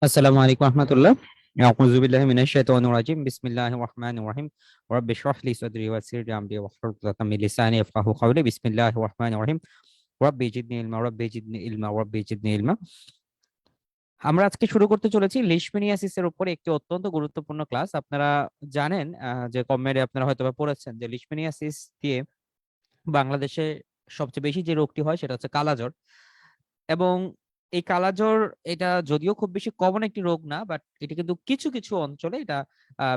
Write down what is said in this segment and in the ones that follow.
আসসালামু আলাইকুম রহমতুল্লাহ। আউযু বিল্লাহি মিনাশ শাইতানির রাজিম। বিসমিল্লাহির রহমানির রহিম। রাব্বি ইশরাহ লি সাদরি ওয়া ইয়াসসির লি আমরি ওয়াহলুল উকদাতাম মিন লিসানি ইয়াফকাহু কাওলি। বিসমিল্লাহির রহমানির রহিম। রাব্বি জিদনি ইলমা, রাব্বি জিদনি ইলমা, রাব্বি জিদনি ইলমা। আমরা আজকে শুরু করতে চলেছি লিশমেনিয়াসিস এর উপরে একটি অত্যন্ত গুরুত্বপূর্ণ ক্লাস। আপনারা জানেন যে কমেডি আপনারা হয়তোবা পড়েছেন যে লিশমেনিয়াসিস দিয়ে বাংলাদেশে সবচেয়ে বেশি যে রোগটি হয় সেটা হচ্ছে কালাজ্বর। এবং এই কালাজ্বর, এটা যদিও খুব বেশি কমন একটি রোগ না, বাট এটা কিন্তু কিছু কিছু অঞ্চলে এটা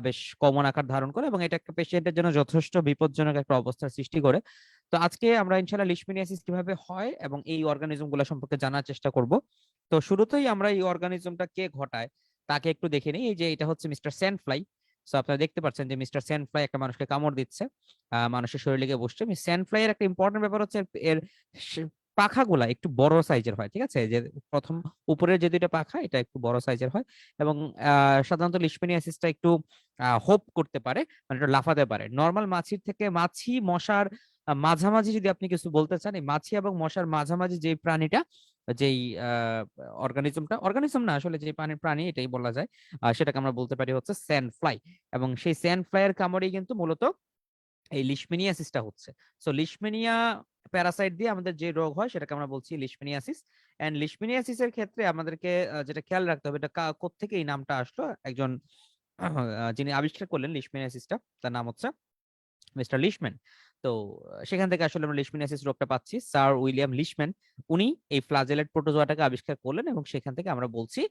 বেশ কমন আকার ধারণ করে এবং এটা একটা পেশেন্টের জন্য যথেষ্ট বিপজ্জনক একটা অবস্থার সৃষ্টি করে। তো আজকে আমরা ইনশাআল্লাহ লিশমেনিয়াসিস কিভাবে হয় এবং এই অর্গানিজম গুলো সম্পর্কে জানার চেষ্টা করব। তো শুরুতেই আমরা এই অর্গানিজমটা কে ঘটায় তাকে একটু দেখে নিই। এই যে এটা হচ্ছে মিস্টার স্যান্ড ফ্লাই। সো আপনারা দেখতে পাচ্ছেন যে মিস্টার স্যান্ড ফ্লাই একটা মানুষকে কামড় দিচ্ছে, মানুষের শরীরে গিয়ে বসছে। স্যান্ড ফ্লাই এর একটা ইম্পর্টেন্ট ব্যাপার হচ্ছে এর পাখাগুলা একটু বড় সাইজের হয়, ঠিক আছে? যে প্রথম উপরের যে দুইটা পাখা এটা একটু বড় সাইজের হয় এবং সাধারণত লিশমেনিয়াসিসটা একটু হোপ করতে পারে, মানে একটু লাফাতে পারে নর্মাল মাছির থেকে। মাছি মশার মাঝামাঝি যদি আপনি কিছু বলতে চান, এই মাছি এবং মশার মাঝামাঝি যে প্রাণীটা, যেই অর্গানিজম না আসলে যে প্রাণী এটাই বলা যায়, সেটাকে আমরা বলতে পারি হচ্ছে স্যান্ড ফ্লাই। এবং সেই স্যান্ড ফ্লাইয়ের কামড়েই কিন্তু মূলত এই লিশমেনিয়াসিসটা হচ্ছে। সো লিশমেনিয়া প্যারাসাইট দিয়ে আমাদের যে রোগ হয় সেটাকে আমরা বলছি লিশমেনিয়াসিস। এন্ড লিশমেনিয়াসিসের ক্ষেত্রে আমাদেরকে যেটা খেয়াল রাখতে হবে, এটা কোত্থেকে এই নামটা আসলো। একজন যিনি আবিষ্কার করলেন লিশমেনিয়াসিসটা, তার নাম হচ্ছে মিস্টার লিশম্যান। তো সেখান থেকে আসলে আমরা লিশমেনিয়াসিস রোগটা পাচ্ছি। স্যার উইলিয়াম লিশম্যান, উনি এই ফ্লাজেলেট প্রোটোজোয়াটাকে আবিষ্কার করলেন এবং সেখান থেকে আমরা বলছি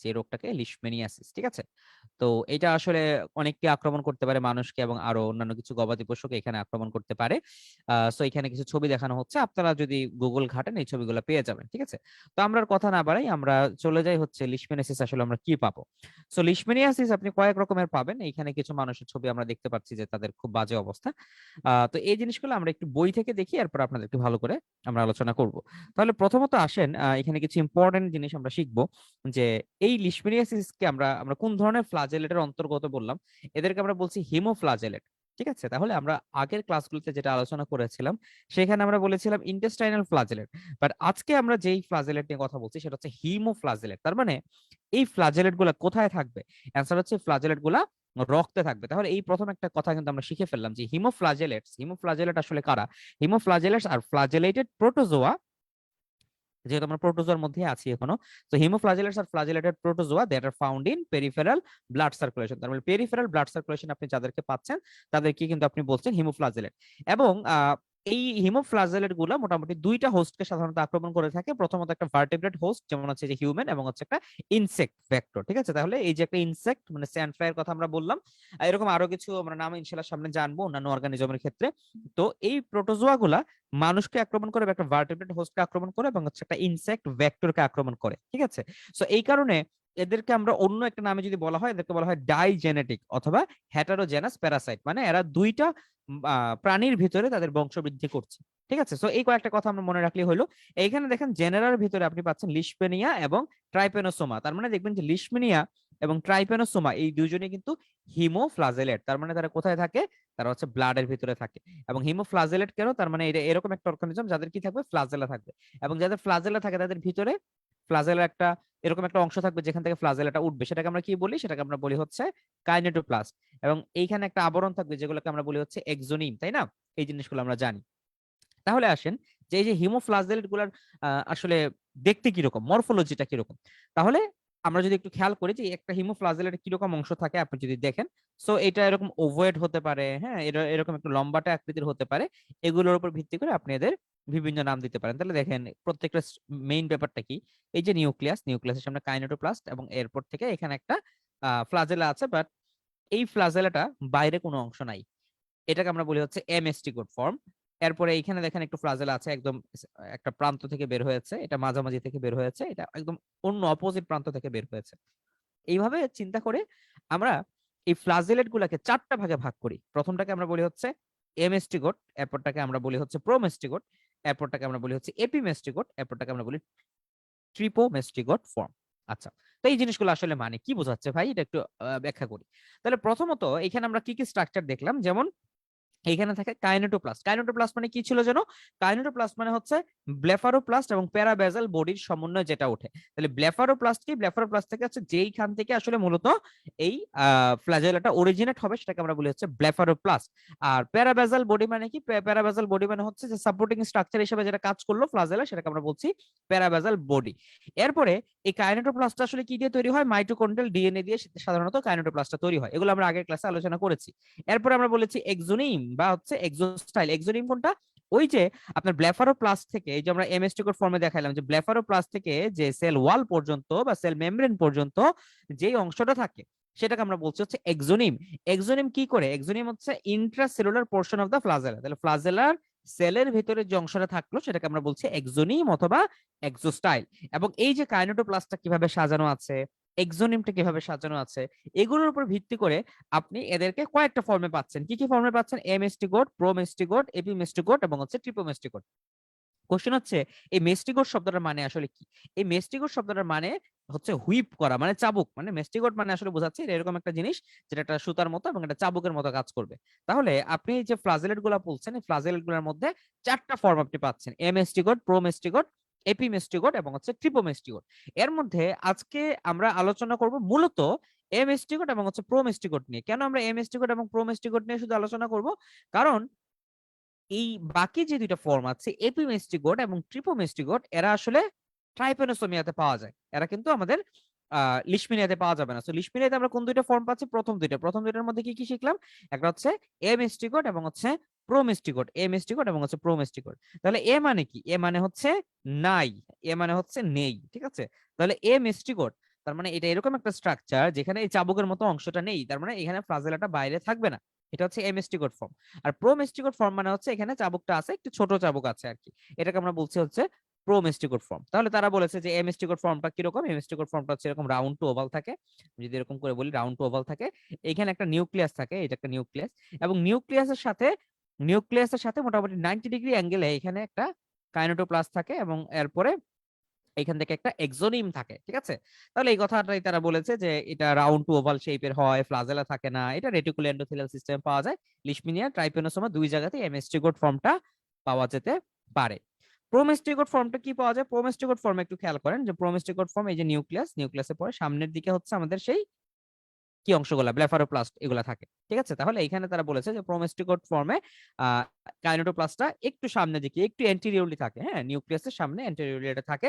যে রোগটাকে লিশমেনিয়াসিস, ঠিক আছে? তো এটা আসলে অনেককে আক্রমণ করতে পারে, মানুষকে এবং আরো অন্যান্য কিছু গবাদি পশুকে এখানে আক্রমণ করতে পারে। সো এখানে কিছু ছবি দেখানো হচ্ছে, আপনারা যদি গুগল ঘাটেন এই ছবিগুলো পেয়ে যাবেন, ঠিক আছে? তো আমরা আর কথা না বাড়াই, আমরা চলে যাই হচ্ছে লিশমেনিয়াসিস আসলে আমরা কি পাবো। সো লিশমেনিয়াসিস আপনি কয়েক রকমের পাবেন। এখানে কিছু মানুষের ছবি আমরা দেখতে পাচ্ছি যে তাদের খুব বাজে অবস্থা। তো এই জিনিসগুলো আমরা একটু বই থেকে দেখি, এরপর আপনাদেরকে ভালো করে আমরা আলোচনা করব। তাহলে প্রথমত আসেন, এখানে কিছু ইম্পর্টেন্ট জিনিস আমরা শিখবো যে এই লিশমেনিয়াসিসকে আমরা আমরা কোন ধরনের ফ্লাজেলেটের অন্তর্গত বললাম। এদেরকে আমরা বলছি হিমোফ্লাজেলেট, ঠিক আছে? তাহলে আমরা আগের ক্লাসগুলোতে যেটা আলোচনা করেছিলাম সেখানে আমরা বলেছিলাম ইন্টেস্টাইনাল ফ্লাজেলেট, বাট আজকে আমরা যেই ফ্লাজেলেট নিয়ে কথা বলছি সেটা হচ্ছে হিমোফ্লাজেলেট। তার মানে এই ফ্লাজেলেট গুলা কোথায় থাকবে? অ্যান্সার হচ্ছে ফ্লাজেলেট গুলা রক্তে থাকবে। তাহলে এই প্রথম একটা কথা কিন্তু আমরা শিখে ফেললাম যে হিমোফ্লাজেলেট আসলে কারা। হিমোফ্লাজেলেটস আর ফ্লাজেলেটেড প্রোটোজোয়া, যেহেতু আমরা প্রোটোজোয়ার মধ্যে আছি এখনো। তো হিমোফ্লাজেলেটস আর flagellated protozoa that are found in peripheral blood circulation. তার মানে পেরিফেরাল ব্লাড সার্কুলেশন আপনি যাদেরকে পাচ্ছেন তাদেরকে কিন্তু আপনি বলছেন হিমোফ্লাজেলেট। এবং এই হিমোফ্লাজেলেট গুলা মোটামুটি দুইটা হোস্টকে সাধারণত আক্রমণ করে থাকে। প্রথমত একটা ভার্টেব্রেট হোস্ট, যেমন হচ্ছে যে হিউম্যান, এবং হচ্ছে একটা ইনসেক্ট ভেক্টর, ঠিক আছে? তাহলে এই যে একটা ইনসেক্ট মানে স্যান্ড ফ্লাইয়ের কথা আমরা বললাম, এরকম আরো কিছু আমরা নাম ইনশাআল্লাহ সামনে জানবো অন্যান্য অর্গানিজমের ক্ষেত্রে। তো এই প্রোটোজোয়া গুলা মানুষকে আক্রমণ করে, একটা ভার্টেব্রেট হোস্টকে আক্রমণ করে এবং হচ্ছে একটা ইনসেক্ট ভেক্টরকে আক্রমণ করে, ঠিক আছে? সো এই কারণে এদেরকে আমরা অন্য একটা নামে যদি বলা হয়, এদেরকে বলা হয় ডাইজেনেটিক অথবা হেটারোজেনাস প্যারাসাইট, মানে এরা দুইটা প্রাণীর ভিতরে তাদের বংশবৃদ্ধি করছে, ঠিক আছে? সো এই কয়েকটা কথা আমরা মনে রাখলে হলো। এইখানে দেখেন জেনারাল ভিতরে আপনি পাচ্ছেন লিশমেনিয়া এবং ট্রাইপেনোসোমা। তার মানে দেখবেন যে লিশমেনিয়া এবং ট্রাইপেনোসোমা এই দুজনে কিন্তু হিমোফ্লাজেলেট। তার মানে তারা কোথায় থাকে? তারা হচ্ছে ব্লাডের ভিতরে থাকে। এবং হিমোফ্লাজেলেট কেন? তার মানে এটা এরকম একটা অর্গানিজম যাদের কি থাকবে? ফ্লাজেলা থাকবে। এবং যাদের ফ্লাজেলা থাকে তাদের ভিতরে ফ্লাজেলা একটা এরকম একটা অংশ থাকবে যেখান থেকে ফ্লাজেলাটা উঠবে, সেটাকে আমরা কি বলি? সেটাকে আমরা বলি হচ্ছে কাইনেটোপ্লাস্ট। এবং এইখানে একটা আবরণ থাকবে যেগুলোকে আমরা বলি হচ্ছে এক্সোনিম, তাই না? এই জিনিসগুলো আমরা জানি। তাহলে আসেন যে এই যে হিমোফ্লাজেলেট গুলার আসলে দেখতে কিরকম, মরফোলজিটা কিরকম। তাহলে আমরা যদি একটু খেয়াল করি যে একটা হিমোফ্লাজেলেট কিরকম অংশ থাকে আপনি যদি দেখেন। সো এটা এরকম ওভয়েড হতে পারে, হ্যাঁ, এটা এরকম একটু লম্বাটে আকৃতির হতে পারে। এগুলোর উপর ভিত্তি করে আপনি এদের বিভিন্ন নাম দিতে পারেন। তাহলে দেখেন প্রত্যেকটা মেইন ব্যাপারটা কি, এই যে নিউক্লিয়াসের সামনে কাইনেটোপ্লাস্ট এবং এরপর থেকে এখানে একটা ফ্লাজেলা আছে, বাট এই ফ্লাজেলাটা বাইরে কোনো অংশ নাই। এটাকে আমরা বলি হচ্ছে এমএসটিকোড ফর্ম। এরপরে এইখানে দেখেন একটু ফ্লাজেলা আছে, একদম একটা প্রান্ত থেকে বের হয়েছে, এটা মাঝামাঝি থেকে বের হয়েছে, এটা একদম অন্য অপোজিট প্রান্ত থেকে বের হয়েছে। এইভাবে চিন্তা করে আমরা এই ফ্লাজেলেট গুলাকে চারটা ভাগে ভাগ করি। প্রথমটাকে আমরা বলি হচ্ছে এমএসটিকোড, এরপরটাকে আমরা বলি হচ্ছে প্রোমেস্টিকোড, এরপরটাকে আমরা বলি হচ্ছে এপিমেস্টিকোড, এরপরটাকে আমরা বলি ট্রিপোমেস্টিকোড ফর্ম। আচ্ছা, তো এই জিনিসগুলো আসলে মানে কি বোঝাচ্ছে ভাই, এটা একটু ব্যাখ্যা করি। তাহলে প্রথমত এখানে আমরা কি কি স্ট্রাকচার দেখলাম, যেমন এখানে থাকে কাইনেটোপ্লাস্ট। কাইনেটোপ্লাস্ট মানে কি ছিল যেন? কাইনেটোপ্লাস্ট মানে হচ্ছে ব্লেফারোপ্লাস্ট এবং প্যারাবেজাল বডির সমন্বয় যেটা ওঠে। তাহলে ব্লেফারোপ্লাস্ট কি? ব্লেফারোপ্লাস্ট থেকে হচ্ছে যেইখান থেকে আসলে মূলত এই ফ্ল্যাজেলাটা অরিজিনেট হবে সেটাকে আমরা বলি হচ্ছে ব্লেফারোপ্লাস্ট। আর প্যারাবেজাল বডি মানে কি? প্যারাবেজাল বডি মানে হচ্ছে যে সাপোর্টিং স্ট্রাকচার হিসেবে যেটা কাজ করলো ফ্ল্যাজেলা, সেটাকে আমরা বলছি প্যারাবেজাল বডি। এরপরে এই কাইনেটোপ্লাস্ট আসলে কি দিয়ে তৈরি হয়? মাইটোকন্ড্রিয়াল ডিএনএ দিয়ে সাধারণত কাইনেটোপ্লাস্টটা তৈরি হয়। এগুলো আমরা আগের ক্লাসে আলোচনা করেছি। এরপরে আমরা বলেছি এক্সোনিম বা হচ্ছে এক্সোস্টাইল। এক্সোনিম কোনটা? ওই যে আপনার ব্লেফারোপ্লাস্ট থেকে, এই যে আমরা এমএসটিকোর ফর্মে দেখাইলাম যে ব্লেফারোপ্লাস্ট থেকে যে সেল ওয়াল পর্যন্ত বা সেল মেমব্রেন পর্যন্ত যেই অংশটা থাকে সেটাকে আমরা বলছি হচ্ছে এক্সোনিম। এক্সোনিম কি করে? এক্সোনিম হচ্ছে intracellular portion of the flagella. তাহলে ফ্লাজেলার সেলের ভিতরে যে অংশটা থাকলো সেটাকে আমরা বলছি এক্সোনিম অথবা এক্সোস্টাইল। এবং এই যে কাইনেটোপ্লাস্টটা কিভাবে সাজানো আছে, এক্সোনিমটা কিভাবে সাজানো আছে, এগুলোর উপর ভিত্তি করে আপনি এদেরকে কয়েকটা ফর্মে পাচ্ছেন। কি কি ফর্মে পাচ্ছেন? এমএসটিকোড, প্রোমেস্টিকোড, এপিমেস্টিকোড এবং হচ্ছে ট্রিপোমেস্টিকোড। কোশ্চেন হচ্ছে এই মেস্টিকোড শব্দটার মানে আসলে কি? এই মেস্টিকোড শব্দটার মানে হচ্ছে হুইপ করা, মানে চাবুক। মানে মেস্টিকোড মানে আসলে বোঝাচ্ছে এরকম একটা জিনিস যেটা একটা সুতার মতো এবং একটা চাবুকের মতো কাজ করবে। তাহলে আপনি যে ফ্লাজেলেট গুলা বলছেন, এই ফ্লাজেলেট গুলোর মধ্যে চারটা ফর্ম আপনি পাচ্ছেন: এমএসটিকোড, প্রোমেস্টিকোড, এপিমেস্টিকোড এবং হচ্ছে ট্রিপোমেস্টিকোড। এর মধ্যে আজকে আমরা আলোচনা করব মূলত এমএসটিকোড এবং হচ্ছে প্রোমেস্টিকোড নিয়ে। কেন আমরা এমএসটিকোড এবং প্রোমেস্টিকোড নিয়ে শুধু আলোচনা করব? কারণ এই বাকি যে দুইটা ফর্ম আছে এপিমেস্টিকোড এবং ট্রিপোমেস্টিকোড, এরা আসলে ট্রাইপেনোসোমিয়াতে পাওয়া যায়। এরা কিন্তু আমাদের লিশমিনিয়াতে পাওয়া যাবে না। তো লিশমিনিয়াতে আমরা কোন দুইটা ফর্ম পাচ্ছি? প্রথম দুইটার মধ্যে কি কি শিখলাম? একটা হচ্ছে এমেস্টিকোড এবং হচ্ছে প্রোমেস্টিকোড। এমেস্টিকোড এবং হচ্ছে প্রোমেস্টিকোড। তাহলে এ মানে কি? এ মানে হচ্ছে নাই, এ মানে হচ্ছে নেই, ঠিক আছে? তাহলে এমেস্টিকোড তার মানে এটা এরকম একটা স্ট্রাকচার যেখানে এই চাবুকের মতো অংশটা নেই, তার মানে এখানে ফ্লাজেলাটা বাইরে থাকবে না। এটা হচ্ছে এমেস্টিকোড ফর্ম। আর প্রোমেস্টিকোড ফর্ম মানে হচ্ছে এখানে চাবুকটা আছে, একটু ছোট চাবুক আছে আর কি। এটাকে আমরা বলছি হচ্ছে প্রোমেস্টিকোড ফর্ম। তাহলে তারা বলেছে যে এমএসটিকোড ফর্মটা কিরকম? এমএসটিকোড ফর্মটা হচ্ছে এরকম রাউন্ড টু ওভাল থাকে। যদি এরকম করে বলি, রাউন্ড টু ওভাল থাকে। এখানে একটা নিউক্লিয়াস থাকে, এটা একটা নিউক্লিয়াস। এবং নিউক্লিয়াসের সাথে মোটামুটি 90 ডিগ্রি অ্যাঙ্গেলে এখানে একটা কাইনেটোপ্লাস্ট থাকে এবং এরপরে এখান থেকে একটা এক্সোনিম থাকে, ঠিক আছে? তাহলে এই কথাটাই তারা বলেছে যে এটা রাউন্ড টু ওভাল শেপের হয়, ফ্লাজেলা থাকে না, এটা রেটিকুলার এন্ডোথেলিয়াল সিস্টেম পাওয়া যায়। লিশমিনিয়া, ট্রাইপেনোসোমা দুই জায়গাতে এমএসটিকোড ফর্মটা পাওয়া যেতে পারে। প্রোমেস্টিকোড ফর্মটা কি পাওয়া যায়? প্রোমেস্টিকোড ফর্ম একটু খেয়াল করেন যে প্রোমেস্টিকোড ফর্ম, এই যে নিউক্লিয়াসের পরে সামনের দিকে হচ্ছে আমাদের সেই কি অংশগুলা, ব্লেফারোপ্লাস্ট এগুলা থাকে, ঠিক আছে? তাহলে এখানে তারা বলেছে যে প্রোমেস্টিকোড ফর্মে আহ কাইনেটোপ্লাস্টটা একটু সামনের দিকে, একটু এন্টেরিয়রলি থাকে। হ্যাঁ, নিউক্লিয়াসের সামনে এন্টেরিয়রলি এটা থাকে।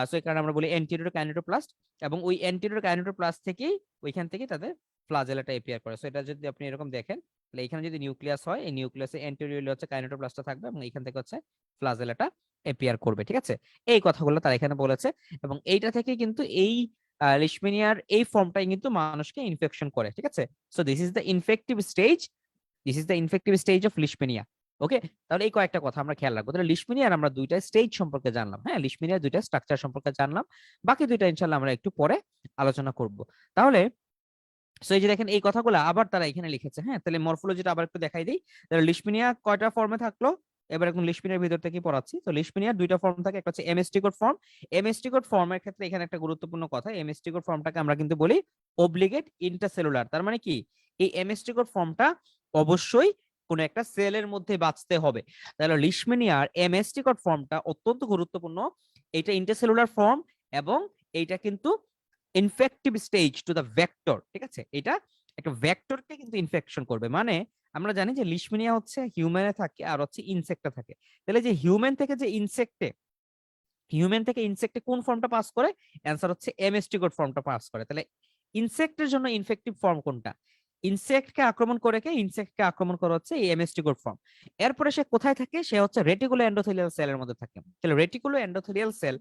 সো এই কারণে আমরা বলি এন্টেরিয়র কাইনেটোপ্লাস্ট। এবং ওই এন্টেরিয়র কাইনেটোপ্লাস্ট থেকেই, ওইখান থেকেই তাদের ফ্লাজেলাটা এপিয়ার করে। সো এটা যদি আপনি এরকম দেখেন, তাহলে এখানে যদি নিউক্লিয়াস হয়, এই নিউক্লিয়াসে এন্টেরিয়রলি হচ্ছে কাইনেটোপ্লাস্টটা থাকবে এবং এখান থেকে হচ্ছে ফ্লাজেলাটা এপিয়ার করবে, ঠিক আছে? এই কথাগুলো তারা এখানে বলেছে। এবং এইটা থেকে কিন্তু এই লিশমিনিয়ার এই ফর্মটাই কিন্তু মানুষকে ইনফেকশন করে, ঠিক আছে? So this is the infective stage of leishmania. Okay, তাহলে এই কয়েকটা কথা আমরা খেয়াল রাখবো। তাহলে লিশমিনিয়ার আমরা দুইটা স্টেজ সম্পর্কে জানলাম। হ্যাঁ, লিশমিনিয়ার দুইটা স্ট্রাকচার সম্পর্কে জানলাম। বাকি দুইটা ইনশাল্লাহ আমরা একটু পরে আলোচনা করব। তাহলে সো এই যে দেখেন এই কথাগুলো আবার তারা এখানে লিখেছে। হ্যাঁ, তাহলে মরফোলজিটা আবার একটু দেখাই দিই। তাহলে লিশমিনিয়া কয়টা ফর্মে থাকলো? এবার এখন লিশমিনিয়ার ভিতর থেকে পড়াচ্ছি। তো লিশমিনিয়ার দুইটা ফর্ম থাকে, একটা হচ্ছে এমএসটিকোড ফর্ম। এমএসটিকোড ফর্মের ক্ষেত্রে এখানে একটা গুরুত্বপূর্ণ কথা, এমএসটিকোড ফর্মটাকে আমরা কিন্তু বলি অব্লিগেট ইন্টারসেলুলার। তার মানে কি? এই এমএসটিকোড ফর্মটা অবশ্যই কোন একটা সেলের মধ্যে বাঁচতে হবে। তাহলে লিশমিনিয়ার এমএসটিকোড ফর্মটা অত্যন্ত গুরুত্বপূর্ণ। এটা ইন্টারসেলুলার ফর্ম এবং এইটা কিন্তু infective stage to the vector, ঠিক আছে? এটা একটা ভেক্টরকে কিন্তু ইনফেকশন করবে। মানে আমরা জানি যে লিশমিনিয়া হচ্ছে হিউম্যানে থাকে আর হচ্ছে ইনসেক্টে থাকে। তাহলে যে হিউম্যান থেকে ইনসেক্টে কোন ফর্মটা পাস করে? অ্যান্সার হচ্ছে এমএসটিকোড ফর্মটা পাস করে। তাহলে ইনসেক্টের জন্য ইনফেক্টিভ ফর্ম কোনটা? ইনসেক্টকে আক্রমণ করে হচ্ছে এই এমএসটিকোড ফর্ম। এরপরে সে কোথায় থাকে? সে হচ্ছে রেটিকুলো এন্ডোথেলিয়াল সেলের মধ্যে থাকে। তাহলে রেটিকুলো এন্ডোথেলিয়াল সেল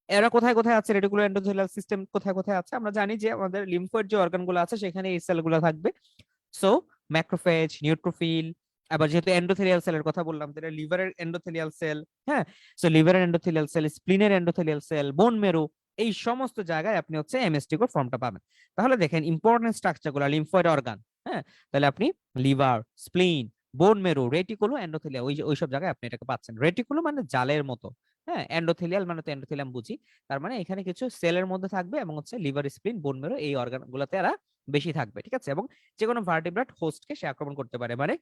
এরা কোথায় কোথায় আছে? রেটিকুলার এন্ডোথেলিয়াল সিস্টেম কোথায় কোথায় আছে? আমরা জানি যে আমাদের লিম্ফয়েড যে অর্গান গুলো আছে সেখানে এই সেলগুলো থাকবে। সো ম্যাক্রোফেজ, নিউট্রোফিল, আবার যেহেতু এন্ডোথেলিয়াল সেলের কথা বললাম, তাহলে লিভারের এন্ডোথেলিয়াল সেল। হ্যাঁ, সো লিভারের এন্ডোথেলিয়াল সেল, স্প্লিনের এন্ডোথেলিয়াল সেল, বোন মেরু, এই সমস্ত জায়গায় আপনি হচ্ছে এমএসটিকোর ফর্মটা পাবেন। তাহলে দেখেন ইম্পর্টেন্ট স্ট্রাকচার গুলো, লিম্ফয়েড অর্গান। হ্যাঁ, তাহলে আপনি লিভার, স্প্লিন, বোন মেরু, রেটিকুলো, এন্ডোথেলিয়া, ওইসব জায়গায় আপনি এটাকে পাচ্ছেন। রেটিকুলো মানে জালের মতো। হ্যাঁ, এন্ডোথেলিয়াল মানে তো এন্ডোথেলিয়াম বুঝি। তার মানে এখানে কিছু সেলের মধ্যে থাকবে এবং হচ্ছে লিভার, স্প্লিন, বোন মেরু এই অর্গান গুলোতে এরা বেশি থাকবে, ঠিক আছে, এবং যে কোনো ভার্টিব্রেট হোস্টকে সে আক্রমণ করতে পারে, মানে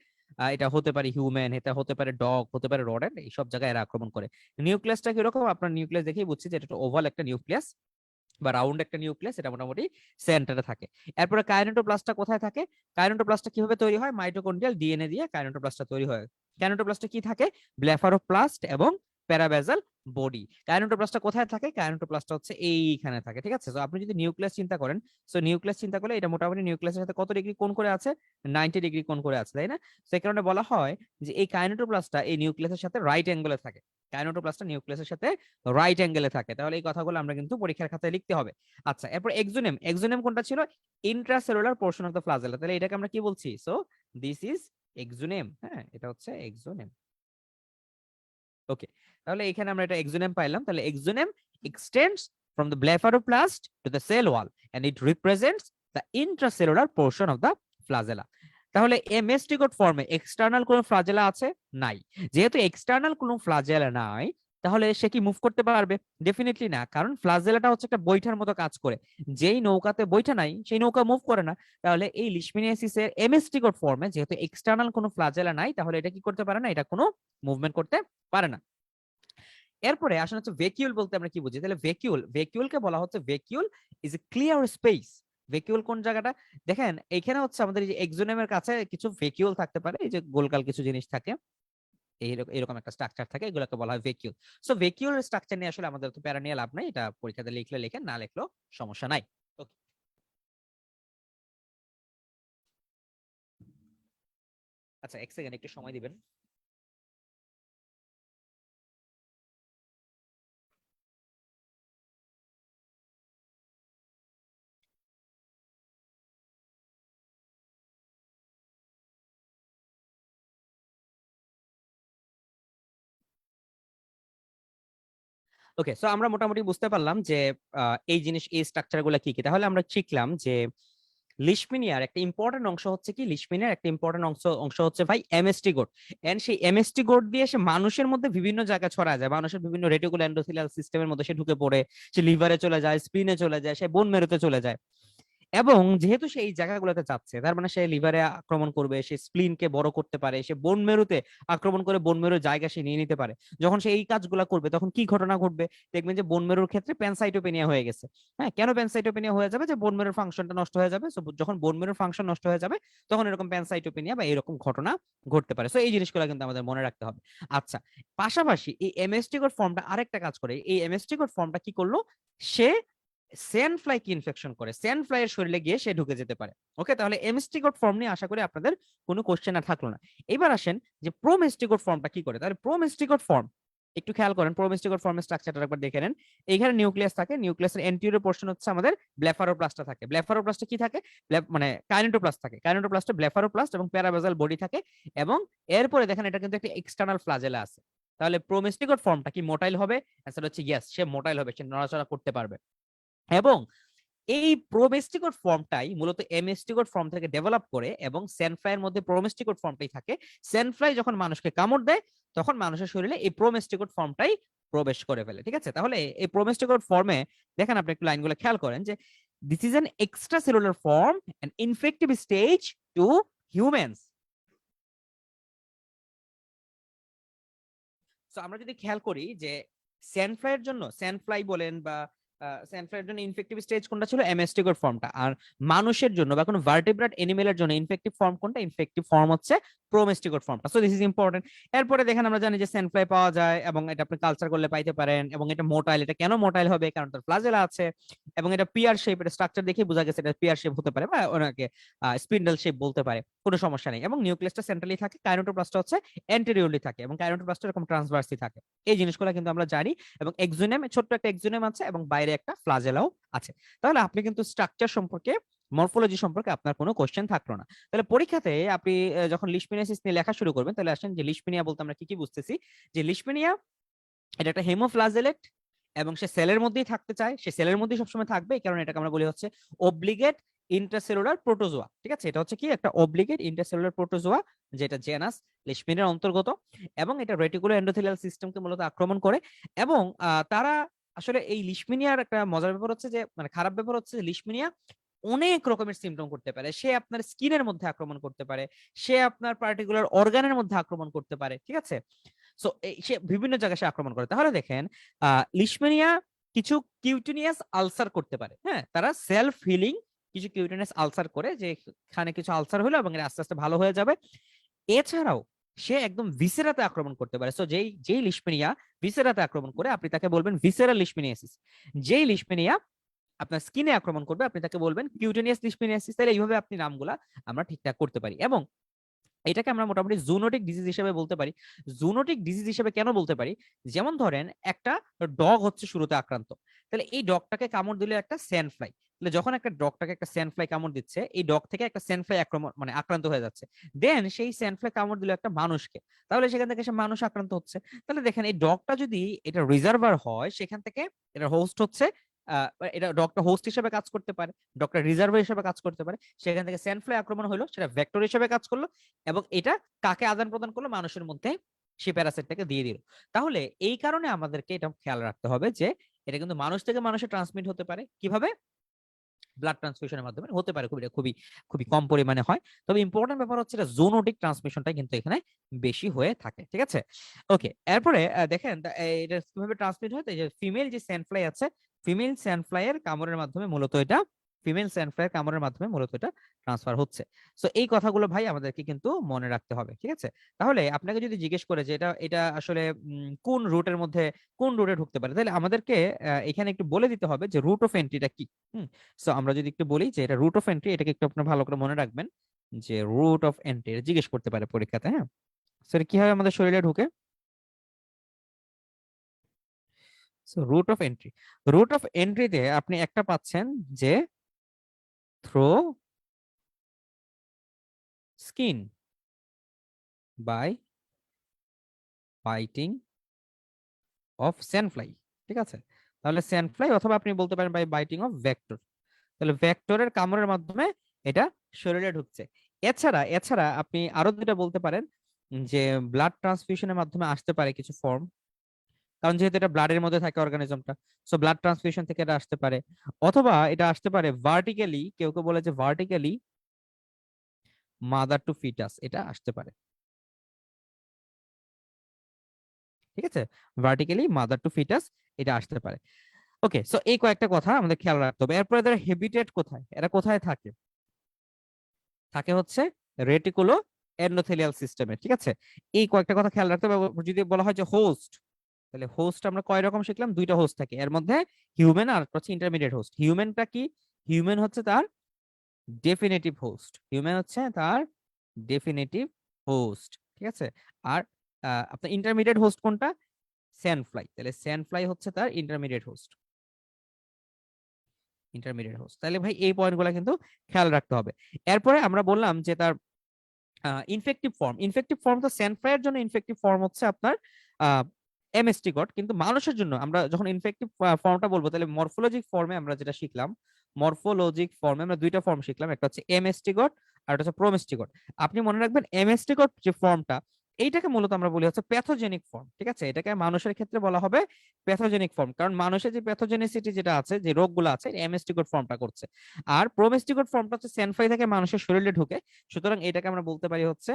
এটা হতে পারে হিউম্যান, এটা হতে পারে ডগ, হতে পারে রডেন্ট, এইসব জায়গায় এরা আক্রমণ করে। নিউক্লিয়াসটা কিরকম, আপনার নিউক্লিয়াস দেখেই বুঝছি যে এটা একটা ওভাল একটা নিউক্লিয়াস বা রাউন্ড একটা নিউক্লিয়াস, এটা মোটামুটি সেন্টারে থাকে। এরপরে কাইনেটোপ্লাস্টটা কোথায় থাকে? কাইনেটোপ্লাস্টটা কিভাবে তৈরি হয়? মাইটোকন্ড্রিয়াল ডিএনএ দিয়ে কাইনেটোপ্লাস্টটা তৈরি হয়। কাইনেটোপ্লাস্টে কি থাকে? ব্লেফারোপ্লাস্ট এবং প্যারাবেজাল বডি। কাইনেটোপ্লাস্টটা কোথায় থাকে? কাইনেটোপ্লাস্টটা হচ্ছে এইখানে থাকে, ঠিক আছে। তো আপনি যদি নিউক্লিয়াস চিন্তা করেন, সো নিউক্লিয়াস চিন্তা করলে এটা মোটামুটি নিউক্লিয়াসের সাথে কত ডিগ্রি কোণ করে আছে? 90 ডিগ্রি কোণ করে আছে, তাই না? সেই কারণে বলা হয় যে এই কাইনেটোপ্লাস্টটা এই নিউক্লিয়াসের সাথে রাইট অ্যাঙ্গেলে থাকে। কাইনেটোপ্লাস্টটা নিউক্লিয়াসের সাথে রাইট অ্যাঙ্গেলে থাকে। তাহলে এই কথাগুলো আমরা কিন্তু পরীক্ষার খাতায় লিখতে হবে। আচ্ছা, এরপর এক্সোনেম। এক্সোনেম কোনটা ছিল? Intracellular portion of the flagella. তাহলে এটাকে আমরা কি বলছি? So this is axoneme. হ্যাঁ, এটা হচ্ছে এক্সোনেম। ওকে, তাহলে এখানে আমরা এটা এক্সোনেম পাইলাম। তাহলে এক্সোনেম extends from the blepharoplast to the cell wall and it represents the intracellular portion of the flagella. তাহলে এমএসটিকট ফর্মে এক্সটার্নাল কোন ফ্লাজেলা আছে? নাই। যেহেতু এক্সটার্নাল কোন ফ্লাজেলা নাই, তাহলে সে কি মুভ করতে পারবে? ডেফিনেটলি না, কারণ ফ্লাজেলাটা হচ্ছে একটা বৈঠার মতো কাজ করে। যেই নৌকাতে বৈঠা নাই সেই নৌকা মুভ করে না। তাহলে এই লিশমিনিয়াসিসের এমএসটিকট ফর্মে যেহেতু এক্সটার্নাল কোনো ফ্লাজেলা নাই, তাহলে এটা কি করতে পারে না? এটা কোনো মুভমেন্ট করতে পারে না। এরপরে আসলে হচ্ছে ভেকিউল বলতে আমরা কি বুঝি? তাহলে ভেকিউলকে বলা হচ্ছে ভেকিউল ইজ এ ক্লিয়ার স্পেস। ভেকিউল কোন জায়গাটা? দেখেন এখানে হচ্ছে আমাদের এই যে এক্সোনেমের কাছে কিছু ভেকিউল থাকতে পারে, এই যে গোলকাল কিছু জিনিস থাকে, এরকম একটা স্ট্রাকচার থাকে, এগুলোকে বলা হয় ভেকিউল। সো ভেকিউলের স্ট্রাকচার নিয়ে আসলে আমাদের তো প্যারা নিয়ে লাভ নাই, এটা পরীক্ষাতে লিখলে লিখেন, না লিখলেও সমস্যা নাই। ওকে, আচ্ছা এক সেকেন্ড একটু সময় দিবেন। ওকে, সো আমরা মোটামুটি বুঝতে পারলাম যে এই জিনিস, এই স্ট্রাকচার গুলা কি কি। তাহলে আমরা শিখলাম যে লিশমিনিয়ার একটা ইম্পর্টেন্ট অংশ হচ্ছে কি, লিশমিনিয়ার একটা ইম্পর্টেন্ট অংশ অংশ হচ্ছে ভাই এমএসটি গোড। এন্ড সেই এমএসটি গোড দিয়ে সে মানুষের মধ্যে বিভিন্ন জায়গায় ছড়া যায়, মানুষের বিভিন্ন রেটিকুলো এন্ডোথেলিয়াল সিস্টেমের মধ্যে সে ঢুকে পড়ে, সে লিভারে চলে যায়, স্প্লিনে চলে যায়, সে বোন মেরুতে চলে যায়। এবং যেহেতু সে এই জায়গাগুলোতে যাচ্ছে, তার মানে সে লিভারে আক্রমণ করবে, সে স্প্লিনকে বড় করতে পারে, সে বোন মেরুতে আক্রমণ করে বোন মেরুর জায়গা সে নিয়ে নিতে পারে। যখন সে এই কাজগুলো করবে তখন কি ঘটনা ঘটবে? দেখবেন যে বোন মেরুর ক্ষেত্রে প্যানসাইটোপেনিয়া হয়ে গেছে। হ্যাঁ, কেন প্যানসাইটোপেনিয়া হয়ে যাবে? যে বোন মেরুর ফাংশনটা নষ্ট হয়ে যাবে। So, যখন বোন মেরুর ফাংশন নষ্ট হয়ে যাবে তখন এরকম প্যানসাইটোপেনিয়া বা এরকম ঘটনা ঘটতে পারে। সো এই জিনিসগুলো কিন্তু আমাদের মনে রাখতে হবে। আচ্ছা, পাশাপাশি এই এমএসটিকোড ফর্মটা আরেকটা কাজ করে। এই এমএসটিকোড ফর্মটা কি করলো? সে স্যান্ড ফ্লাই কি ইনফেকশন করে, স্যান্ড ফ্লাই এর শরীরে গিয়ে সে ঢুকে যেতে পারে। ওকে, তাহলে এমএসটিকোড ফর্ম নিয়ে আশা করি আপনাদের কোনো কোশ্চেন আর থাকলো না। এবার আসেন যে প্রোমেস্টিকোড ফর্মটা কি করে। তাহলে প্রোমেস্টিকোড ফর্ম একটু খেয়াল করেন, প্রোমেস্টিকোড ফর্মের স্ট্রাকচারটা একবার দেখে নেন। এখানে নিউক্লিয়াস থাকে, নিউক্লিয়াসের এন্টিরিয়র পোর্শন হচ্ছে আমাদের ব্লেফারোপ্লাস্টটা থাকে। ব্লেফারোপ্লাস্টে কি থাকে? মানে কাইনেটোপ্লাস্ট থাকে। কাইনেটোপ্লাস্টে ব্লেফারোপ্লাস্ট এবং প্যারাবেজাল বডি থাকে। এবং এরপরে দেখেন এটা কিন্তু একটা এক্সটার্নাল ফ্লাজেলা আছে। তাহলে প্রোমেস্টিকোড ফর্মটা কি মোটাইল হবে? অ্যান্সার হচ্ছে ইয়েস, সে মোটাইল হবে, সে নড়াচড়া করতে পারবে। এবং এই প্রোমেস্টিকোড ফর্মটাই মূলত এমএসটিকোড ফর্ম থেকে ডেভেলপ করে, এবং স্যানফ্লাইয়ের মধ্যে প্রোমেস্টিকোড ফর্মটাই থাকে। স্যানফ্লাই যখন মানুষকে কামড় দেয় তখন মানুষের শরীরে এই প্রোমেস্টিকোড ফর্মটাই প্রবেশ করে ফেলে, ঠিক আছে। তাহলে এই প্রোমেস্টিকোড ফর্মে দেখেন, আপনি একটু লাইনগুলো খেয়াল করেন যে this is an extracellular form and infective stage to humans. তো আমরা যদি খেয়াল করি যে স্যানফ্লাইয়ের জন্য, স্যানফ্লাই বলেন বা স্যানফ্লাইয়ের জন্য ইনফেক্টিভ স্টেজ কোনটা ছিল? এমএসটিকোড ফর্মটা। আর মানুষের জন্য বা কোনো ভার্টিব্রেট এনিমেলের জন্য ইনফেক্টিভ ফর্ম কোনটা? ইনফেক্টিভ ফর্ম হচ্ছে প্রোমেস্টিকোড ফর্মটা। So this is important. এরপরে দেখেন আমরা জানি যে স্যানফ্লাই পাওয়া যায় এবং এটা আপনি কালচার করলে পাইতে পারেন, এবং এটা মোটাইল। এটা কেন মোটাইল হবে? কারণ তার ফ্লাজেলা আছে, এবং এটা পিয়ার শেপ, এটা স্ট্রাকচার দেখে বোঝা গেছে এটা পিয়ার শেপ হতে পারে, বা ওনাকে স্পিন্ডল শেপ বলতে পারে, কোনো সমস্যা নেই। এবং নিউক্লিয়াসটা সেন্ট্রালি থাকে, কাইনেটোপ্লাস্টটা হচ্ছে এন্টেরিয়রলি থাকে, এবং কাইনেটোপ্লাস্ট এরকম ট্রান্সভার্সি থাকে। এই জিনিসগুলো কিন্তু আমরা জানি। এবং এক্সোনেম, ছোট্ট একটা এক্সোনেম আছে এবং বাইরে একটা ফ্লাজেলাও আছে। তাহলে আপনি কিন্তু স্ট্রাকচার সম্পর্কে, মরফোলজি সম্পর্কে আপনার কোনো কোশ্চেন থাকলো না। তাহলে পরীক্ষাতে আপনি যখন লিশমিনিয়াসিস নিয়ে লেখা শুরু করবেন, তাহলে আসেন যে লিশমিনিয়া বলতে আমরা কি কি বুঝতেছি। যে লিশমিনিয়া এটা একটা হেমোফ্লাজেলেট, এবং সে সেলের মধ্যেই থাকতে চায়, সে সেলের মধ্যেই সবসময় থাকবে, এই কারণে এটাকে আমরা বলি হচ্ছে অব্লিগেট ইন্টারসেলুলার প্রোটোজোয়া, ঠিক আছে। এটা হচ্ছে কি একটা অব্লিগেট ইন্টারসেলুলার প্রোটোজোয়া, যেটা জেনাস লিশমিনিয়ার অন্তর্গত। এবং এটা রেটিকুলো এন্ডোথেলিয়াল সিস্টেমকে মূলত আক্রমণ করে। এবং তারা আসলে এই লিশমিনিয়ার একটা মজার ব্যাপার হচ্ছে যে, মানে খারাপ ব্যাপার হচ্ছে যে লিশমিনিয়া অনেক রকমের সিমটম করতে পারে। সে আপনার স্কিনের মধ্যে আক্রমণ করতে পারে, সে আপনার পার্টিকুলার অর্গানের মধ্যে আক্রমণ করতে পারে, ঠিক আছে? সো সে বিভিন্ন জায়গায় সে আক্রমণ করে। তাহলে দেখেন লিশমেনিয়া কিছু কিউটিনিয়াস আলসার করতে পারে, হ্যাঁ, তারা সেলফ হিলিং কিছু কিউটিনিয়াস আলসার করে, যে এখানে কিছু আলসার হলো এবং আস্তে আস্তে ভালো হয়ে যাবে। এছাড়াও সে একদম ভিসেরাতে আক্রমণ করতে পারে। সো যেই যেই লিশমেনিয়া ভিসেরাতে আক্রমণ করে আপনি তাকে বলবেন ভিসেরাল লিশমেনিয়াসিস। যেই লিশমেনিয়া আপনার স্কিনে আক্রমণ করবে আপনি তাকে বলবেন কিউটেনিয়াস লিশমেনিয়াসিস। তাহলে এইভাবে আপনি নামগুলা আমরা ঠিকঠাক করতে পারি, এবং এটাকে আমরা মোটামুটি জুনোটিক ডিজিজ হিসেবে বলতে পারি। জুনোটিক ডিজিজ হিসেবে কেন বলতে পারি? যেমন ধরেন একটা ডগ হচ্ছে শুরুতে আক্রান্ত, তাহলে এই ডগটাকে কামড় দিলে একটা স্যান্ড ফ্লাই, তাহলে যখন একটা ডগটাকে একটা স্যান্ড ফ্লাই কামড় দিচ্ছে, এই ডগ থেকে একটা স্যান্ড ফ্লাই আক্রমণ মানে আক্রান্ত হয়ে যাচ্ছে, দেন সেই স্যান্ড ফ্লাই কামড় দিল একটা মানুষকে, তাহলে সেখান থেকে সে মানুষ আক্রান্ত হচ্ছে। তাহলে দেখেন এই ডগটা যদি এটা রিজার্ভার হয়, সেখান থেকে এটা হোস্ট হচ্ছে, আহ এটা ডগটা হোস্ট হিসেবে কাজ করতে পারে, ডগটা রিজার্ভার হিসেবে কাজ করতে পারে, সেখান থেকে স্যান্ড ফ্লাই আক্রমণ হলো, সেটা ভেক্টর হিসেবে কাজ করলো, এবং এটা কাকে আদান প্রদান করলো? মানুষের মধ্যে সে প্যারাসাইটটাকে দিয়ে দিল। তাহলে এই কারণে আমাদেরকে এটা খেয়াল রাখতে হবে যে এটা কিন্তু মানুষ থেকে মানুষে ট্রান্সমিট হতে পারে। কিভাবে? ব্লাড ট্রান্সফিউশনের মাধ্যমে হতে পারে, খুবই খুবই খুবই কম পরিমাণে হয়। তবে ইম্পর্টেন্ট ব্যাপার হচ্ছে এটা জোনোটিক ট্রান্সমিশনটা কিন্তু এখানে বেশি হয়ে থাকে, ঠিক আছে? ওকে, এরপরে দেখেন এটা কিভাবে ট্রান্সমিট হয়। এই যে ফিমেল যে স্যান্ডফ্লাই আছে, ফিমেল স্যান্ডফ্লাই এর কামড়ের মাধ্যমে মূলত এটা ফিমেল স্যান্ডফ্লাই এর কামড়ের মাধ্যমে মূলত এটা ট্রান্সফার হচ্ছে। সো এই কথাগুলো ভাই আমাদেরকে কিন্তু মনে রাখতে হবে, ঠিক আছে? তাহলে আপনাকে যদি জিজ্ঞেস করে যে এটা এটা আসলে কোন রুটের মধ্যে কোন রুটে ঢুকতে পারে, তাহলে আমাদেরকে এখানে একটু বলে দিতে হবে যে রুট অফ এন্ট্রিটা কি। সো আমরা যদি একটু বলি যে এটা রুট অফ এন্ট্রি, এটাকে একটু আপনার ভালো করে মনে রাখবেন যে রুট অফ এন্ট্রি জিজ্ঞেস করতে পারে পরীক্ষাতে, হ্যাঁ। স্যার কি হয় আমাদের শরীরে ঢুকে? So route of entry, route of এন্ট্রিতে আপনি একটা পাচ্ছেন যে through skin by biting of sandfly, ঠিক আছে? তাহলে স্যান্ডফ্লাই, অথবা আপনি বলতে পারেন বাই বাইটিং অফ ভেক্টর। তাহলে ভেক্টরের কামড়ের মাধ্যমে এটা শরীরে ঢুকছে। এছাড়া এছাড়া আপনি আরো যেটা বলতে পারেন যে ব্লাড ট্রান্সফিউশনের মাধ্যমে আসতে পারে কিছু ফর্ম, কারণ যেহেতু এটা ব্লাডের মধ্যে থাকে অর্গানিজমটা, সো ব্লাড ট্রান্সফিউশন থেকে এটা আসতে পারে। অথবা এটা আসতে পারে ভার্টিক্যালি, কেউ কেউ বলে যে ভার্টিক্যালি মাদার টু ফিটাস, এটা আসতে পারে, ঠিক আছে? ভার্টিক্যালি মাদার টু ফিটাস এটা আসতে পারে। ওকে, সো এই কয়েকটা কথা আমাদের খেয়াল রাখতে হবে। এরপরে এদের হেবিটেট কোথায়, এরা কোথায় থাকে? থাকে হচ্ছে রেটিকুলো এন্ডোথেলিয়াল সিস্টেমে, ঠিক আছে? এই কয়েকটা কথা খেয়াল রাখতে হবে। যদি বলা হয় যে হোস্ট, তাহলে হোস্ট আমরা কয় রকম শিখলাম? দুইটা হোস্ট থাকে, এর মধ্যে হিউম্যান আর হচ্ছে ইন্টারমিডিয়েট হোস্ট। হিউম্যানটা কি? হিউম্যান হচ্ছে তার ডেফিনেটিভ হোস্ট, হিউম্যান হচ্ছে তার ডেফিনেটিভ হোস্ট, ঠিক আছে? আর আপনার ইন্টারমিডিয়েট হোস্ট কোনটা? স্যান্ডফ্লাই। তাহলে স্যান্ডফ্লাই হচ্ছে তার ইন্টারমিডিয়েট হোস্ট, ইন্টারমিডিয়েট হোস্ট। তাহলে ভাই এই পয়েন্টগুলো কিন্তু খেয়াল রাখতে হবে। এরপরে আমরা বললাম যে তার ইনফেক্টিভ ফর্ম, ইনফেক্টিভ ফর্ম তো স্যান্ডফ্লাইয়ের জন্য ইনফেক্টিভ ফর্ম হচ্ছে আপনার এমএসটি গট, কিন্তু মানুষের জন্য আমরা যখন ইনফেক্টিভ ফর্মটা বলবো, তাহলে মরফোলজিক ফর্মে আমরা যেটা শিখলাম, মরফোলজিক ফর্মে আমরা দুইটা ফর্ম শিখলাম, একটা হচ্ছে এমএসটি গট আর একটা হচ্ছে প্রোমেস্টি গট। আপনি মনে রাখবেন এমএসটি গট যে ফর্মটা, এইটাকে মূলত আমরা বলি হচ্ছে প্যাথোজেনিক ফর্ম, ঠিক আছে? এটাকে মানুষের ক্ষেত্রে বলা হবে প্যাথোজেনিক ফর্ম, কারণ মানুষের যে প্যাথোজেনিসিটি যেটা আছে, যে রোগগুলো আছে, এমএসটি গট ফর্মটা করছে। আর প্রোমেস্টি গট ফর্মটা হচ্ছে স্যান্ডফ্লাই থেকে মানুষের শরীরে ঢুকে, সুতরাং এটাকে আমরা বলতে পারি হচ্ছে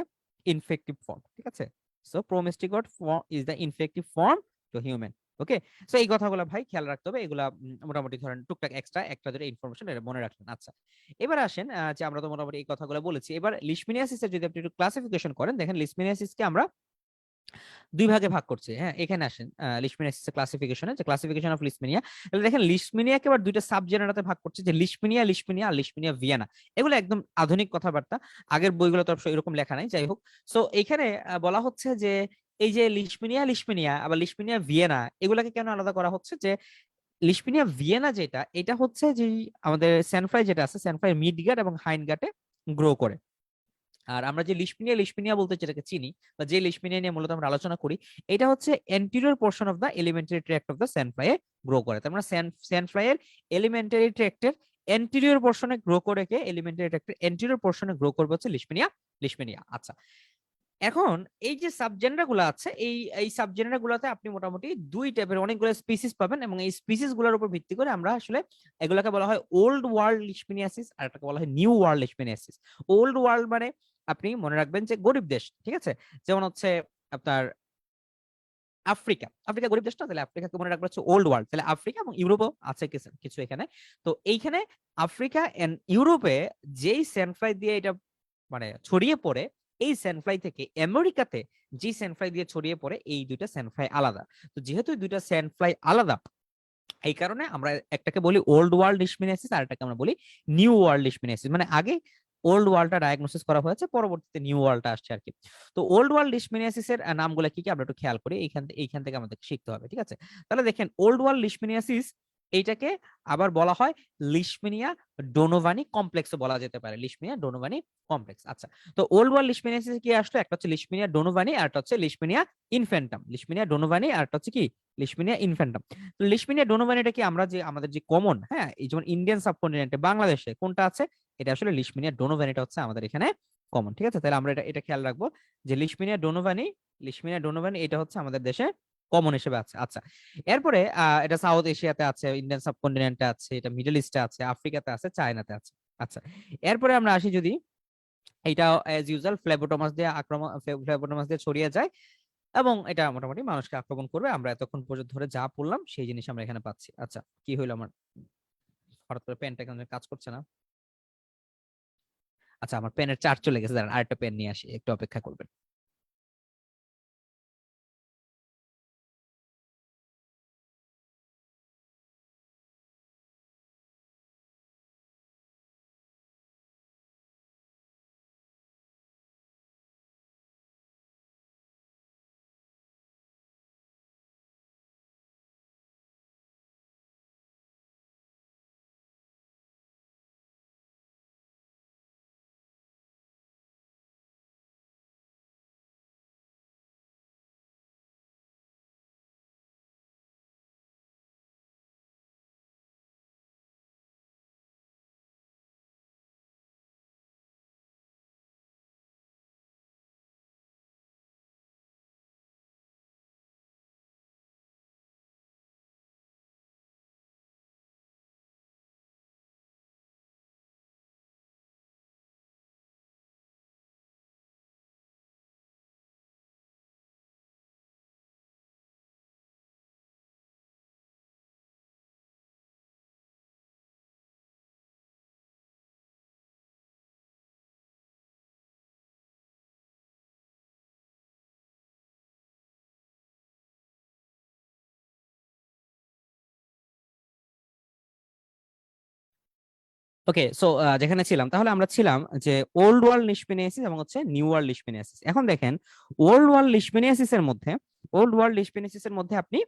ইনফেক্টিভ ফর্ম, ঠিক আছে? So promastigote form is the infective form to human. Okay, so এই কথাগুলো ভাই খেয়াল রাখতে হবে। এগুলা মোটামুটি ধরেন টুকটাক এক্সট্রা একটা ধরে ইনফরমেশন এটা মনে রাখলেন। আচ্ছা, এবার আসেন যে আমরা তো মোটামুটি এই কথাগুলো বলেছি, এবার লিশমিনিয়াসিসের যদি আপনি একটু ক্লাসিফিকেশন করেন, দেখেন লিশমিনিয়াসিসকে আমরা দুই ভাগে ভাগ করছে, হ্যাঁ। এখানে আসেন লিশমিনিয়াসিস ক্লাসিফিকেশনে, যে ক্লাসিফিকেশন অফ লিশমিনিয়া, তাহলে দেখেন লিশমিনিয়াকে আবার দুইটা সাব জেনারাতে ভাগ করছে, যে লিশমিনিয়া লিশমিনিয়া আর লিশমিনিয়া ভিয়ানা। এগুলো একদম আধুনিক কথাবার্তা, আগের বইগুলো তো অবশ্য এরকম লেখা নাই, যাই হোক। সো এখানে বলা হচ্ছে যে এই যে লিশমিনিয়া লিশমিনিয়া আবার লিশমিনিয়া ভিয়েনা, এগুলাকে কেন আলাদা করা হচ্ছে? যে লিশমিনিয়া ভিয়েনা যেটা, এটা হচ্ছে যে আমাদের স্যানফ্রাই যেটা আছে, স্যানফ্রাই মিড গাট এবং হাইন্ড গাটে গ্রো করে। আর আমরা যে লিশমিনিয়া লিশমিনিয়া বলতে যেটাকে চিনি, বা যে লিশমিনিয়া নিয়ে মূলত আমরা আলোচনা করি, এটা হচ্ছে anterior portion of the alimentary tract of the sandfly এ গ্রো করে। তার মানে স্যান্ডফ্লাই এর এলিমেন্টারি ট্র্যাক্টের এন্টিরিয়র পোর্শনে গ্রো করে, কে এলিমেন্টারি ট্র্যাক্টের এন্টিরিয়র পোর্শনে গ্রো করবে হচ্ছে লিশমিনিয়া লিশমিনিয়া। আচ্ছা, এখন এই যে সাবজেন্ডার গুলো আছে, এই সাবজেন্ডার গুলোতে আপনি মোটামুটি দুই টাইপের অনেকগুলো স্পিসিস পাবেন, এবং এই স্পিসিস গুলোর উপর ভিত্তি করে আমরা আসলে এগুলোকে বলা হয় ওল্ড ওয়ার্ল্ড লিশমিনিয়াসিস, আর এটাকে বলা হয় নিউ ওয়ার্ল্ড লিশমিনিয়াসিস। ওল্ড ওয়ার্ল্ড মানে আপনি মনে রাখবেন যে গরিব দেশ, ঠিক আছে, যেমন হচ্ছে আপনার আফ্রিকা, আফ্রিকা গরিব দেশটা, তাহলে আফ্রিকাকে মনে রাখবো হচ্ছে ওল্ড ওয়ার্ল্ড। তাহলে আফ্রিকা এবং ইউরোপও আছে কিছু কিছু এখানে। তো এইখানে আফ্রিকা এন্ড ইউরোপে যেই স্যান্ডফ্লাই দিয়ে এটা মানে ছড়িয়ে পড়ে, এই স্যান্ডফ্লাই থেকে আমেরিকাতে যে স্যান্ডফ্লাই দিয়ে ছড়িয়ে পড়ে, এই দুইটা স্যান্ডফ্লাই আলাদা। তো যেহেতু দুইটা স্যান্ডফ্লাই আলাদা, এই কারণে আমরা একটাকে বলি ওল্ড ওয়ার্ল্ড লিশমিনিয়াসিস, আর এটাকে আমরা বলি নিউ ওয়ার্ল্ড লিশমিনিয়াসিস। মানে আগে ওল্ড ওয়ার্ল্ডটা ডায়াগনোসিস করা হয়েছে, পরবর্তীতে নিউ ওয়ার্ল্ডটা আসছে আর কি। তো ওল্ড ওয়ার্ল্ড লিশমিনিয়াসিস এর নামগুলো কি কি আমরা একটু খেয়াল করি, এইখান থেকে আমাদের শিখতে হবে, ঠিক আছে। তাহলে দেখেন, ওল্ড ওয়ার্ল্ড লিশমিনিয়াসিস এইটাকে আবার বলা হয় লিশমিনিয়া ডোনোভানি কমপ্লেক্সও বলা যেতে পারে, লিশমিনিয়া ডোনোভানি কমপ্লেক্স। আচ্ছা, তো ওল্ড ওয়ার্ল্ড লিশমিনিয়াসিস কি আসলো, একটা হচ্ছে লিশমিনিয়া ডোনোভানি, আর একটা হচ্ছে লিশমিনিয়া ইনফ্যান্টাম। লিশমিনিয়া ডোনোভানি আর একটা হচ্ছে কি লিশমিনিয়া ইনফ্যান্টাম। তো লিশমিনিয়া ডোনোভানিটা কি আমরা যে আমাদের যে কমন, হ্যাঁ, এই যেমন ইন্ডিয়ান সাবকন্টিনেন্টে বাংলাদেশে কোনটা আছে, এটা আসলে লিশমিনিয়া ডোনোভানিটা হচ্ছে আমাদের এখানে কমন, ঠিক আছে। তাহলে আমরা এটা এটা খেয়াল রাখবো যে লিশমিনিয়া ডোনোভানি এটা হচ্ছে আমাদের দেশে কমন হিসেবে আছে। আচ্ছা, এরপরে এটা সাউথ এশিয়াতে আছে, ইন্ডিয়ান সাবকন্টিনেন্টে আছে, এটা মিডল ইস্টে আছে, আফ্রিকাতে আছে, চায়নাতে আছে। আচ্ছা, এরপরে আমরা আসি যদি এটা এজ ইউজুয়াল ফ্লেবোটোমাস দিয়ে ছড়িয়ে যায়, এবং এটা মোটামুটি মানুষকে আক্রমণ করবে। আমরা এতক্ষণ পর্যন্ত ধরে যা পড়লাম সেই জিনিস আমরা এখানে পাচ্ছি। আচ্ছা, কি হইলো আমার, হঠাৎ করে পেনটা কেন কাজ করছে না? আচ্ছা, আমার পেনের চার্জ চলে গেছে, দাঁড়ান আরেকটা পেন নিয়ে আসি, একটু অপেক্ষা করবেন। ওকে, সো যেখানে ছিলাম, তাহলে আমরা ছিলাম যে ওল্ড ওয়ার্ল্ড লিশমিনিয়াসিস এবং হচ্ছে নিউ ওয়ার্ল্ড লিশমিনিয়াসিস। এখন দেখেন, ওল্ড ওয়ার্ল্ড লিশমিনিয়াসিস এর মধ্যে আপনি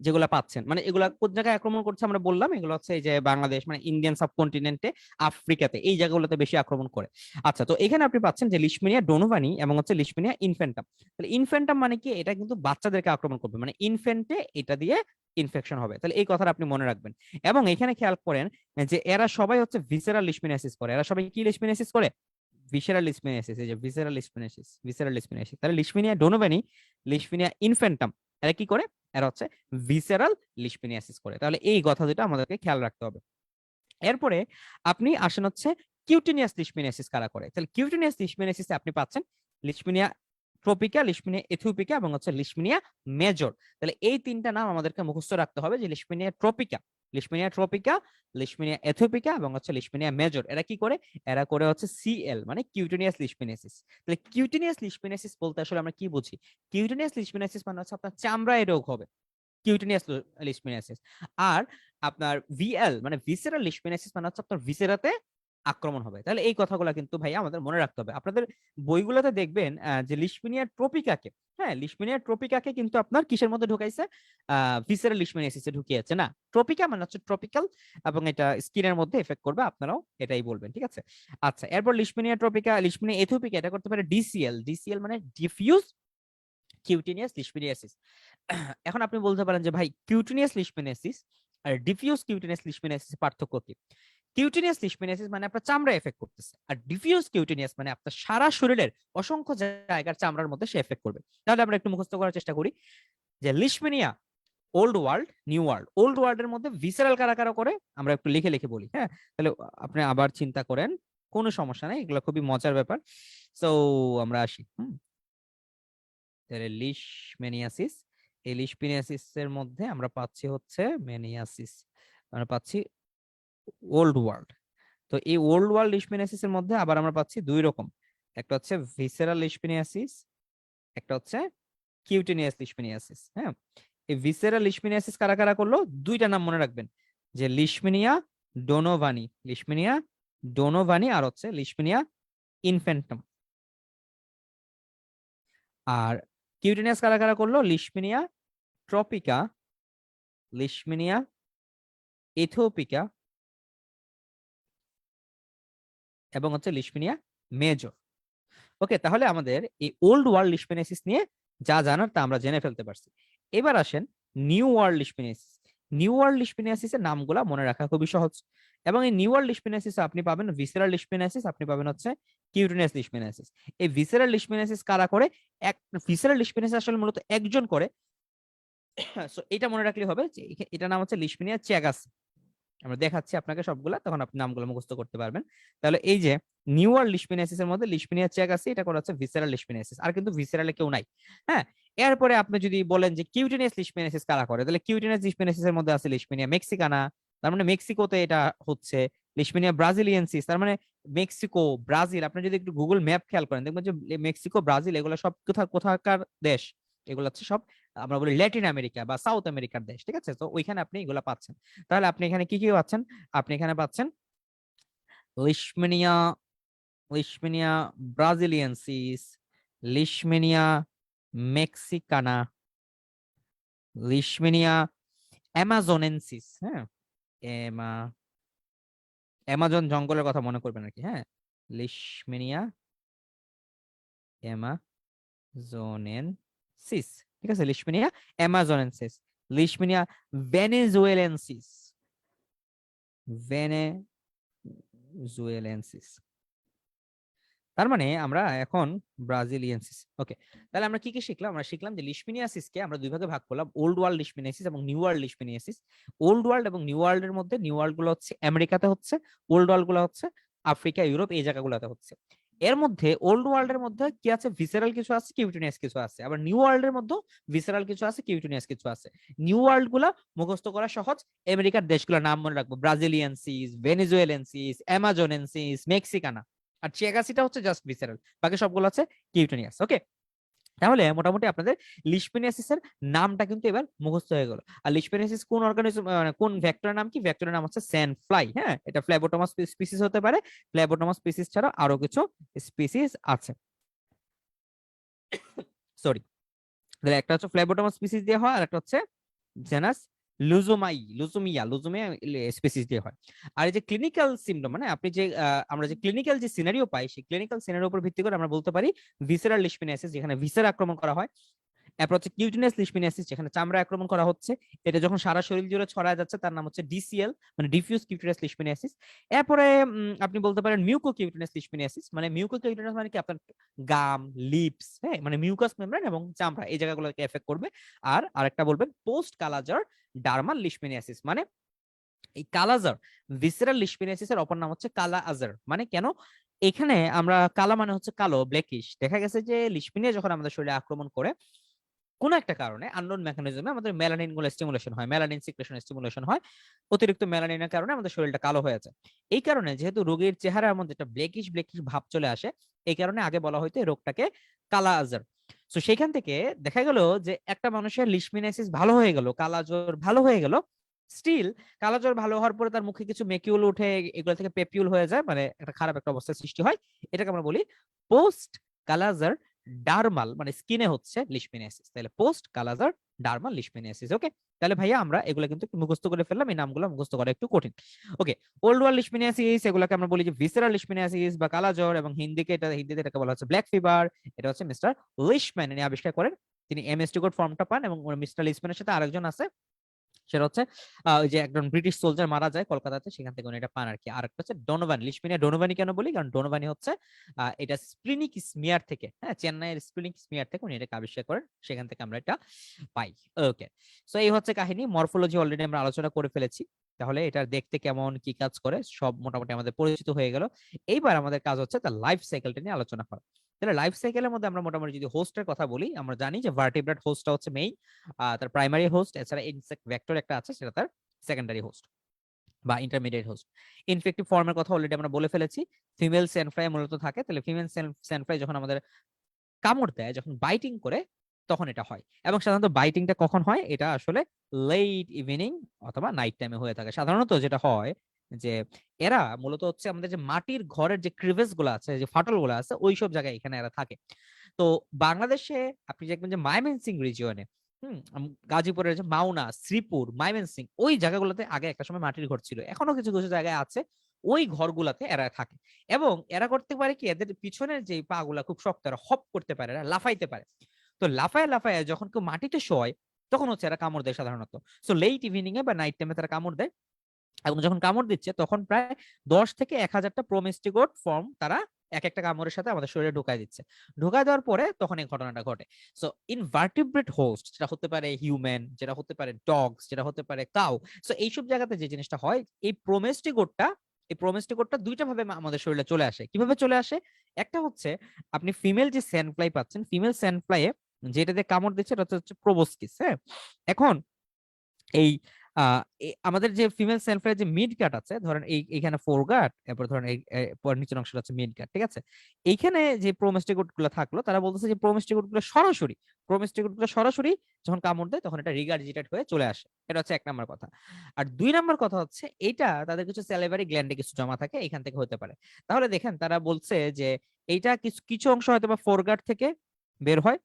যেগুলা পাচ্ছেন, মানে এগুলা কোন জায়গায় আক্রমণ করছে আমরা বললাম, এগুলো হচ্ছে এই যে বাংলাদেশ মানে ইন্ডিয়ান সাবকন্টিনেন্টে, আফ্রিকাতে, এই জায়গাগুলোতে বেশি আক্রমণ করে। আচ্ছা, তো এখানে আপনি পাচ্ছেন যে লিশমিনিয়া ডোনোভানি এবং হচ্ছে লিশমিনিয়া ইনফ্যান্টাম। তাহলে ইনফ্যান্টাম মানে কি, এটা কিন্তু বাচ্চাদেরকে আক্রমণ করবে, মানে ইনফ্যান্টে এটা দিয়ে ইনফেকশন হবে। তাহলে এই কথাটা আপনি মনে রাখবেন। এবং এখানে খেয়াল করেন যে এরা সবাই হচ্ছে ভিসেরাল লিশমিনিয়াসিস করে, এরা সবাই কি লিশমিনিয়াসিস করে, ভিসেরাল লিশমিনিয়াসিস, এই যে ভিসেরাল লিশমিনিয়াসিস। তাহলে লিশমিনিয়া ডোনোভানি, লিশমিনিয়া ইনফ্যান্টাম, এরা কি করে, এরা হচ্ছে ভিসেরাল লিশমিনিয়াসিস করে। তাহলে এই কথা দুটো আমাদেরকে খেয়াল রাখতে হবে। এরপরে আপনি আসেন হচ্ছে কিউটিনিয়াস লিশমিনিয়াসিস কারা করে। তাহলে কিউটিনিয়াস লিশমিনিয়াসিসে আপনি পাচ্ছেন লিশমিনিয়া ট্রপিকা, লিশমিনিয়া এথিওপিকা এবং হচ্ছে লিশমিনিয়া মেজর। তাহলে এই তিনটা নাম আমাদেরকে মুখস্থ রাখতে হবে, যে লিশমিনিয়া ট্রপিকা, লিশমিনিয়া এথিওপিকা এবং হচ্ছে লিশমিনিয়া মেজর, এরা কি করে, এরা করে হচ্ছে সিএল মানে কিউটিনিয়াস লিশমিনিয়াসিস। তাহলে কিউটিনিয়াস লিশমিনিয়াসিস বলতে আসলে আমরা কি বুঝি, কিউটিনিয়াস লিশমিনিয়াসিস মানে হচ্ছে আপনার চামড়ায় রোগ হবে, কিউটিনিয়াস লিশমিনিয়াসিস। আর আপনার ভিএল মানে ভিসেরাল লিশমিনিয়াসিস মানে হচ্ছে আপনার ভিসেরাতে আক্রমণ হবে। তাহলে এই কথাগুলো কিন্তু ভাই আমাদের মনে রাখতে হবে। আপনাদের বইগুলোতে দেখবেন যে লিশমিনিয়া ট্রপিকাকে, হ্যাঁ, লিশমিনিয়া ট্রপিকাকে কিন্তু আপনার কিসের মধ্যে ঢুকাইছে, ভিসেরাল লিশমিনিয়াসিসে ঢুকিয়েছে না। ট্রপিকা মানে হচ্ছে ট্রপিক্যাল, এবং এটা স্কিনের মধ্যে এফেক্ট করবে, আপনারাও এটাই বলবেন, ঠিক আছে। আচ্ছা, এরপর লিশমিনিয়া ট্রপিকা, লিশমিনিয়া এথিওপিকা এটা করতে পারে ডিসিএল। ডিসিএল মানে ডিফিউজ কিউটিনিয়াস লিশমিনিয়াসিস। এখন আপনি বলতে পারেন যে ভাই, কিউটিনিয়াস লিশমিনিয়াসিস আর ডিফিউজ কিউটিনিয়াস লিশমিনিয়াসিস পার্থক্য কি? কিউটেনিয়াস লিশমেনিয়াসিস মানে আপনার চামড়া এফেক্ট করতেছে, আর ডিফিউজ কিউটেনিয়াস মানে আপনার সারা শরীরের অসংখ্য জায়গার চামড়ার মধ্যে সে এফেক্ট করবে। তাহলে আমরা একটু মুখস্থ করার চেষ্টা করি যে leishmania old world, new world. Old ওয়ার্ল্ডের মধ্যে ভিসেরাল কারা কারা করে আমরা একটু লিখে লিখে বলি, হ্যাঁ? তাহলে আপনি আবার চিন্তা করেন, কোনো সমস্যা নেই, এগুলো খুবই মজার ব্যাপার। সো আমরা আসি, তাহলে লিশমেনিয়াসিস, এই লিশমেনিয়াসিস এর মধ্যে আমরা পাচ্ছি হচ্ছে মেনিয়াসিস, আমরা পাচ্ছি ওল্ড ওয়ার্ল্ড। তো এই ওল্ড ওয়ার্ল্ড লিশমেনিয়াসিস এর মধ্যে আবার আমরা পাচ্ছি দুই রকম, একটা হচ্ছে ভিসেরাল লিশমেনিয়াসিস, একটা হচ্ছে কিউটেনিয়াস লিশমেনিয়াসিস। হ্যাঁ, এই ভিসেরাল লিশমেনিয়াসিস কারা কারা করলো, দুইটা নাম মনে রাখবেন, যে লিশমেনিয়া ডোনোভানি, লিশমেনিয়া ডোনোভানি, আর হচ্ছে লিশমেনিয়া ইনফ্যান্টাম। আর কিউটেনিয়াস কারা কারা করলো, লিশমেনিয়া ট্রপিকা, লিশমেনিয়া ইথিওপিকা, এবং হচ্ছে লিশমেনিয়া মেজর। ওকে, তাহলে আমাদের এই ওল্ড ওয়ার্ল্ড লিশমেনিয়াসিস নিয়ে যা জানার তা আমরা জেনে ফেলতে পারছি। এবার আসেন নিউ ওয়ার্ল্ড লিশমেনিয়াসিস। নিউ ওয়ার্ল্ড লিশমেনিয়াসিস এর নামগুলা মনে রাখা খুবই সহজ, এবং এই নিউ ওয়ার্ল্ড লিশমেনিয়াসিস আপনি পাবেন ভিসেরাল লিশমেনিয়াসিস, আপনি পাবেন হচ্ছে কিউটেনিয়াস লিশমেনিয়াসিস। এই ভিসেরাল লিশমেনিয়াসিস কারা করে, এক ভিসেরাল লিশমেনিয়াসিস আসলে মূলত একজন করে। সো এটা মনে রাখলে হবে যে এটা নাম হচ্ছে লিশমেনিয়া চ্যাগাস। আমরা দেখাচ্ছি আপনাকে সবগুলা, তখন আপনি নামগুলো মুখস্থ করতে পারবেন। তাহলে এই যে নিউ ওয়ার্ল্ড লিশমেনিয়াসিস এর মধ্যে লিশমেনিয়া চ্যাগাসি, এটা করা হচ্ছে ভিসেরাল লিশমেনিয়াসিস, আর কিন্তু ভিসেরালে কেউ নাই। হ্যাঁ, এরপরে আপনি যদি বলেন যে কিউটেনিয়াস লিশমেনিয়াসিস কারা করে, তাহলে কিউটেনিয়াস লিশমেনিয়াসিস এর মধ্যে আছে লিশমেনিয়া মেক্সিকানা, তার মানে মেক্সিকোতে এটা হচ্ছে। লিশমেনিয়া ব্রাজিলিয়েন্সিস, তার মানে মেক্সিকো ব্রাজিল। আপনি যদি একটু গুগল ম্যাপ খেয়াল করেন দেখবেন যে মেক্সিকো ব্রাজিল এগুলো সব কোথাকার দেশ, এগুলো হচ্ছে সব আমরা বলি ল্যাটিন আমেরিকা বা সাউথ আমেরিকার দেশ, ঠিক আছে? তো ওইখানে আপনি এগুলা পাচ্ছেন। তাহলে আপনি এখানে কি কি পাচ্ছেন, আপনি এখানে পাচ্ছেন Leishmania, Leishmania ব্রাজিলিয়েন্সিস, Leishmania Mexicana, Leishmania অ্যামাজনেন্সিস। হ্যাঁ, এমা অ্যামাজন জঙ্গলের কথা মনে করবেন আর কি। হ্যাঁ, লিশমেনিয়া অ্যামাজনেন্সিস, ঠিক আছে? Leishmania অ্যামাজনেন্সিস, Leishmania ভেনেজুয়েলেন্সিস, ভেনেজুয়েলেন্সিস। তার মানে আমরা এখন ব্রাজিলিয়ানসিস। ওকে, তাহলে আমরা কি কি শিখলাম, আমরা শিখলাম যে লিশমেনিয়াসিসকে আমরা দুই ভাগে ভাগ করলাম, ওল্ড ওয়ার্ল্ড লিশমেনিয়াসিস এবং নিউ ওয়ার্ল্ড লিশমেনিয়াসিস। ওল্ড ওয়ার্ল্ড এবং নিউ ওয়ার্ল্ড এর মধ্যে নিউ ওয়ার্ল্ড গুলো হচ্ছে আমেরিকাতে হচ্ছে, ওল্ড ওয়ার্ল্ড গুলো হচ্ছে আফ্রিকা ইউরোপ এই জায়গাগুলোতে হচ্ছে। এর মধ্যে ওল্ড ওয়ার্ল্ড এর মধ্যে কি আছে, ভিসেরাল কিছু আছে, কিউটেনিয়াস কিছু আছে। আবার নিউ ওয়ার্ল্ড এর মধ্যে ভিসেরাল কিছু আছে, কিউটেনিয়াস কিছু আছে। নিউ ওয়ার্ল্ড গুলা মুখস্থ করা সহজ, আমেরিকার দেশগুলোর নাম মনে রাখবো, ব্রাজিলিয়ানসিস, ভেনেজুয়েলেন্সিস, অ্যামাজনেন্সিস, মেক্সিকানা। আর চিয়াগাসিটা হচ্ছে জাস্ট ভিসেরাল, বাকি সবগুলো আছে কিউটেনিয়াস। ওকে, তাহলে মোটামুটি আপনাদের লিশমেনিয়াসিস এর নামটা কিন্তু এবার মুখস্থ হয়ে গেল। আর লিশমেনিয়াসিস কোন অর্গানিজম, কোন ভেক্টরের নাম কি, ভেক্টরের নাম হচ্ছে স্যান্ড ফ্লাই। হ্যাঁ, এটা ফ্লেবোটোমাস স্পিসিস হতে পারে, ফ্লেবোটোমাস স্পিসিস ছাড়া আরো কিছু স্পিসিস আছে। সরি, তাহলে একটা হচ্ছে ফ্লেবোটোমাস স্পিসিস দিয়ে হয়, আর একটা হচ্ছে জেনাস লুজোমিয়া স্পিসিস দিয়ে হয়। আর এই যে ক্লিনিক্যাল সিমটম মানে আপনি যে আমরা যে ক্লিনিক্যাল যে সিনারিও পাই, সেই ক্লিনিক্যাল সিনারিওর উপর ভিত্তি করে আমরা বলতে পারি ভিসেরাল লিশমেনিয়াসিস, যেখানে ভিসেরা আক্রমণ করা হয়। এরপর হচ্ছে কিউটিনিয়াস লিশমেনিয়াসিস, যেখানে চামড়া আক্রমণ করা হচ্ছে, এটা যখন সারা শরীর জুড়ে ছড়ায় যাচ্ছে তার নাম হচ্ছে ডিসিএল, মানে ডিফিউজ কিউটিনিয়াস লিশমেনিয়াসিস। এরপরে আপনি বলতে পারেন মিউকো কিউটিনিয়াস লিশমেনিয়াসিস, মানে মিউকো কিউটিনিয়াস মানে কি আপনার গাম, লিপস, হ্যাঁ, মানে মিউকাস মেমব্রেন এবং চামড়া এই জায়গাগুলোকে এফেক্ট করবে। আর আরেকটা বলবেন পোস্ট কালাজার ডার্মাল লিশমেনিয়াসিস, মানে এই কালাজার ভিসেরাল লিশমেনিয়াসিসের অপর নাম হচ্ছে কালা আজার। মানে কেন, এখানে আমরা কালা মানে হচ্ছে কালো, ব্ল্যাকিশ। দেখা গেছে যে লিশমেনিয়া যখন আমাদের শরীরে আক্রমণ করে কোন একটা কারণে আননোন মেকানিজমে আমাদের মেলানিন গুলো স্টিমুলেশন হয়, মেলানিন সিক্রেশন স্টিমুলেশন হয়, অতিরিক্ত মেলানিনের কারণে আমাদের শরীরটা কালো হয়ে যায়। এই কারণে যেহেতু রোগীর চেহারার মধ্যে একটা ব্ল্যাকিশ ব্ল্যাকিশ ভাব চলে আসে, এই কারণে আগে বলা হয়তো এই রোগটাকে কালা আজার। তো সেখান থেকে দেখা গেল যে একটা মানুষের লিশমেনিয়াসিস ভালো হয়ে গেল, কালা জ্বর ভালো হয়ে গেল, স্টিল কালা জ্বর ভালো হওয়ার পরে তার মুখে কিছু মেকিউল উঠে, এগুলো থেকে পেপিউল হয়ে যায়, মানে একটা খারাপ একটা অবস্থার সৃষ্টি হয়। এটাকে আমরা বলি পোস্ট কালাজার ডার্মাল, মানে স্কিনে হচ্ছে লিশমেনিয়াসিস। তাহলে পোস্ট কালাজার ডার্মাল লিশমেনিয়াসিস। ওকে, তাহলে ভাইয়া আমরা এগুলো কিন্তু মুখস্থ করে ফেললাম, এই নামগুলো মুখস্থ করা একটু কঠিন। ওকে, ওল্ড ওয়ার্ল্ড লিশমেনিয়াসিস এগুলোকে আমরা বলি যে ভিসেরাল লিশমেনিয়াসিস বা কালাজ্বর, এবং হিন্দিতে এটাকে বলা হচ্ছে ব্ল্যাক ফিভার। এটা হচ্ছে মিস্টার লিশম্যান ইনি আবিষ্কার করেন, তিনি এমএসটি কোড ফর্মটা পান, এবং মিস্টার লিশম্যানের সাথে আরেকজন আছে, সেটা হচ্ছে ওই যে একজন ব্রিটিশ সোলজার মারা যায় কলকাতাতে, সেখান থেকে উনি এটা পান আর কি। আর একটা হচ্ছে ডোনোভান, লিশমিনিয়া ডোনোভানি কেন বলি, কারণ ডোনোভানি হচ্ছে এটা স্প্লিনিক স্মিয়ার থেকে, হ্যাঁ, চেন্নাইয়ের স্প্লিনিক স্মিয়ার থেকে উনি এটাকে আবিষ্কার করেন, সেখান থেকে আমরা এটা পাই। ওকে, সো এই হচ্ছে কাহিনী। মরফোলজি অলরেডি আমরা আলোচনা করে ফেলেছি, তাহলে এটা দেখতে কেমন, কি কাজ করে, সব মোটামুটি আমাদের পরিচিত হয়ে গেল। এইবার আমাদের কাজ হচ্ছে তার লাইফ সাইকেলটা নিয়ে আলোচনা করা। তাহলে লাইফ সাইকেলের মধ্যে আমরা মোটামুটি যদি হোস্টের কথা বলি, আমরা জানি যে ভার্টিব্রেট হোস্টটা হচ্ছে মেইন, তার প্রাইমারি হোস্ট, এছাড়া ইনসেক্ট ভেক্টর একটা আছে, সেটা তার সেকেন্ডারি হোস্ট বা ইন্টারমিডিয়েট হোস্ট। ইনফেক্টিভ ফর্মের কথা অলরেডি আমরা বলে ফেলেছি, ফিমেল স্যান্ডফ্লাই মূলত থাকে। তাহলে ফিমেল স্যান্ডফ্লাই যখন আমাদের কামড় দেয়, যখন বাইটিং করে, তখন এটা হয়। এবং সাধারণত বাইটিংটা কখন হয়, এটা আসলে লেট ইভিনিং অথবা নাইট টাইমে হয়ে থাকে সাধারণত। যেটা হয় যে এরা মূলত হচ্ছে আমাদের যে মাটির ঘরের যে ক্রিভেস গুলো আছে, যে ফাটল গুলো আছে, ওই সব জায়গায় এখানে এরা থাকে। তো বাংলাদেশে আপনি দেখবেন যে ময়মনসিংহ রিজিয়নে, গাজীপুরের যে মাওনা, শ্রীপুর, ময়মনসিংহ, ওই জায়গাগুলোতে আগে একটা সময় মাটির ঘর ছিল, এখনো কিছু কিছু জায়গায় আছে। ওই ঘরগুলাতে এরা থাকে। এবং এরা করতে পারে কি, এদের পিছনের যে পা গুলা খুব শক্ত, এরা হপ করতে পারে, এরা লাফাইতে পারে। তো লাফায় লাফায় যখন কেউ মাটিতে শোয়, তখন হচ্ছে এরা কামড় দেয় সাধারণত। সো লেট ইভিনিং এ বা নাইট টাইমে তারা কামড় দেয়। এবং যখন কামড় দিচ্ছে, তখন প্রায় 10 থেকে 1000টা প্রোমিস্টিগোট ফর্ম তারা এক একটা কামড়ের সাথে আমাদের শরীরে ঢুকাই দিচ্ছে। ঢুকাই দেওয়ার পরে তখন এই ঘটনাটা ঘটে। সো ইনভার্টিব্রেট হোস্ট, যেটা হতে পারে হিউম্যান, যেটা হতে পারে ডগস, যেটা হতে পারে কাউ, সো এইসব জায়গাতে যে জিনিসটা হয়, এই প্রোমেস্টিগোটটা দুইটা ভাবে আমাদের শরীরে চলে আসে। কিভাবে চলে আসে? একটা হচ্ছে আপনি ফিমেল যে স্যান্ড ফ্লাই পাচ্ছেন, ফিমেল স্যান্ড ফ্লাইয়ে যেটাতে কামড় দিচ্ছে, এটা হচ্ছে প্রোবস্কিস। হ্যাঁ, এখন এই আমাদের যে ফিমেল সেলফের যে মিড গার্ড আছে, ধরেন এইখানে ফোর গার্ড, এরপর ধরেন এই নিচের অংশটা হচ্ছে মিড গার্ড, ঠিক আছে। এইখানে যে প্রোমেস্টিকুট গুলো থাকলো, তারা বলতেছে যে প্রোমেস্টিকুট গুলো সরাসরি যখন কামড় দেয়, তখন এটা রিগার্জিটেট হয়ে চলে আসে। এটা হচ্ছে 1 নম্বর কথা। আর 2 নম্বর কথা হচ্ছে, এইটা তাদের কিছু স্যালিভারি গ্ল্যান্ডে কিছু জমা থাকে, এখান থেকে হতে পারে। তাহলে দেখেন, তারা বলছে যে এইটা কিছু কিছু অংশ হয়তো বা ফোর গার্ড থেকে বের হয়,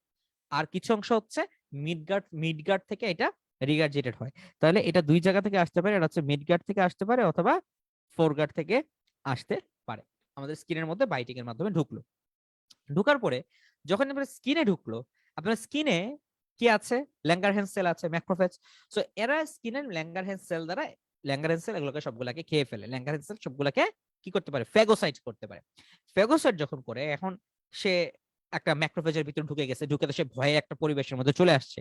আর কিছু অংশ হচ্ছে মিডগার্ড থেকে এটা রিগার্জিটেড হয়। তাহলে এটা দুই জায়গা থেকে আসতে পারে, এটা হচ্ছে মিডগার্ড থেকে আসতে পারে অথবা ফোরগার্ড থেকে আসতে পারে। আমাদের স্কিনের মধ্যে বাইটিং এর মাধ্যমে ঢুকলো। ঢুকার পরে যখন আপনার স্কিনে ঢুকলো, আপনার স্কিনে কি আছে? ল্যাঙ্গারহ্যান্স সেল আছে, ম্যাক্রোফেজ। সো এরা স্কিনের ল্যাঙ্গারহ্যান্স সেল দ্বারা, ল্যাঙ্গারহ্যান্স সেল এগুলোকে সবগুলাকে খেয়ে ফেলে। ল্যাঙ্গারহ্যান্স সেল সবগুলাকে কি করতে পারে? ফ্যাগোসাইট করতে পারে। ফ্যাগোসাইট যখন করে, এখন সে একটা ম্যাক্রোফেজের ভিতরে ঢুকে গেছে, ঢুকে তো সে ভয়ে একটা পরিবেশের মধ্যে চলে আসছে,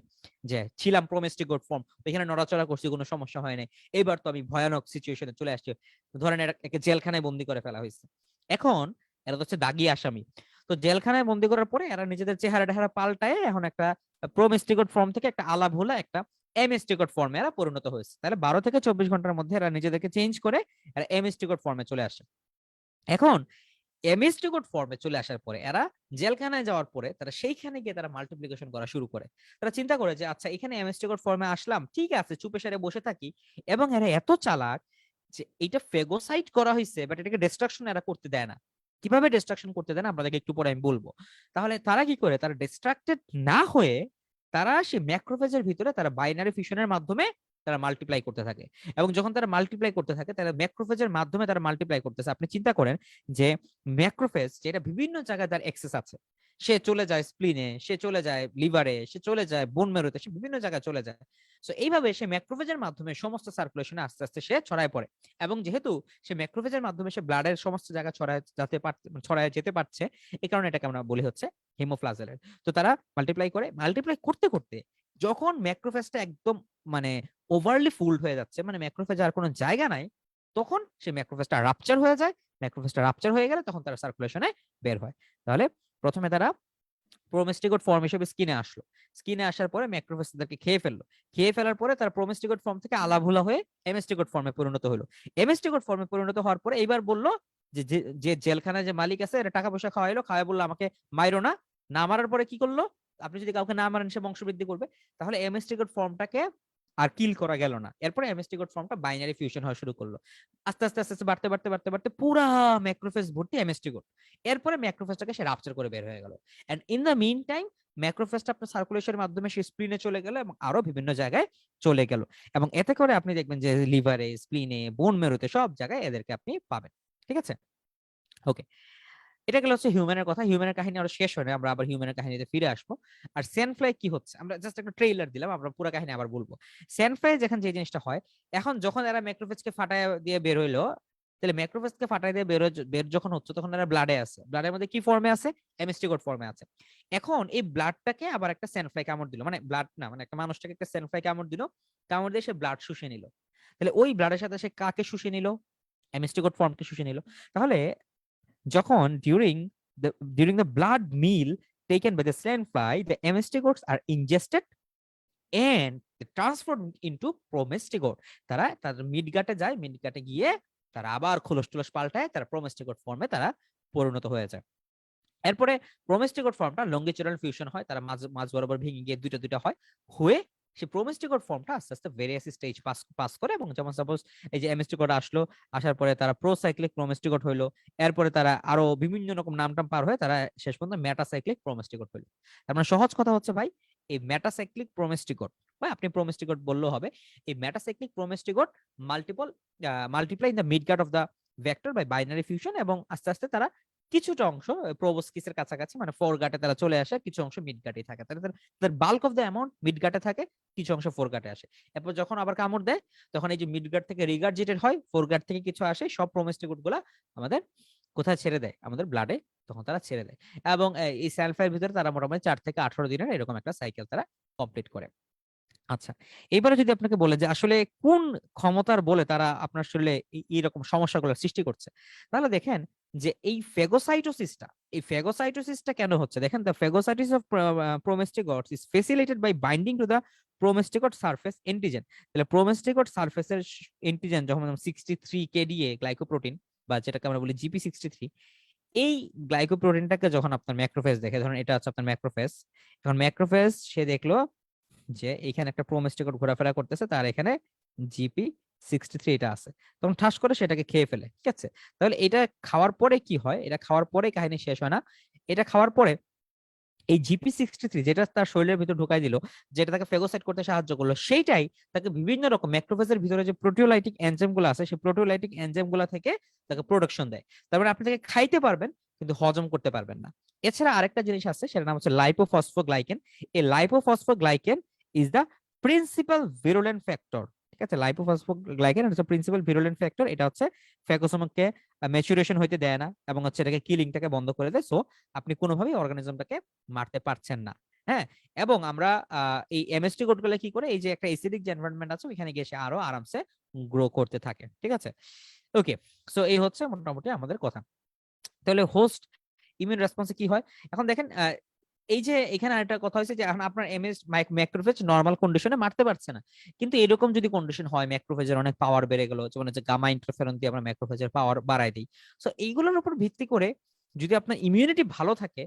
যে ছিলাম প্রোমেস্টিগোট ফর্ম, এখানে নড়াচড়া করছি, কোনো সমস্যা হয় নাই, এবার তো আমি ভয়ানক সিচুয়েশনে চলে আসছি। ধরেন একে জেলখানায় বন্দি করে ফেলা হয়েছে। এখন এরা তো হচ্ছে দাগি আসামি। তো জেলখানায় বন্দি করার পরে এরা নিজেদের চেহারা টেহারা পাল্টায় এখন একটা প্রোমেস্টিগোট ফর্ম থেকে একটা আলাভোলা একটা এমএসটিগোট ফর্মে এরা পরিণত হয়েছে। তাহলে 12 থেকে 24 ঘন্টার মধ্যে এরা নিজেদেরকে চেঞ্জ করে এরা এমএসটিগোট ফর্মে চলে আসে। এখন এমএসটিগোট ফর্মে চলে আসার পরে এরা জেলখানায় যাওয়ার পরে তারা সেইখানে গিয়ে তারা মাল্টিপ্লিকেশন করা শুরু করে। তারা চিন্তা করে যে আচ্ছা, এখানে এমএসটিগোট ফর্মে আসলাম, ঠিক আছে, চুপে সারে বসে থাকি। এবং এরা এত চালাক যে এটা ফেগোসাইট করা হয়েছে, বাট এটাকে ডিস্ট্রাকশন এরা করতে দেয় না। কিভাবে ডিস্ট্রাকশন করতে দেয় না, আপনাদেরকে একটু পরে আমি বলবো। তাহলে তারা কি করে, তারা ডিস্ট্রাক্টেড না হয়ে তারা সেই ম্যাক্রোফেজের ভিতরে তারা বাইনারি ফিশনের মাধ্যমে তারা মাল্টিপ্লাই করতে থাকে। এবং যখন তারা মাল্টিপ্লাই করতে থাকে, তারা ম্যাক্রোফেজের মাধ্যমে তারা মাল্টিপ্লাই করতেছে। আপনি চিন্তা করেন যে ম্যাক্রোফেজ যেটা বিভিন্ন জায়গায় তার এক্সেস আছে, সে চলে যায় স্প্লিনে, সে চলে যায় লিভারে, সে চলে যায় বোন মেরুতে, সে বিভিন্ন জায়গায় চলে যায়। সো এইভাবে সে ম্যাক্রোফেজের মাধ্যমে সমস্ত সার্কুলেশনে আস্তে আস্তে সে ছড়ায় পড়ে। এবং যেহেতু সে ম্যাক্রোফেজের মাধ্যমে সে ব্লাডের সমস্ত জায়গায় ছড়ায় যেতে পারছে, এই কারণে এটাকে আমরা বলি হচ্ছে হিমোফ্লাজেলের। তো তারা মাল্টিপ্লাই করতে করতে যখন ম্যাক্রোফেজটা একদম মানে ওভারলি ফুলড হয়ে যাচ্ছে, মানে ম্যাক্রোফেজ আর কোনো জায়গা নাই, তখন সে ম্যাক্রোফেজটা রাপচার হয়ে যায়। ম্যাক্রোফেজটা রাপচার হয়ে গেলে তখন তারা সার্কুলেশনে বের হয়। তাহলে প্রথমে তারা প্রোমেস্টিগোট ফর্ম হিসেবে স্কিনে আসলো, স্কিনে আসার পরে ম্যাক্রোফেজ তাদেরকে খেয়ে ফেললো, খেয়ে ফেলার পরে তারা প্রোমেস্টিগোট ফর্ম থেকে আলাভুলা হয়ে এমএসটিগোট ফর্মে পরিণত হলো। এমএসটিগোট ফর্মে পরিণত হওয়ার পরে এইবার বললো যে যে জেলখানায় যে মালিক আছে, এটা টাকা পয়সা খাওয়াইলো, খাওয়াই বললো আমাকে মাইরো না। না মারার পরে কি করলো, আপনি যদি কাউকে না মারেন সে বংশবৃদ্ধি করবে। তাহলে এমএসটিগোট ফর্মটাকে আর কিল করা গেল না। এরপরে এমএসটিগোট ফর্মটা বাইনারি ফিউশন হওয়া শুরু করলো। আস্তে আস্তে আস্তে আস্তে বাড়তে বাড়তে বাড়তে বাড়তে পুরা ম্যাক্রোফেজ ভর্তি এমএসটিগোট। এরপরে ম্যাক্রোফেজটাকে সে রাপচার করে বের হয়ে গেল। And in the meantime ম্যাক্রোফেজটা আপনার সার্কুলেশনের মাধ্যমে সে স্প্লিনে চলে গেল এবং আরো বিভিন্ন জায়গায় চলে গেল। এবং এতে করে আপনি দেখবেন যে লিভারে, স্প্লিনে, বোন মেরুতে সব জায়গায় এদেরকে আপনি পাবেন। ঠিক আছে, ওকে। এটা গেল হচ্ছে হিউম্যানের কথা। হিউম্যানের কাহিনী আরো শেষ হয় না, আমরা আবার হিউম্যানের কাহিনীতে ফিরে আসবো। আর স্যান্ডফ্লাই কি হচ্ছে, আমরা জাস্ট একটা ট্রেইলার দিলাম, আমরা পুরো কাহিনী আবার বলবো। স্যান্ডফ্লাই যেখানে যে জিনিসটা হয়, এখন যখন এরা ম্যাক্রোফেজকে ফাটায় দিয়ে বের হইলো, তাহলে ম্যাক্রোফেজকে ফাটায় দিয়ে বের যখন হচ্ছে, তখন এরা ব্লাডে আছে। ব্লাডের মধ্যে কি ফর্মে আছে? এমএসটি কোড ফর্মে আছে। এখন এই ব্লাডটাকে আবার একটা স্যান্ডফ্লাই কামড় দিল, মানে ব্লাড না, মানে একটা মানুষটাকে একটা স্যান্ডফ্লাই কামড় দিল, কামড় দিয়ে সে ব্লাড শুষে নিল। তাহলে ওই ব্লাডের সাথে সে কাকে শুষে নিল? এমএসটি কোড ফর্মকে শুষে নিল। তাহলে যখন during the blood meal taken by the sandfly, the MST-gods are ingested and transformed into promestigod. তারা তাদের মিডগাটে যায়, মিডগাটে গিয়ে তারা আবার খোলস টোলস পাল্টায়, তারা প্রোমেস্টিগোড ফর্মে তারা পরিণত হয়ে যায়। এরপরে প্রোমেস্টিগোড ফর্মটা লঙ্গিচুরাল ফিউশন হয়, তারা মাঝ মাঝ বরাবর ভেঙে গিয়ে দুইটা দুইটা হয়, হয়ে সেই প্রোমেস্টিগোড ফর্মটা আস্তে আস্তে ভেরিয়াস স্টেজ পাস করে, এবং যেমন সাপোজ এই যে এমএসটিগোড আসলো, আসার পরে তারা প্রোসাইক্লিক প্রোমেস্টিগোড হইলো, এরপরে তারা আরো বিভিন্ন রকম নামটাম পার হয়ে তারা শেষ পর্যন্ত মেটাসাইক্লিক প্রোমেস্টিগোড হইলো। তার মানে সহজ কথা হচ্ছে ভাই, এই মেটাসাইক্লিক প্রোমেস্টিগোড বা আপনি প্রোমেস্টিগোড বললেও হবে, এই metacyclic promastigote multiply in the midgut of the vector by binary fission, এবং আস্তে আস্তে তারা কিছুটা অংশ প্রোবোস্কিসের কাছাকাছি মানে ফোর গাটে তারা চলে আসে, কিছু অংশ মিড গাটে থাকে, তাদের bulk of the amount mid গাটে থাকে, কিছু অংশ ফোর গাটে আসে। এরপর যখন আবার কামড় দেয়, তখন এই যে মিড গাট থেকে রিগার্জিটেড হয়, ফোর গাট থেকে কিছু আসে, সব প্রোমেস্টিগুড গুলা আমাদের কোথায় ছেড়ে দেয়? আমাদের ব্লাডে তখন তারা ছেড়ে দেয়। এবং এই স্যালফাইয়ের ভিতরে তারা মোটামুটি 4 থেকে 18 দিনের এরকম একটা সাইকেল তারা কমপ্লিট করে। আচ্ছা, এবারে যদি আপনাকে বলে যে আসলে কোন ক্ষমতার বলে তারা আপনার শরীরে এইরকম সমস্যাগুলো সৃষ্টি করছে, তাহলে দেখেন যে এই ফেগোসাইটোসিসটা কেন হচ্ছে। দেখেন, the phagocytosis of promastigotes is facilitated by binding to the promastigote surface antigen. তাহলে প্রোমেস্টিগোড সারফেসের এন্টিজেন যখন 63 কেডিএ গ্লাইকোপ্রোটিন, বা যেটাকে আমরা বলি জিপি 63, এই গ্লাইকোপ্রোটিনটাকে যখন আপনার ম্যাক্রোফেজ দেখে, ধরুন এটা হচ্ছে আপনার ম্যাক্রোফেজ, এখন ম্যাক্রোফেজ সে দেখলো যে এখানে একটা প্রোমেস্টিকোড ঘোরাফেরা করতেছে, তার এখানে জিপি 63 এটা আছে, তখন ঠাস করে সেটাকে খেয়ে ফেলে। ঠিক আছে, তাহলে এটা খাওয়ার পরে কি হয়? এটা খাওয়ার পরে কাহিনী শেষ হয় না। এটা খাওয়ার পরে এই জিপি 63 যেটা তার শরীরের ভিতর ঢুকাই দিল, যেটা তাকে ফেগোসাইট করতে সাহায্য করলো, সেইটাই তাকে বিভিন্ন রকম ম্যাক্রোফেজের ভিতরে যে প্রোটিওলাইটিক এনজাইম গুলো আছে, সেই প্রোটিওলাইটিক এনজাইম গুলা থেকে তাকে প্রোডাকশন দেয়। তারপরে আপনি তাকে খাইতে পারবেন, কিন্তু হজম করতে পারবেন না। এছাড়া আরেকটা জিনিস আছে, সেটার নাম হচ্ছে লাইপোফসফোগ্লাইকেন। এই lipophosphoglycan is the principal virulent factor. ঠিক আছে, লাইপোফসফোগ্লাইকেন হচ্ছে প্রিন্সিপাল ভিরুলেন্ট ফ্যাক্টর। এটা হচ্ছে ফ্যাগোসোমকে ম্যাচুরেশন হইতে দেয় না, এবং হচ্ছে এটাকে কিলিংটাকে বন্ধ করে দেয়। সো আপনি কোনোভাবেই অর্গানিজমটাকে মারতে পারছেন না। হ্যাঁ, এবং আমরা এই এমএসটি কোড গুলো কি করে, এই যে একটা এসিডিক যে এনভায়রনমেন্ট আছে ওইখানে গিয়ে সে আরো আরামসে গ্রো করতে থাকে। ঠিক আছে, ওকে। সো এই হচ্ছে মোটামুটি আমাদের কথা। তাহলে হোস্ট ইমিউন রেসপন্সে কি হয়? এখন দেখেন, এই যে এখানে আরেকটা কথা হয়েছে যে এখন আপনার এমএস ম্যাক্রোফেজ নর্মাল কন্ডিশনে মারতে পারছে না, কিন্তু এরকম যদি কন্ডিশন হয়, ম্যাক্রোফেজের অনেক পাওয়ার বেড়ে গেল, যেমন হচ্ছে গামা ইন্টারফেরন দিয়ে আমরা ম্যাক্রোফেজের পাওয়ার বাড়াই দিই। সো এইগুলোর উপর ভিত্তি করে যদি আপনার ইমিউনিটি ভালো থাকে,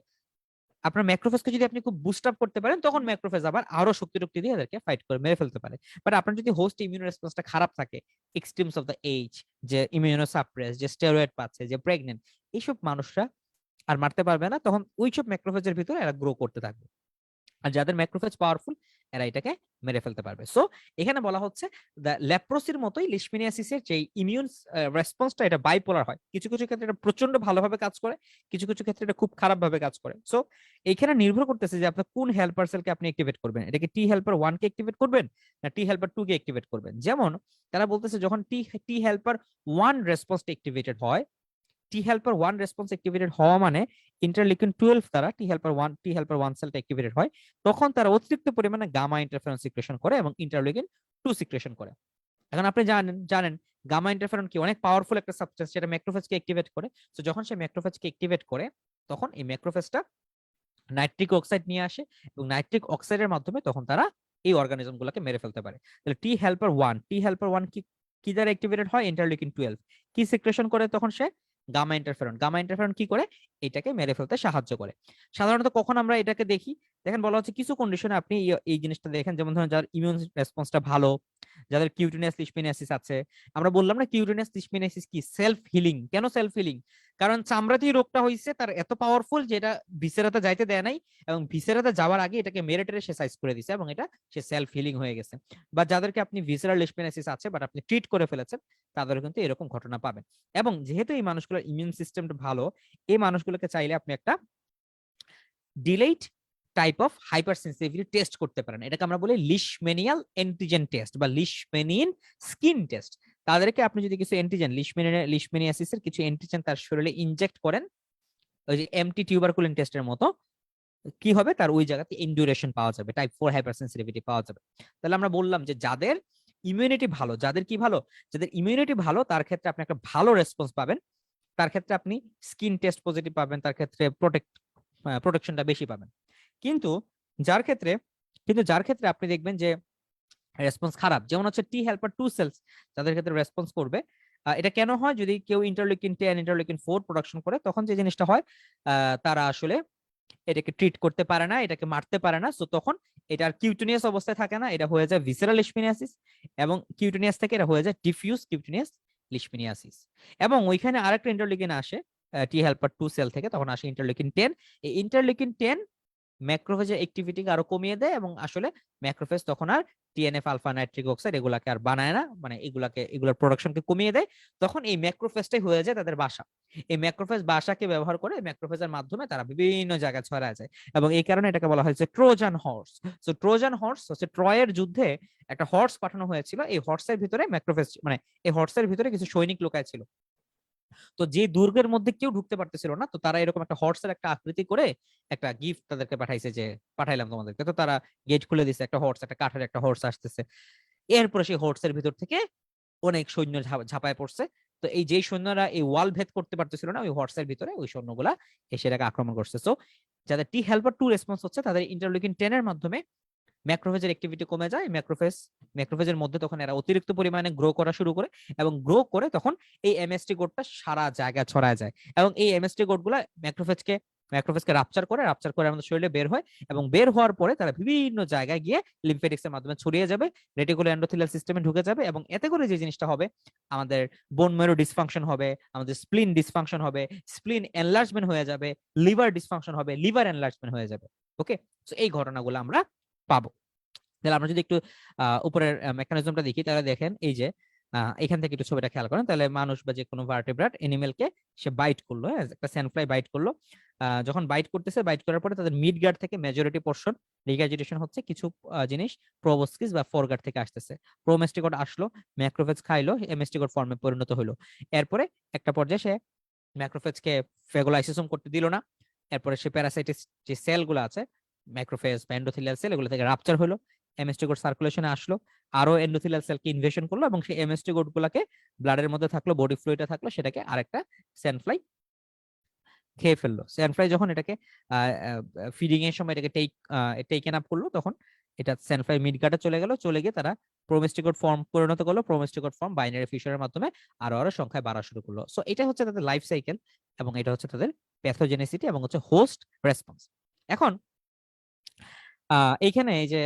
আপনার ম্যাক্রোফেজকে যদি আপনি খুব বুস্ট আপ করতে পারেন, তখন ম্যাক্রোফেজ আবার আরো শক্তি দিয়ে এদেরকে ফাইট করে মেরে ফেলতে পারে। বাট আপনার যদি হোস্ট ইমিউন রেসপন্সটা খারাপ থাকে, এক্সট্রিমস অফ দ্য এজ, যে ইমিউনো সাপ্রেস, যে স্টেরয়েড পাচ্ছে, যে প্রেগনেন্ট, এইসব মানুষরা আর মারতে পারবে না, তখন ওইসব ম্যাক্রোফেজের ভিতরে এরা গ্রো করতে থাকবে। আর যাদের ম্যাক্রোফেজ পাওয়ারফুল, এরা এটাকে মেরে ফেলতে পারবে। সো এখানে বলা হচ্ছে লেপ্রোসির মতোই লিশমিনিয়াসিসের যে ইমিউন রেসপন্সটা, এটা বাইপোলার হয়। কিছু কিছু ক্ষেত্রে এটা প্রচন্ড ভালোভাবে কাজ করে, কিছু কিছু ক্ষেত্রে এটা খুব খারাপ ভাবে কাজ করে। সো এখানে নির্ভর করতেছে যে আপনার কোন হেল্পার সেলকে আপনি অ্যাক্টিভেট করবেন। এটাকে টি হেল্পার 1 কে অ্যাক্টিভেট করবেন, না টি হেল্পার 2 কে অ্যাক্টিভেট করবেন। যেমন তারা বলতেছে যখন টি হেল্পার 1 রেসপন্সটা অ্যাক্টিভেটেড হয়, টি হেল্পার 1 রেসপন্স অ্যাক্টিভেটেড হওয়া মানে ইন্টারলিউকিন 12 দ্বারা টি হেল্পার 1 সেলটা অ্যাক্টিভেটেড হয়, তখন তারা অতিরিক্ত পরিমাণে গামা ইন্টারফেরন সিক্রেশন করে এবং ইন্টারলিউকিন 2 সিক্রেশন করে। এখন আপনি জানেন গামা ইন্টারফেরন কি অনেক পাওয়ারফুল একটা সাবস্টেন্স, যেটা ম্যাক্রোফেজকে অ্যাক্টিভেট করে। তো যখন সে ম্যাক্রোফেজকে অ্যাক্টিভেট করে, তখন এই ম্যাক্রোফেজটা নাইট্রিক অক্সাইড নিয়ে আসে, এবং নাইট্রিক অক্সাইডের মাধ্যমে তখন তারা এই অর্গানিজম গুলোকে মেরে ফেলতে পারে। তাহলে টি হেল্পার 1 কি কি দ্বারা অ্যাক্টিভেটেড হয়? ইন্টারলিউকিন 12 কি সিক্রেশন করে তখন সে? গামা ইন্টারফেরন কি করে? এটাকে মেরে ফেলতে সাহায্য করে। সাধারণত কখন আমরা এটাকে দেখি? দেখেন, বলা হচ্ছে কিছু কন্ডিশনে আপনি এই জিনিসটা দেখেন, যেমন ধরুন যার ইমিউন রেসপন্সটা ভালো, যাদের কিউটিনিয়াস লিশমেনিয়াসিস আছে, আমরা বললাম না কিউটিনিয়াস লিশমেনিয়াসিস কি সেলফ হিলিং। কেন সেলফ হিলিং? কারণ চামড়াতেই রোগটা হয়েছে, তার এত পাওয়ারফুল যে এটা ভিসেরাতে যাইতে দেয় নাই, এবং ভিসেরাতে যাওয়ার আগে এটাকে মেরে টেরে সে সাইজ করে দিছে এবং এটা সে সেলফ হিলিং হয়ে গেছে। বা যাদেরকে আপনি ভিসেরাল লিশমেনিয়াসিস আছে বাট আপনি ট্রিট করে ফেলেছেন, তাদের কিন্তু এরকম ঘটনা পাবেন। এবং যেহেতু এই মানুষগুলোর ইমিউন সিস্টেমটা ভালো, এই মানুষগুলোকে চাইলে আপনি একটা delayed type of hyper sensitivity test করতে পারেন। এটাকে আমরা বলি লিশমেনিয়াল অ্যান্টিজেন টেস্ট বা লিশমেনিন স্কিন টেস্ট। তাদেরকে আপনি যদি কিছু অ্যান্টিজেন লিশমেনিয়াসিসের কিছু অ্যান্টিজেন তার শরীরে ইনজেক্ট করেন, ওই যে এমটি টিউবারকুলিন টেস্টের মতো, কি হবে তার ওই জায়গাতে ইনডিউরেশন পাওয়া যাবে, টাইপ 4 হাইপার সেন্সিটিভিটি পাওয়া যাবে। তাহলে আমরা বললাম যে যাদের ইমিউনিটি ভালো, যাদের কি ভালো, যাদের ইমিউনিটি ভালো, তার ক্ষেত্রে আপনি একটা ভালো রেসপন্স পাবেন, তার ক্ষেত্রে আপনি স্কিন টেস্ট পজিটিভ পাবেন, তার ক্ষেত্রে প্রোটেকশনটা বেশি পাবেন। কিন্তু যার ক্ষেত্রে আপনি দেখবেন যে রেসপন্স খারাপ, যেমন হচ্ছে টি হেল্পার 2 সেলস, যাদের ক্ষেত্রে রেসপন্স করবে। এটা কেন হয়? যদি কেউ ইন্টারলিউকিন 10 ইন্টারলিউকিন 4 প্রোডাকশন করে, তখন যে জিনিসটা হয়, তারা আসলে এটাকে ট্রিট করতে পারে না, এটাকে মারতে পারে না। সো তখন এটা আর কিউটিনিয়াস অবস্থায় থাকে না, এটা হয়ে যায় ভিসেরাল লিশমেনিয়াসিস, এবং কিউটিনিয়াস থেকে এটা হয়ে যায় ডিফিউজ কিউটিনিয়াস লিশমেনিয়াসিস। এবং ওইখানে আরেকটা ইন্টারলিউকিন আসে টি হেল্পার 2 সেল থেকে, তখন আসে ইন্টারলিউকিন 10। এই ইন্টারলিউকিন 10 ম্যাক্রোফেজের অ্যাক্টিভিটিকে আরো কমিয়ে দেয়, এবং আসলে ম্যাক্রোফেজ তখন আর টিএনএফ আলফা নাইট্রিক অক্সাইড এগুলাকে আর বানায় না, মানে এগুলার প্রোডাকশনকে কমিয়ে দেয়। তখন এই ম্যাক্রোফেজটাই হয়ে যায় তাদের বাসা। এই ম্যাক্রোফেজ বাসাকে ব্যবহার করে ম্যাক্রোফেজের মাধ্যমে তারা বিভিন্ন জায়গায় ছড়ায় যায়, এবং এই কারণে এটাকে বলা হয়েছে ট্রোজান হর্স। তো ট্রোজান হর্স হচ্ছে ট্রয়ের যুদ্ধে একটা হর্স পাঠানো হয়েছিল, এই হর্সের ভিতরে ম্যাক্রোফেজ, মানে এই হর্সের ভিতরে কিছু সৈনিক লুকায় ছিল। তো যে দুর্গের মধ্যে কেউ ঢুকতে পারতেছিল না, তো তারা এরকম একটা হর্সের একটা আকৃতি করে একটা গিফট তাদেরকে পাঠাইছে, যে পাঠাইলাম তোমাদেরকে। তো তারা গেট খুলে দিছে, একটা হর্স, একটা কাঠের একটা হর্স আসতেছে। এরপরে সেই হর্সের ভিতর থেকে অনেক সৈন্য ঝাঁপায় পড়ছে। তো এই যে সৈন্যরা এই ওয়াল ভেদ করতে পারতেছিল না, ওই হর্সের ভিতরে ওই সৈন্যগুলা এসে এটাকে আক্রমণ করছে। সো যাদের টি হেল্পার 2 রেসপন্স হচ্ছে, তাদের ইন্টারলিউকিন 10 এর মাধ্যমে ম্যাক্রোফেজের অ্যাক্টিভিটি কমে যায়। ম্যাক্রোফেজের মধ্যে তখন এরা অতিরিক্ত পরিমাণে গ্রো করা শুরু করে, এবং গ্রো করে তখন এই এমএসটি কোডটা সারা জায়গায় ছড়ায় যায়, এবং এই এমএসটি কোডগুলা ম্যাক্রোফেজকে রাপচার করে আমাদের শরীরে বের হয়, এবং বের হওয়ার পরে তারা বিভিন্ন জায়গায় গিয়ে লিম্ফেটিক্স এর মাধ্যমে ছড়িয়ে যাবে, রেটিকুলার এন্ডোথেলিয়াল সিস্টেমে ঢুকে যাবে, এবং এতে করে যে জিনিসটা হবে, আমাদের বোন ম্যারো ডিসফাংশন হবে, আমাদের স্প্লিন ডিসফাংশন হবে, স্প্লিন এনলার্জমেন্ট হয়ে যাবে, লিভার ডিসফাংশন হবে, লিভার এনলার্জমেন্ট হয়ে যাবে। ওকে, তো এই ঘটনাগুলো আমরা পাবো। তাহলে আমরা যদি একটু উপরের মেকানিজমটা দেখি, তাহলে দেখেন এই যে এখান থেকে একটু ছবিটা খেয়াল করেন, তাহলে মানুষ বা যে কোনো ভার্টেব্রাট এনিমেলকে সে বাইট করলো, হ্যাঁ, একটা স্যান্ডফ্লাই বাইট করলো। যখন বাইট করতেছে, বাইট করার পরে তাদের মিড গার্ড থেকে মেজরিটি পোর্শন রিগার্জিটেশন হচ্ছে, কিছু জিনিস প্রোবস্কিস বা ফোরগার্ড থেকে আসতেছে। প্রোমেস্টিকট আসলো, ম্যাক্রোফেজ খাইলো, এমএস্টিকট ফর্মে পরিণত হলো। এরপরে একটা পর্যায়ে সে ম্যাক্রোফেজকে ফেগোলাইসিসম করতে দিল না। এরপরে সে প্যারাসাইটিস যে সেলগুলো আছে, ম্যাক্রোফেজ বা এন্ডোথেলিয়াল সেল, এগুলো থেকে রাপচার হলো, এমএসটি কোড সার্কুলেশনে আসলো, আরো এন্ডোথেলিয়াল সেলকে ইনভেশন করলো, এবং সেই এমএসটি কোড গুলাকে ব্লাডের মধ্যে থাকলো, বডি ফ্লুইডে থাকলো, সেটাকে আরেকটা স্যান্ডফ্লাই খেয়ে ফেললো। স্যান্ডফ্লাই যখন এটাকে ফিডিং এর সময় এটাকে টেকেন আপ করলো, তখন এটা স্যান্ডফ্লাই মিড গার্ডে চলে গেল, চলে গিয়ে তারা প্রোমেস্টিকট ফর্ম পরিণত করলো, প্রোমেস্টিকট ফর্ম বাইনারি ফিশারের মাধ্যমে আরো আরো সংখ্যায় বাড়া শুরু করলো। সো এটা হচ্ছে তাদের লাইফ সাইকেল, এবং এটা হচ্ছে তাদের প্যাথোজেনেসিটি, এবং হচ্ছে হোস্ট রেসপন্স। এখন এইখানে এই যে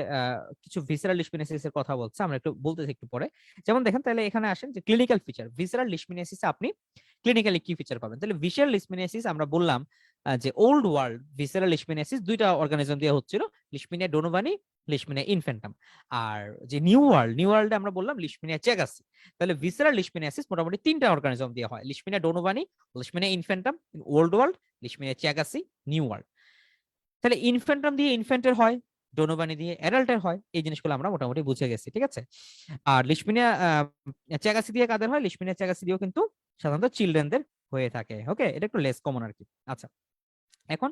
কিছু ভিসেরাল লিশমিনিয়াসিস এর কথা বলছে, আমরা একটু বলতেছি একটু পরে। যেমন দেখেন, তাহলে এখানে আসেন যে ক্লিনিক্যাল ফিচার, ভিসেরাল লিশমিনিয়াসিসে আপনি ক্লিনিক্যালি কি ফিচার পাবেন। তাহলে ভিসেরাল লিশমিনিয়াসিস আমরা বললাম যে ওল্ড ওয়ার্ল্ড ভিসেরাল লিশমিনিয়াসিস দুইটা অর্গানিজম দিয়ে হচ্ছিল, লিশমিনিয়া ডোনোভানি, লিশমিনিয়া ইনফ্যান্টাম। আর যে নিউ ওয়ার্ল্ডে আমরা বললাম লিশমিনিয়া চ্যাগাসি। তাহলে ভিসেরাল লিশমিনিয়াসিস মোটামুটি তিনটা অর্গানিজম দিয়ে হয়, লিশমিনিয়া donovani, লিশমিনিয়া ইনফ্যান্টাম old world, লিশমিনিয়া চ্যাগাসি new world. তাহলে ইনফ্যান্টাম দিয়ে ইনফ্যান্টের হয়, ডোনোভানি দিয়ে অ্যাডাল্টের হয়, এই জিনিসগুলো আমরা মোটামুটি বুঝে গেছি, ঠিক আছে। আর লিশমিনিয়া চ্যাগাসি দিয়ে কাদের হয়? লিশমিনিয়া চ্যাগাসি দিয়েও কিন্তু সাধারণত চিলড্রেনদের হয়ে থাকে। ওকে, এটা একটু লেস কমন আর কি। আচ্ছা, এখন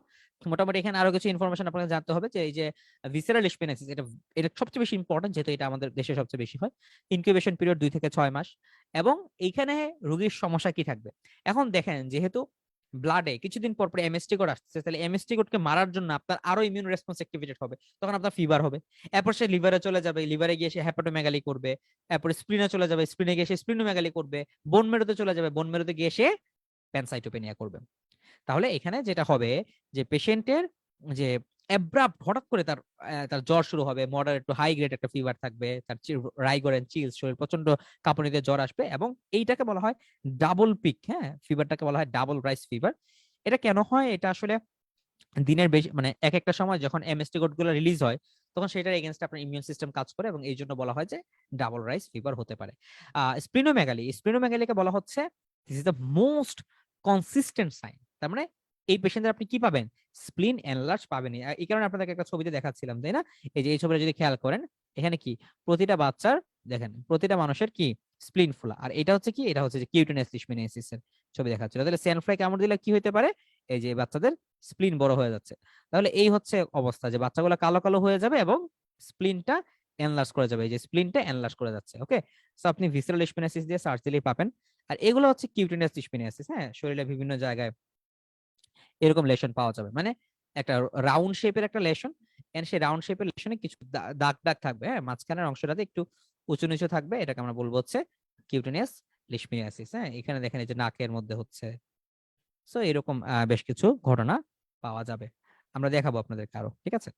মোটামুটি এখানে আরো কিছু ইনফরমেশন আপনাকে জানতে হবে, যে এই যে ভিসেরাল লিশমিনিয়াসিস, এটা এটা সবচেয়ে বেশি ইম্পর্টেন্ট, যেহেতু এটা আমাদের দেশে সবচেয়ে বেশি হয়। ইনকিউবেশন পিরিয়ড 2 থেকে 6 মাস। এবং এইখানে রোগীর সমস্যা কি থাকবে? এখন দেখেন, যেহেতু ব্লাডে কিছুদিন পর পর এমএসটি কোড আসছে, তাহলে এমএসটি কোডকে মারার জন্য আপনার আরো ইমিউন রেসপন্স অ্যাক্টিভেটেড হবে, তখন আপনার ফিভার হবে। এরপর সে লিভারে চলে যাবে, লিভারে গিয়ে সে হ্যাপাটোমেগালি করবে। এরপর স্প্লিনে চলে যাবে, স্প্লিনে গিয়ে সে স্প্লিনোমেগালি করবে। বোন মেরুতে চলে যাবে, বোন মেরুতে গিয়ে সে প্যানসাইটোপেনিয়া করবে। তাহলে এখানে যেটা হবে, যে পেশেন্টের যে অ্যাব্রাপ্ট হঠাৎ করে তার তার জ্বর শুরু হবে, মডারেট টু হাই গ্রেড একটা ফিভার থাকবে, তার রাইগর এন্ড চিলস, শরীর প্রচন্ড কাঁপুনিতে জ্বর আসবে, এবং এইটাকে বলা হয় ডাবল পিক, হ্যাঁ, ফিভারটাকে বলা হয় ডাবল রাইস ফিভার। এটা কেন হয়? এটা আসলে দিনের বেশি মানে এক একটা সময় যখন এমএসটি কোড গুলো রিলিজ হয়, তখন সেটার এগেনস্ট আপনার ইমিউন সিস্টেম কাজ করে, এবং এই জন্য বলা হয় যে ডাবল রাইস ফিভার হতে পারে। স্প্লিনোমেগালিকে বলা হচ্ছে this is the most consistent sign. তার মানে এই পেশেন্টদের আপনি কি পাবেন? স্প্লিন এনলার্জ পাবেন। এই কারণে আপনাদেরকে একটা ছবিতে দেখাচ্ছিলাম, তাই না? এই যে এই ছবিটা যদি খেয়াল করেন, এখানে কি প্রতিটা বাচ্চার, দেখেন প্রতিটা মানুষের কি স্প্লিন ফোলা, আর এটা হচ্ছে কি, এটা হচ্ছে যে কিউটেনাস লিশম্যানিয়াসিস এর ছবি দেখাচ্ছিল। তাহলে স্যান্ড ফ্লাই কামড় দিলে কি হতে পারে? এই যে বাচ্চাদের স্প্লিন বড় হয়ে যাচ্ছে। তাহলে এই হচ্ছে অবস্থা, যে বাচ্চাগুলো কালো কালো হয়ে যাবে এবং স্প্লিনটা এনলার্জ করে যাবে, এই যে স্প্লিনটা এনলার্জ করে যাচ্ছে। ওকে, সো আপনি ভিসেরাল লিশম্যানিয়াসিস দিয়ে সার্চ দিলেই পাবেন। আর এগুলো হচ্ছে কিউটেনাস লিশম্যানিয়াসিস, হ্যাঁ, শরীরে বিভিন্ন জায়গায় এরকম লেশন পাওয়া যাবে, মানে একটা রাউন্ড শেপের একটা লেশন, এন্ড সেই রাউন্ড শেপের লেশনে কিছু দাগ দাগ থাকবে, হ্যাঁ, মাঝখানের অংশটাতে একটু উঁচু নিচু থাকবে, এটাকে আমরা বলবো হচ্ছে কিউটেনিয়াস লিশমিয়াসিস। হ্যাঁ, এখানে দেখেন এই যে নাকের মধ্যে হচ্ছে। সো এরকম বেশ কিছু ঘটনা পাওয়া যাবে, আমরা দেখাবো আপনাদের কারো, ঠিক আছে?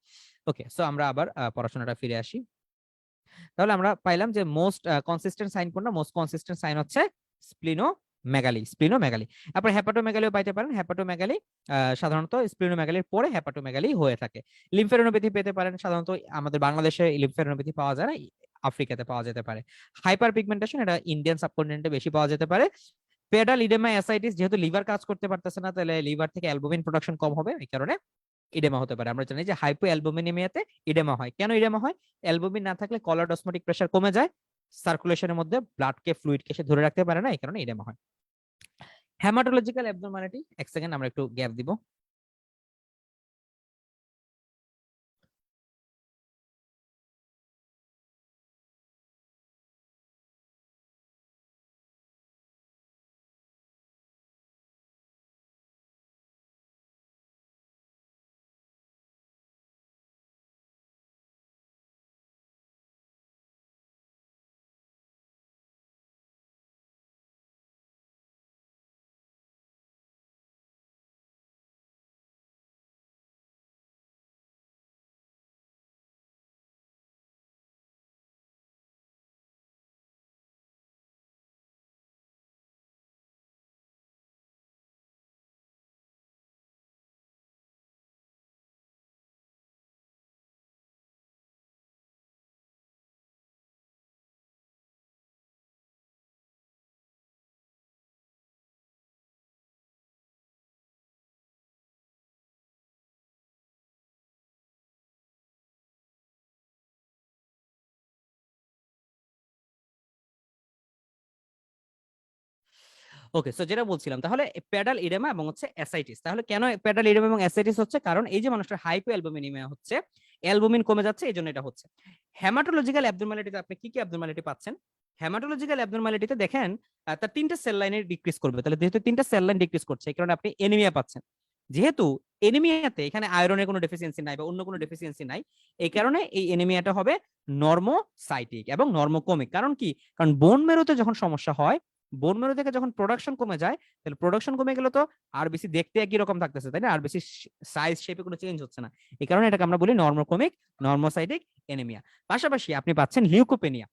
ওকে, সো আমরা আবার পড়াশোনাটা ফিরে আসি। তাহলে আমরা পাইলাম যে মোস্ট কনসিস্টেন্ট সাইন কোনটা? মোস্ট কনসিস্টেন্ট সাইন হচ্ছে স্প্লিনোমেগালি। তারপর হ্যাপাটোমেগালিও পাইতে পারেন। হ্যাপাটোমেগালি সাধারণত স্প্লিনোমেগালির পরে হ্যাপাটোমেগালি হয়ে থাকে। লিম্ফেডেনোপ্যাথি পেতে পারেন, সাধারণত আমাদের বাংলাদেশে লিম্ফেডেনোপ্যাথি পাওয়া যায় না, আফ্রিকাতে পাওয়া যেতে পারে। হাইপার পিগমেন্টেশন, এটা ইন্ডিয়ান সাবকন্টিনেন্টে বেশি পাওয়া যেতে পারে। পেডাল ইডেমা অ্যাসাইটিস, যেহেতু লিভার কাজ করতে পারতেছে না, তাহলে লিভার থেকে অ্যালবুমিন প্রোডাকশন কম হবে, এই কারণে ইডেমা হতে পারে। আমরা জানি যে হাইপো অ্যালবুমিনেমিয়াতে ইডেমা হয়। কেন ইডেমা হয়? অ্যালবুমিন না থাকলে কলার অসমোটিক প্রেসার কমে যায়, সার্কুলেশনের মধ্যে ব্লাডকে ফ্লুইডকে সে ধরে রাখতে পারে না, এই কারণে ইডেমা হয়। হ্যামাটোলজিক্যাল অ্যাবনরমালিটি, এক সেকেন্ড আমরা একটু গ্যাপ দিব। ওকে, সো যেটা বলছিলাম, তাহলে প্যাডাল ইডেমা এবং হচ্ছে অ্যাসাইটিস। তাহলে কেন প্যাডাল ইডেমা এবং অ্যাসাইটিস হচ্ছে? কারণ এই যে মানুষের হাইপো অ্যালবুমিনেমিয়া হচ্ছে, অ্যালবুমিন কমে যাচ্ছে, এই জন্য এটা হচ্ছে। হ্যামাটোলজিক্যাল অ্যাবনরমালিটিতে আপনি কি কি অ্যাবনরমালিটি পাচ্ছেন? হ্যামাটোলজিক্যাল অ্যাবনরমালিটিতে দেখেন তার তিনটা সেল লাইনের ডিক্রিজ করবে। তাহলে যেহেতু তিনটা সেল লাইন ডিক্রিজ করছে, এই কারণে আপনি এনিমিয়া পাচ্ছেন। যেহেতু এনিমিয়াতে এখানে আয়রনের কোনো ডেফিসিয়েন্সি নাই বা অন্য কোনো ডেফিসিয়েন্সি নাই, এই কারণে এই এনিমিয়াটা হবে নর্মোসাইটিক এবং নর্মোকমিক। কারণ কি? কারণ বোন মেরুতে যখন সমস্যা হয়, বোন মেরু থেকে যখন প্রোডাকশন কমে যায়, তাহলে প্রোডাকশন কমে গেলে তো আর বেশি দেখতে একই রকম থাকতেছে, তাই না? আর বেশি সাইজ শেপে কোনো চেঞ্জ হচ্ছে না, এই কারণে এটাকে আমরা বলি নর্মোকমিক নর্মোসাইটিক এনিমিয়া। পাশাপাশি আপনি পাচ্ছেন লিউকোপেনিয়া।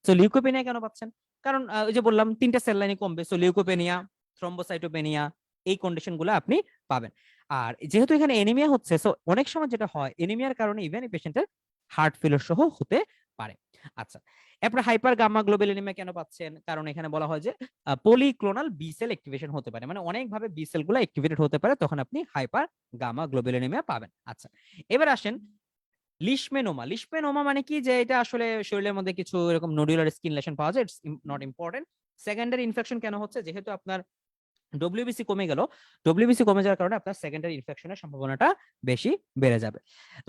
তো লিউকোপেনিয়া কেন পাচ্ছেন? কারণ ওই যে বললাম তিনটা সেল লাইনই কমবে, সো লিউকোপেনিয়া, থ্রম্বোসাইটোপেনিয়া, এই কন্ডিশন গুলো আপনি পাবেন। আর যেহেতু এখানে এনিমিয়া হচ্ছে, সো অনেক সময় যেটা হয়, এনিমিয়ার কারণে ইভেন এই পেশেন্টের হার্ট ফেলিওর সহ হতে পারে। আচ্ছা, এরপর হাইপার গামা গ্লোবুলিনেমিয়া কেন পাচ্ছেন? কারণ এখানে বলা হয় যে পলিক্লোনাল বি সেল অ্যাক্টিভেশন হতে পারে, মানে অনেকভাবে বি সেল গুলো অ্যাক্টিভেটেড হতে পারে, তখন আপনি হাইপার গামা গ্লোবুলিনেমিয়া পাবেন। আচ্ছা, এবার আসেন লিশমেনোমা। লিশমেনোমা মানে কি? যে এটা আসলে শরীরের মধ্যে কিছু এরকম নোডুলার স্কিন লেশন পাওয়া যায়, it's not important. Secondary infection কেন হচ্ছে? যেহেতু আপনার ডব্লিউবিসি কমে গেল, ডব্লিউবিসি কমে যাওয়ার কারণে আপনার সেকেন্ডারি ইনফেকশনের সম্ভাবনাটা বেশি বেড়ে যাবে।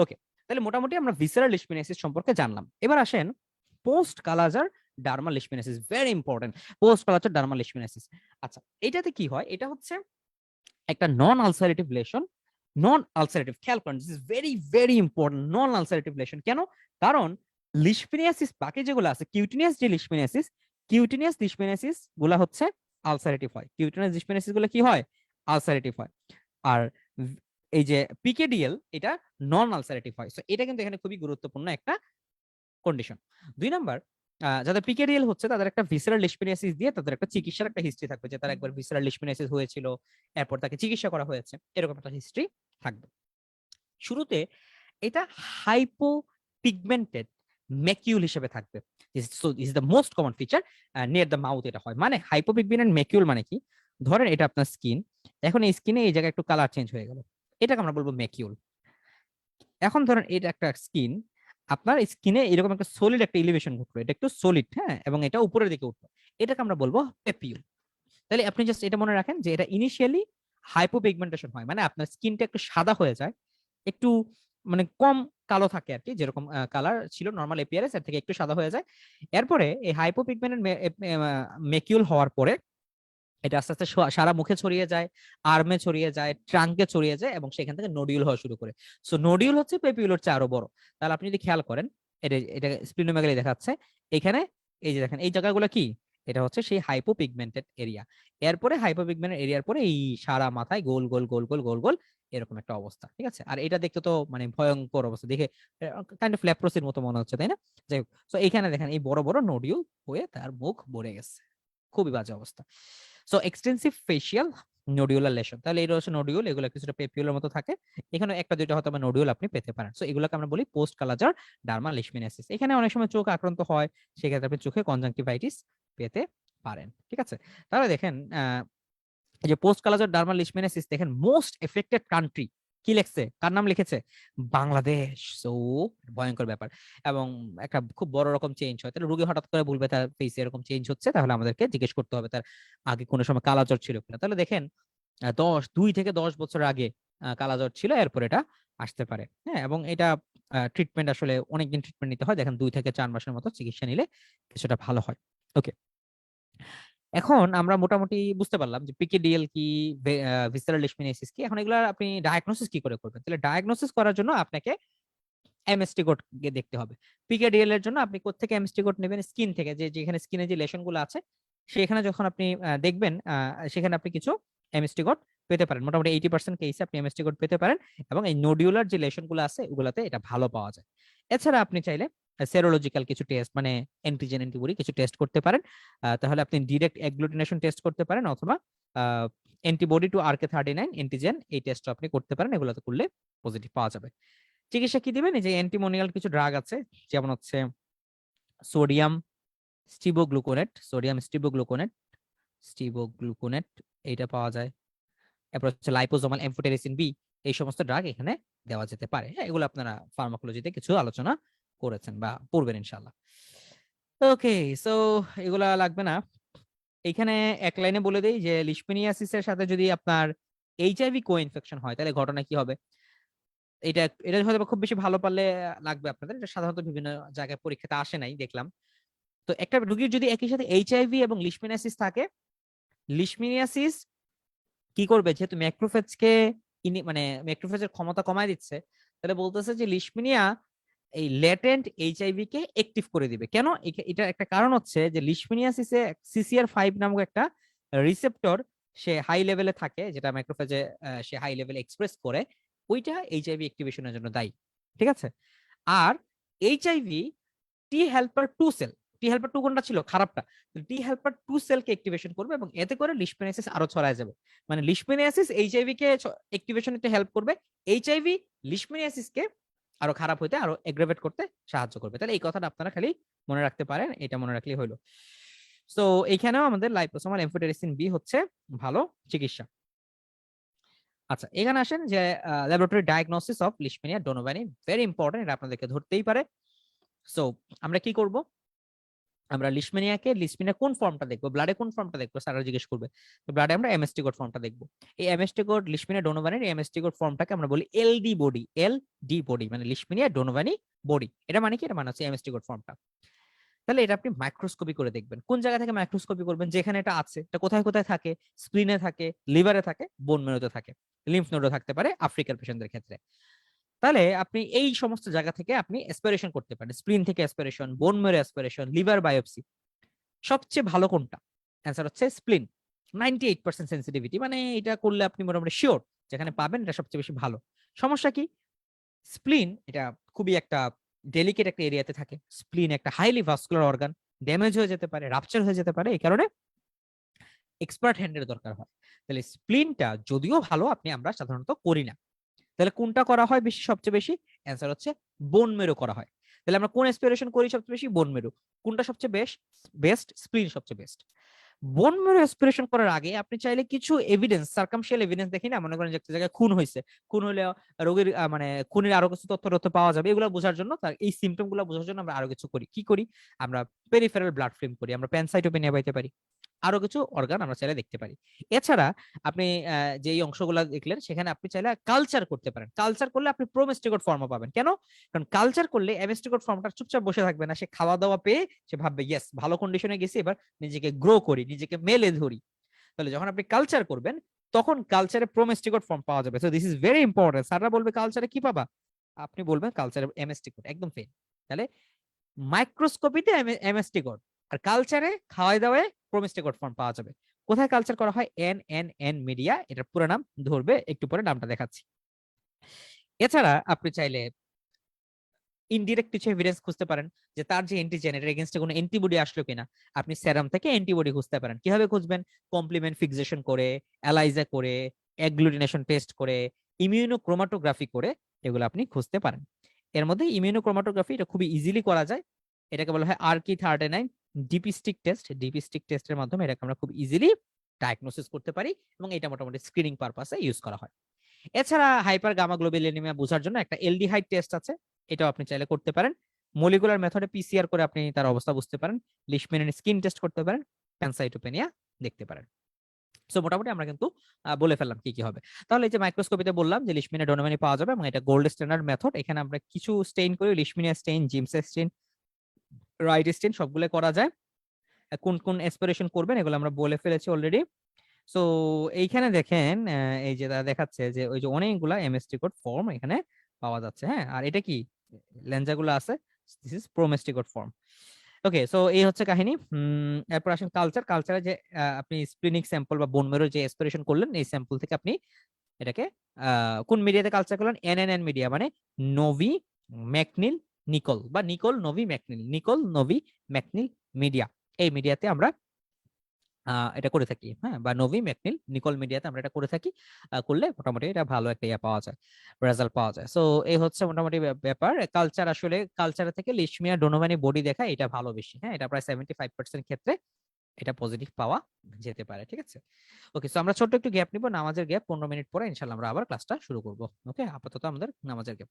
ওকে, তাহলে মোটামুটি আমরা ভিসেরাল লিশমেনিয়াসিস সম্পর্কে জানলাম। এবার আসেন post kala azar dermal leishmaniasis, very important, post kala azar dermal leishmaniasis. আচ্ছা, এটাতে কি হয়? এটা হচ্ছে একটা non ulcerative lesion. Non ulcerative, খেয়াল করেন, this is very very important, non ulcerative lesion. কেন? কারণ লিশমেনিয়াসিস বাকি যেগুলো আছে, কিউটিনিয়াস যে লিশমেনিয়াসিস, কিউটিনিয়াস লিশমেনিয়াসিস গুলা হচ্ছে আলসারেটিভ হয়। কিউটিনিয়াস লিশমেনিয়াসিস গুলো কি হয়? আলসারেটিভ হয়। আর এই যে পিকেডিএল এটা নন আলসারেটিভ হয়। সো এটা কিন্তু এখানে খুবই গুরুত্বপূর্ণ একটা কন্ডিশন। 2 নাম্বার, যাদের পিকেডিএল হচ্ছে তাদের একটা ভিসেরাল লিশমেনিয়াসিস দিয়ে তাদের একটা চিকিৎসার একটা হিস্ট্রি থাকবে, যে তার একবার ভিসেরাল লিশমেনিয়াসিস হয়েছিল, এরপর তাকে চিকিৎসা করা হয়েছে, এরকম একটা হিস্ট্রি থাকবে। শুরুতে এটা হাইপোপিগমেন্টেড ম্যাকিউল হিসেবে থাকবে। So is the most common feature near the mouth. এটা হয় মানে হাইপোপিগমেন্টেড ম্যাকিউল মানে কি, ধরেন এটা আপনার স্কিন, এখন এই স্কিনে এই জায়গায় একটু কালার চেঞ্জ হয়ে গেল, এটাকে আমরা বলবো ম্যাকিউল। এখন ধরেন এটা একটা স্কিন, আপনার স্কিনে এরকম একটা সলিড একটা এলিভেশন ঘটলো, এটা একটু সলিড, হ্যাঁ, এবং এটা উপরের দিকে উঠলো, এটাকে আমরা বলবো পেপিউল। তাহলে আপনি জাস্ট এটা মনে রাখেন যে এটা ইনিশিয়ালি হাইপোপিগমেন্টেশন হয়, মানে আপনার স্কিনটা একটু সাদা হয়ে যায়, একটু মানে কম কালো থাকে আর কি, যেরকম কালার ছিল নর্মাল এপিয়ারেন্স এর থেকে একটু সাদা হয়ে যায়। এরপরে এই হাইপোপিগমেন্টেড মেকিউল হওয়ার পরে এটা আস্তে আস্তে সারা মুখে ছড়িয়ে যায়, আর্মে ছড়িয়ে যায়, ট্রাঙ্কে ছড়িয়ে যায়, এবং সেখান থেকে নোডিউল হওয়া শুরু করে। সো নোডিউল হচ্ছে পেপিউলের চেয়ে আরো বড়। তাহলে আপনি যদি খেয়াল করেন, এটা এটা স্প্লিনোমেগালি দেখাচ্ছে এখানে, এই যে দেখেন এই জায়গাগুলো কি, এটা হচ্ছে সেই হাইপোপিগমেন্টেড এরিয়া। এরপরে হাইপোপিগমেন্টেড এরিয়ার পরে এই সারা মাথায় গোল গোল গোল গোল গোল গোল এরকম একটা অবস্থা, ঠিক আছে। আর এটা দেখতে তো মানে ভয়ঙ্কর অবস্থা, দেখে কাইন্ড অফ লেপ্রোসির মতো মনে হচ্ছে, তাই না? যাই হোক, তো এখানে দেখেন এই বড় বড় নোডিউল হয়ে তার মুখ ভরে গেছে, খুবই বাজে অবস্থা। সো এক্সটেন্সিভ ফেশিয়াল নোডিউলার লেশন, তাহলে এটা হচ্ছে নোডিউল, এগুলো কিছুটা পেপিউলের মতো থাকে, এখানে একটা দুইটা হয়তো নোডিউল আপনি পেতে পারেন। সো এগুলোকে আমরা বলি পোস্ট কালাজার ডার্মা লিশমিনিয়াসিস। এখানে অনেক সময় চোখ আক্রান্ত হয়, সেক্ষেত্রে আপনি চোখে কনজাংটিভাইটিস পেতে পারেন, ঠিক আছে। তাহলে দেখেন এই যে পোস্ট কালাজার ডার্মা লিশমিনিয়াসিস, দেখেন মোস্ট এফেক্টেড কান্ট্রি কি লিখছে, কার নাম লিখেছে, বাংলাদেশ। সো ভয়ঙ্কর ব্যাপার, এবং একটা খুব বড় রকম চেঞ্জ হয়। তাহলে রোগী হঠাৎ করে বলবে তার ফেসে এরকম চেঞ্জ হচ্ছে, তাহলে আমাদেরকে জিজ্ঞেস করতে হবে তার আগে কোনো সময় কালাজ্বর ছিল কিনা। তাহলে দেখেন 2 থেকে 10 বছর আগে কালাজ্বর ছিল, এরপর এটা আসতে পারে, হ্যাঁ। এবং এটা ট্রিটমেন্ট আসলে অনেকদিন ট্রিটমেন্ট নিতে হয়, দেখেন 2 থেকে 4 মাসের মতো চিকিৎসা নিলে কিছুটা ভালো হয়। ওকে, এখন আমরা মোটামুটি বুঝতে পারলাম যে পিকেডিএল কি, ভিসেরাল লিশমিনিয়াসিস কি। এখন এগুলা আপনি ডায়াগনোসিস কি করে করবেন? তাহলে ডায়াগনোসিস করার জন্য আপনাকে এমএসটি কোড দেখতে হবে। পিকেডিএল এর জন্য আপনি কোত্থেকে এমএসটি কোড নেবেন? স্কিন থেকে, যে যেখানে স্কিনে যে লেশন গুলো আছে সেখানে যখন আপনি দেখবেন, সেখানে আপনি কিছু এমএসটি কোড পেতে পারেন। মোটামুটি 80% কেসে আপনি এমএসটি কোড পেতে পারেন, এবং এই নোডিউলার যে লেশন গুলো আছে ওগুলাতে এটা ভালো পাওয়া যায়। এছাড়া আপনি চাইলে সেরোলজিক্যাল কিছু টেস্ট, মানে অ্যান্টিজেন অ্যান্টিবডি কিছু টেস্ট করতে পারেন। তাহলে আপনি ডিরেক্ট অ্যাগ্লুটিনেশন টেস্ট করতে পারেন, অথবা অ্যান্টিবডি টু RK39 অ্যান্টিজেন, এই টেস্টটা আপনি করতে পারেন, এগুলোতে করলে পজিটিভ পাওয়া যাবে। চিকিৎসা কি দিবেন? এই যে অ্যান্টিমোনিয়াল কিছু ড্রাগ আছে, যেমন হচ্ছে সোডিয়াম স্টিবোগ্লুকোনেট, সোডিয়াম স্টিবোগ্লুকোনেট এইটা পাওয়া যায়। এরপর হচ্ছে লাইপোজোমাল এমফোটেরিসিন বি, এই সমস্ত ড্রাগ এখানে দেওয়া যেতে পারে। হ্যাঁ, এগুলো আপনারা ফার্মাকোলজিতে কিছু আলোচনা করেছেন বা পড়বেন ইনশাল্লাহ। ওকে, সো এগুলা লাগবে না। এখানে এক লাইনে বলে দেই যে লিশমেনিয়াসিসের সাথে যদি আপনার এইচআইভি কো ইনফেকশন হয়, তাহলে ঘটনা কি হবে। এটা এটা হয়তো খুব বেশি ভালো পারলে লাগবে আপনাদের, এটা সাধারণত বিভিন্ন জায়গায় পরীক্ষাতে আসে নাই দেখলাম। তো একটা রোগীর যদি একই সাথে এইচআইভি এবং লিশমিনিয়াসিস থাকে, লিশমিনিয়াসিস কি করবে, যেহেতু ম্যাক্রোফেজকে মানে ম্যাক্রোফেজের ক্ষমতা কমায় দিচ্ছে, তাহলে বলতেছে যে লিশমিনিয়া এই লেটেন্ট এইচআইভি কে অ্যাক্টিভ করে দিবে। কেন? এটা একটা কারণ হচ্ছে যে লিশমিনিয়াসিসে CCR5 নামক একটা রিসেপ্টর সে হাই লেভেলে থাকে, যেটা ম্যাক্রোফেজে সে হাই লেভেলে এক্সপ্রেস করে, ওইটা এইচআইভি অ্যাক্টিভেশনের জন্য দায়ী, ঠিক আছে। আর এইচআইভি টি হেল্পার 2 সেল, টি হেল্পার 2 কোনটা ছিল খারাপটা, টি হেল্পার 2 সেলকে অ্যাক্টিভেশন করবে, এবং এতে করে লিশমেনিয়াসিস আরো ছড়ায় যাবে। মানে লিশমেনিয়াসিস এইচআইভি কে অ্যাক্টিভেশন নিতে হেল্প করবে, এইচআইভি লিশমেনিয়াসিস কে আরো খারাপ হইতে, আরো এগ্রাভেট করতে সাহায্য করবে। তাহলে এই কথাটা আপনারা খালি মনে রাখতে পারেন, এটা মনে রাখলেই হলো। সো এইখানেও আমাদের লাইপোসোমাল এমফোটেরিসিন বি হচ্ছে ভালো চিকিৎসা। আচ্ছা, এখানে আসেন যে laboratory diagnosis of leishmania donovani, very important, এটা আপনাদেরকে ধরতেই পারে। সো আমরা কি করব, আমরা লিশমেনিয়া কোন ফর্মটা দেখবো, ব্লাডে কোন ফর্মটা দেখবো, স্যার জিজ্ঞেস করবে। তো ব্লাডে আমরা এমএসটি কোড ফর্মটা দেখবো। এই MST code Leishmania ডোনোভানির MST code ফর্মটাকে আমরা বলি এলডি বডি, এলডি বডি মানে লিশমেনিয়া ডোনোভানি বডি। এটা মানে কি? এটা মানে হচ্ছে এমএসটি কোড ফর্মটা। তাহলে এটা আপনি মাইক্রোস্কোপি করে দেখবেন। কোন জায়গা থেকে মাইক্রোস্কোপি করবেন? যেখানে এটা আছে, এটা কোথায় কোথায় থাকে, স্প্লিনে থাকে, লিভারে থাকে, বোন মেরুতে থাকে, লিম্ফ নোডও থাকতে পারে আফ্রিকার পেশেন্টদের ক্ষেত্রে। তাহলে আপনি এই সমস্ত জায়গা থেকে আপনি অ্যাসপিরেশন করতে পারেন, স্প্লিন থেকে অ্যাসপিরেশন, বোন মেরো অ্যাসপিরেশন, লিভার বায়োপসি। সবচেয়ে ভালো কোনটা? অ্যান্সার হচ্ছে স্প্লিন। 98% সেন্সিটিভিটি, মানে এটা করলে আপনি মোটামুটি শিওর যেখানে পাবেন এটা সবচেয়ে বেশি ভালো। সমস্যা কি? স্প্লিন এটা খুবই একটা ডেলিকেট একটা এরিয়াতে থাকে। স্প্লিন একটা হাইলি ভাস্কুলার অর্গান, ড্যামেজ হয়ে যেতে পারে, রাপচার হয়ে যেতে পারে, এই কারণে এক্সপার্ট হ্যান্ডের দরকার হয়। তাহলে স্প্লিনটা যদিও ভালো, আমরা সাধারণত করি না। তাহলে কোনটা করা হয় বেশি, সবচেয়ে বেশি? অ্যান্সার হচ্ছে বোন মেরু করা হয়। তাহলে আমরা কোন অ্যাসপিরেশন করি সবচেয়ে বেশি? বোন মেরু। কোনটা সবচেয়ে বেস্ট? স্প্লিন সবচেয়ে বেস্ট। বোন মেরু অ্যাসপিরেশন করার আগে আপনি চাইলে কিছু এভিডেন্স, সার্কামশিয়াল এভিডেন্স দেখি না, মনে করেন যে একটা জায়গায় খুন হয়েছে, খুন হলে রোগীর মানে খুনের আরো কিছু তথ্য পাওয়া যাবে, এগুলো বোঝার জন্য, তার এই সিমটম গুলো বোঝার জন্য আমরা আরো কিছু করি। কি করি? আমরা পেরিফেরাল ব্লাড ফিল্ম করি, আমরা প্যানসাইটোপেনিয়া পাইতে পারি, আরো কিছু অর্গান আমরা চাইলে দেখতে পারি। এছাড়া আপনি যে এই অংশগুলো দেখলেন সেখানে আপনি চাইলে কালচার করতে পারেন। কালচার করলে আপনি প্রোমেস্টিকট ফর্মও পাবেন। কেন? কারণ কালচার করলে এমেস্টিকট ফর্মটা চুপচাপ বসে থাকবে না, সে খাওয়া দাওয়া পেয়ে সে ভাববে ইয়েস ভালো কন্ডিশনে গেছি, এবার নিজেকে গ্রো করি, নিজেকে মেলে ধরি। তাহলে যখন আপনি কালচার করবেন তখন কালচারে প্রোমেস্টিকট ফর্ম পাওয়া যাবে। So this is very important. স্যাররা বলবে কালচারে কি পাবা, আপনি বলবেন কালচারে এমএসটিকট, একদম ফেল। তাহলে মাইক্রোস্কোপিতে এমএসটিকট, আর কালচারে খাওয়াই দাওয়ায় প্রোমেস্টিকট ফর্ম পাওয়া যাবে। কোথায় কালচার করা হয়? এন মিডিয়া, এটার পুরো নাম ধরবে একটু পরে, নামটা দেখাচ্ছি। এছাড়া আপনি চাইলে ইনডিরেক্ট কিছু এভিডেন্স খুঁজতে পারেন যে তার যে অ্যান্টিজেন, এর এগেইনস্টে কোনো অ্যান্টিবডি আসলো কিনা। আপনি সেরাম থেকে অ্যান্টিবডি খুঁজতে পারেন। কিভাবে খুঁজবেন? কমপ্লিমেন্ট ফিক্সেশন করে, অ্যালাইজা করে, অ্যাগ্লুটিনেশন টেস্ট করে, ইমিউনোক্রোমাটোগ্রাফি করে, এগুলো আপনি খুঁজতে পারেন। এর মধ্যে ইমিউনোক্রোমাটোগ্রাফি এটা খুবই ইজিলি করা যায়। এটাকে বলা হয় RK39 ডিপিস্টিক টেস্ট। ডিপিস্টিক টেস্টের মাধ্যমে এটাকে আমরা খুব ইজিলি ডায়াগনোসিস করতে পারি, এবং এটা মোটামুটি স্ক্রিনিং পারপাসে ইউজ করা হয়। এছাড়া হাইপার গামা গ্লোবিলিনেমিয়া বোঝার জন্য একটা এলডিহাইড টেস্ট আছে, এটাও আপনি চাইলে করতে পারেন। মলিকুলার মেথডে পিসিআর করে আপনি তার অবস্থা বুঝতে পারেন। লিশমিনের স্কিন টেস্ট করতে পারেন, প্যানসাইটোপেনিয়া দেখতে পারেন। সো মোটামুটি আমরা কিন্তু বলে ফেললাম কি কি হবে। তাহলে এই যে মাইক্রোস্কোপিতে বললাম যে লিশমিনের ডোনোমানি পাওয়া যাবে, এবং এটা গোল্ড স্ট্যান্ডার্ড মেথড। এখানে আমরা কিছু স্টেইন করি, লিশমিনিয়া স্টেইন, জিমসের স্টেইন, রাইট স্টেইন, সবগুলো করা যায়। কোন কোন এক্সপিরেশন করবেন এগুলো আমরা বলে ফেলেছি অলরেডি। সো এইখানে দেখেন এই যে তারা দেখাচ্ছে যে ওই যে অনেকগুলা এমএসটি কোড ফর্ম এখানে পাওয়া যাচ্ছে। হ্যাঁ, আর এটা কি লেঞ্জাগুলো আছে, this is promastigote form. Okay, so এই হচ্ছে কাহিনী। এরপর আসেন কালচার। কালচারে যে আপনি স্প্লিনিক স্যাম্পল বা বোন মেরো যে এক্সপিরেশন করলেন, এই স্যাম্পল থেকে আপনি এটাকে কোন মিডিয়াতে কালচার করলেন? এনএনএন মিডিয়া, মানে নভি ম্যাকনিল নিকল, বা Nicolle Novy MacNeal, Nicolle Novy MacNeal media, এই মিডিয়াতে আমরা এটা করে থাকি। হ্যাঁ, বা নভি ম্যাকনিল নিকল মিডিয়াতে আমরা এটা করে থাকি। করলে মোটামুটি এটা ভালো একটা ইয়ে পাওয়া যায়, রেজাল্ট পাওয়া যায়। সো এই হচ্ছে মোটামুটি ব্যাপার। কালচার আসলে কালচার থেকে লিশমিয়া ডোনোভানি বডি দেখা এটা ভালো বেশি। হ্যাঁ, এটা প্রায় 75% ক্ষেত্রে এটা পজিটিভ পাওয়া যেতে পারে। ঠিক আছে। ওকে, সো আমরা ছোট্ট একটু গ্যাপ নিব, নামাজের গ্যাপ। 15 মিনিট পরে ইনশাল্লাহ আমরা আবার ক্লাসটা শুরু করবো। ওকে, আপাতত আমাদের নামাজের গ্যাপ।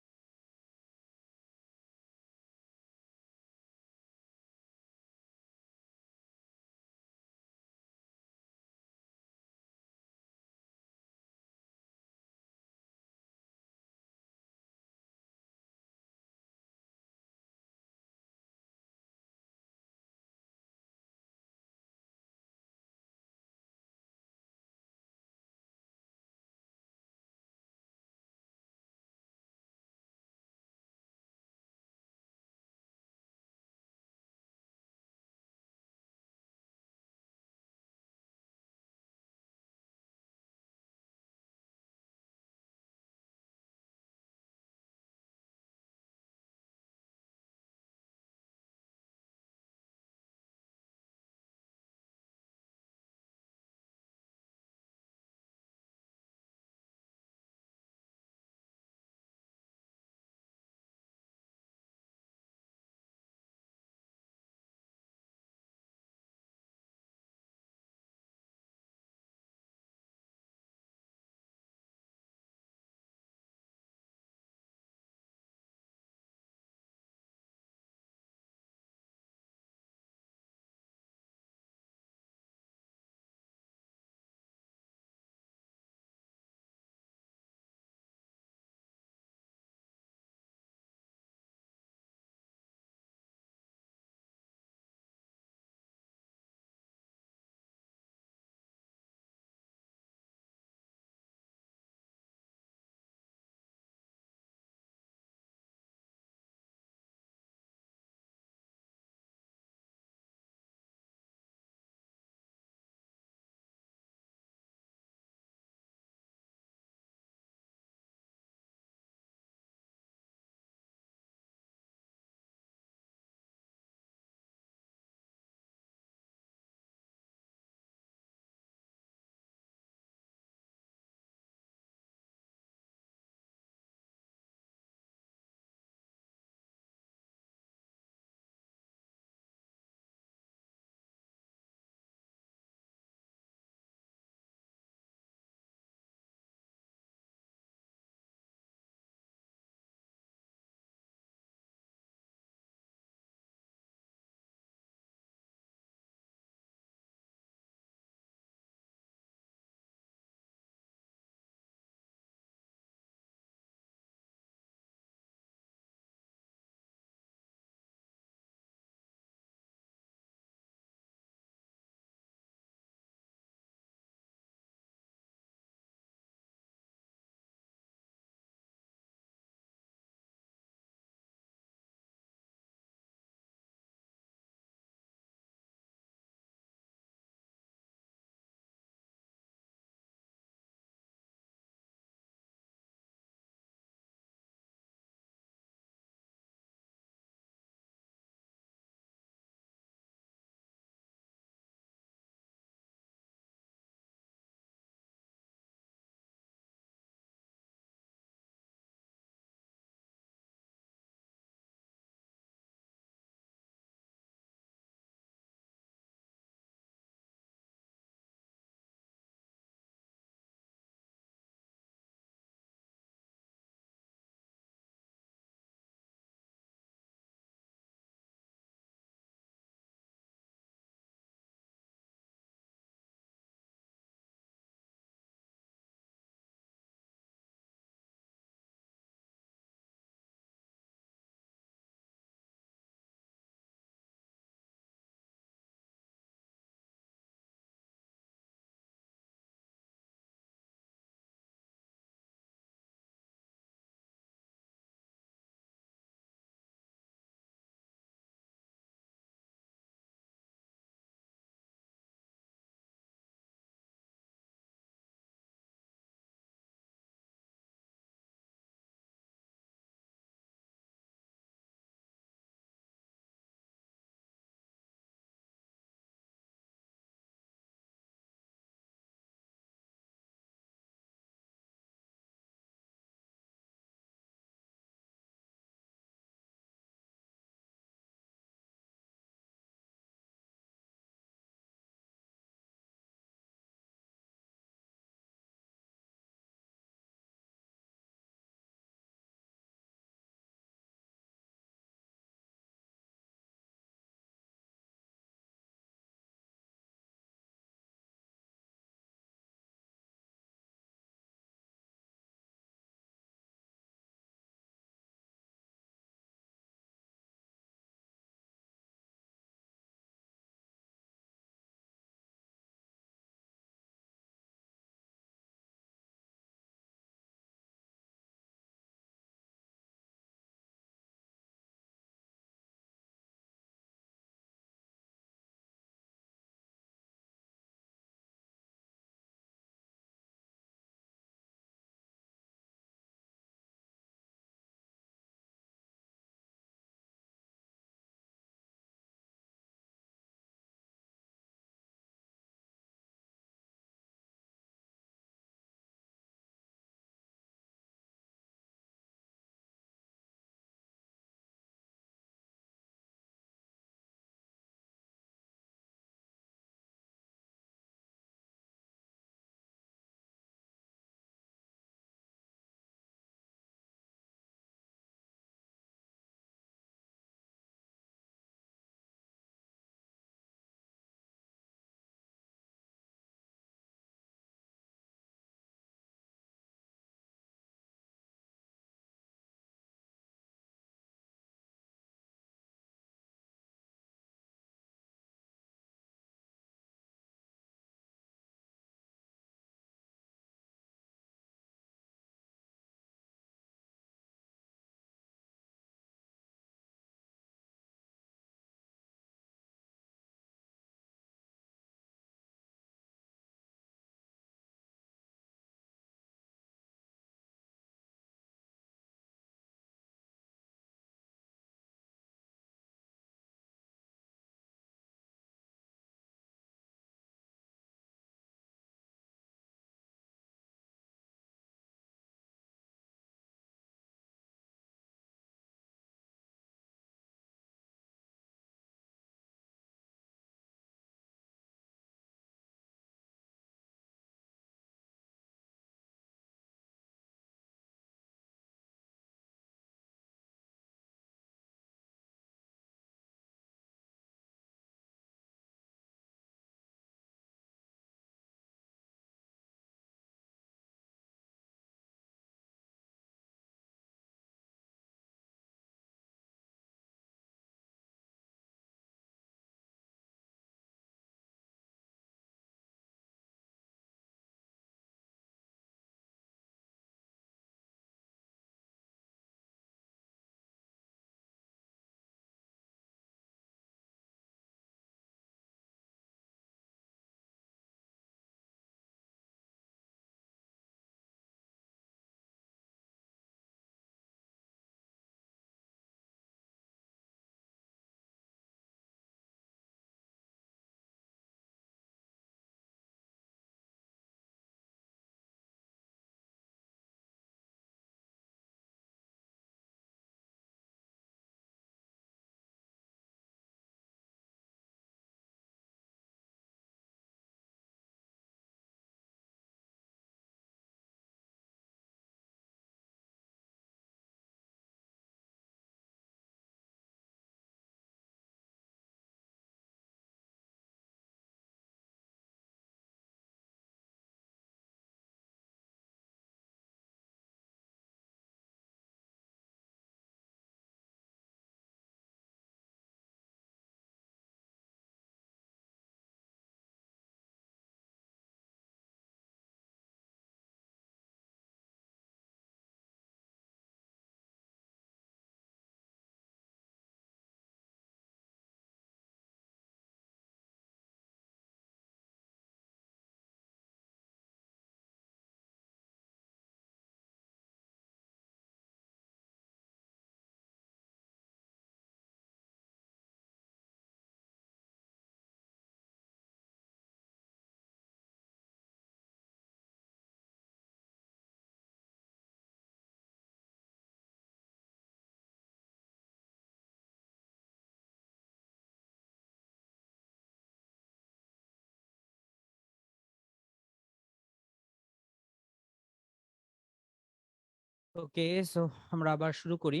ওকে, সো আমরা আবার শুরু করি।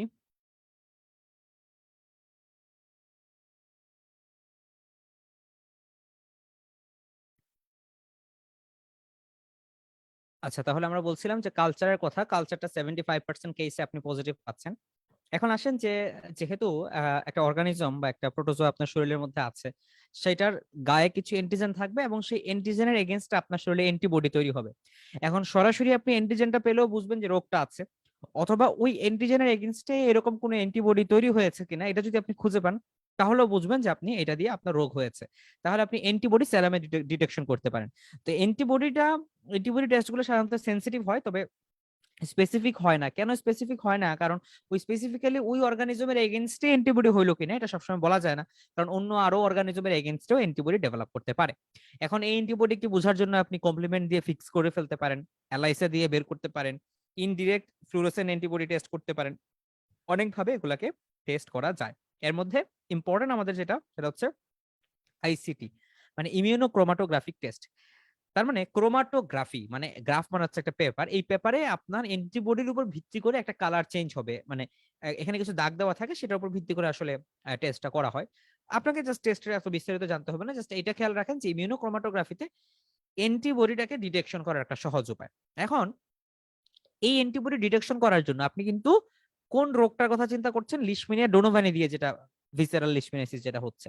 আচ্ছা, তাহলে আমরা বলছিলাম যে কালচারের কথা, কালচারটা 75% কেসে আপনি পজিটিভ পাচ্ছেন। এখন আসেন যে যেহেতু একটা অর্গানিজম বা একটা প্রোটোজোয়া আপনার শরীরের মধ্যে আছে, সেটার গায়ে কিছু এন্টিজেন থাকবে এবং সেই এন্টিজেনের এগেনস্টে আপনার শরীরে অ্যান্টিবডি তৈরি হবে। এখন সরাসরি আপনি অ্যান্টিজেনটা পেলেও বুঝবেন যে রোগটা আছে, অথবা ওই অ্যান্টিজেনের এগেনস্টে এরকম কোনো অ্যান্টিবডি তৈরি হয়েছে কিনা এটা যদি আপনি খুঁজে পান, তাহলেও বুঝবেন যে আপনি এটা দিয়ে আপনার রোগ হয়েছে। তাহলে আপনি অ্যান্টিবডি সেরামে ডিটেকশন করতে পারেন। তো অ্যান্টিবডি টেস্টগুলো সাধারণত সেন্সিটিভ হয়, তবে স্পেসিফিক হয় না। কেন স্পেসিফিক হয় না? কারণ ওই স্পেসিফিক্যালি ওই অর্গানিজমের এগেনস্টে অ্যান্টিবডি হইলো কিনা এটা সবসময় বলা যায় না, কারণ অন্য আরো অর্গানিজমের এগেনস্টেও অ্যান্টিবডি ডেভেলপ করতে পারে। এখন এই অ্যান্টিবডি কি বোঝার জন্য আপনি কমপ্লিমেন্ট দিয়ে ফিক্স করে ফেলতে পারেন, এলআইসা দিয়ে বের করতে পারেন, ইনডিরেক্ট ফ্লুরোসেন্ট অ্যান্টিবডি টেস্ট করতে পারেন। অনেকভাবে এগুলাকে টেস্ট করা যায়। এর মধ্যে ইম্পর্টেন্ট আমাদের যেটা, সেটা হচ্ছে আইসিটি, মানে ইমিউনো ক্রোমাটোগ্রাফিক টেস্ট। তার মানে ক্রোমাটোগ্রাফি মানে গ্রাফ মানে হচ্ছে একটা পেপার, এই পেপারে আপনার অ্যান্টিবডির উপর ভিত্তি করে একটা কালার চেঞ্জ হবে, মানে এখানে কিছু দাগ দেওয়া থাকে, সেটার উপর ভিত্তি করে আসলে টেস্টটা করা হয়। আপনাকে জাস্ট টেস্টের এত বিস্তারিত জানতে হবে না, জাস্ট এটা খেয়াল রাখেন যে ইমিউনো ক্রোমাটোগ্রাফিতে অ্যান্টিবডিটাকে ডিটেকশন করার একটা সহজ উপায়। এখন এই অ্যান্টিবডি ডিটেকশন করার জন্য আপনি কিন্তু কোন রোগটার কথা চিন্তা করছেন, লিশমিনিয়া ডোনোভানি দিয়ে, যেটা ভিসেরাল লিশমিনিয়াসিস যেটা হচ্ছে।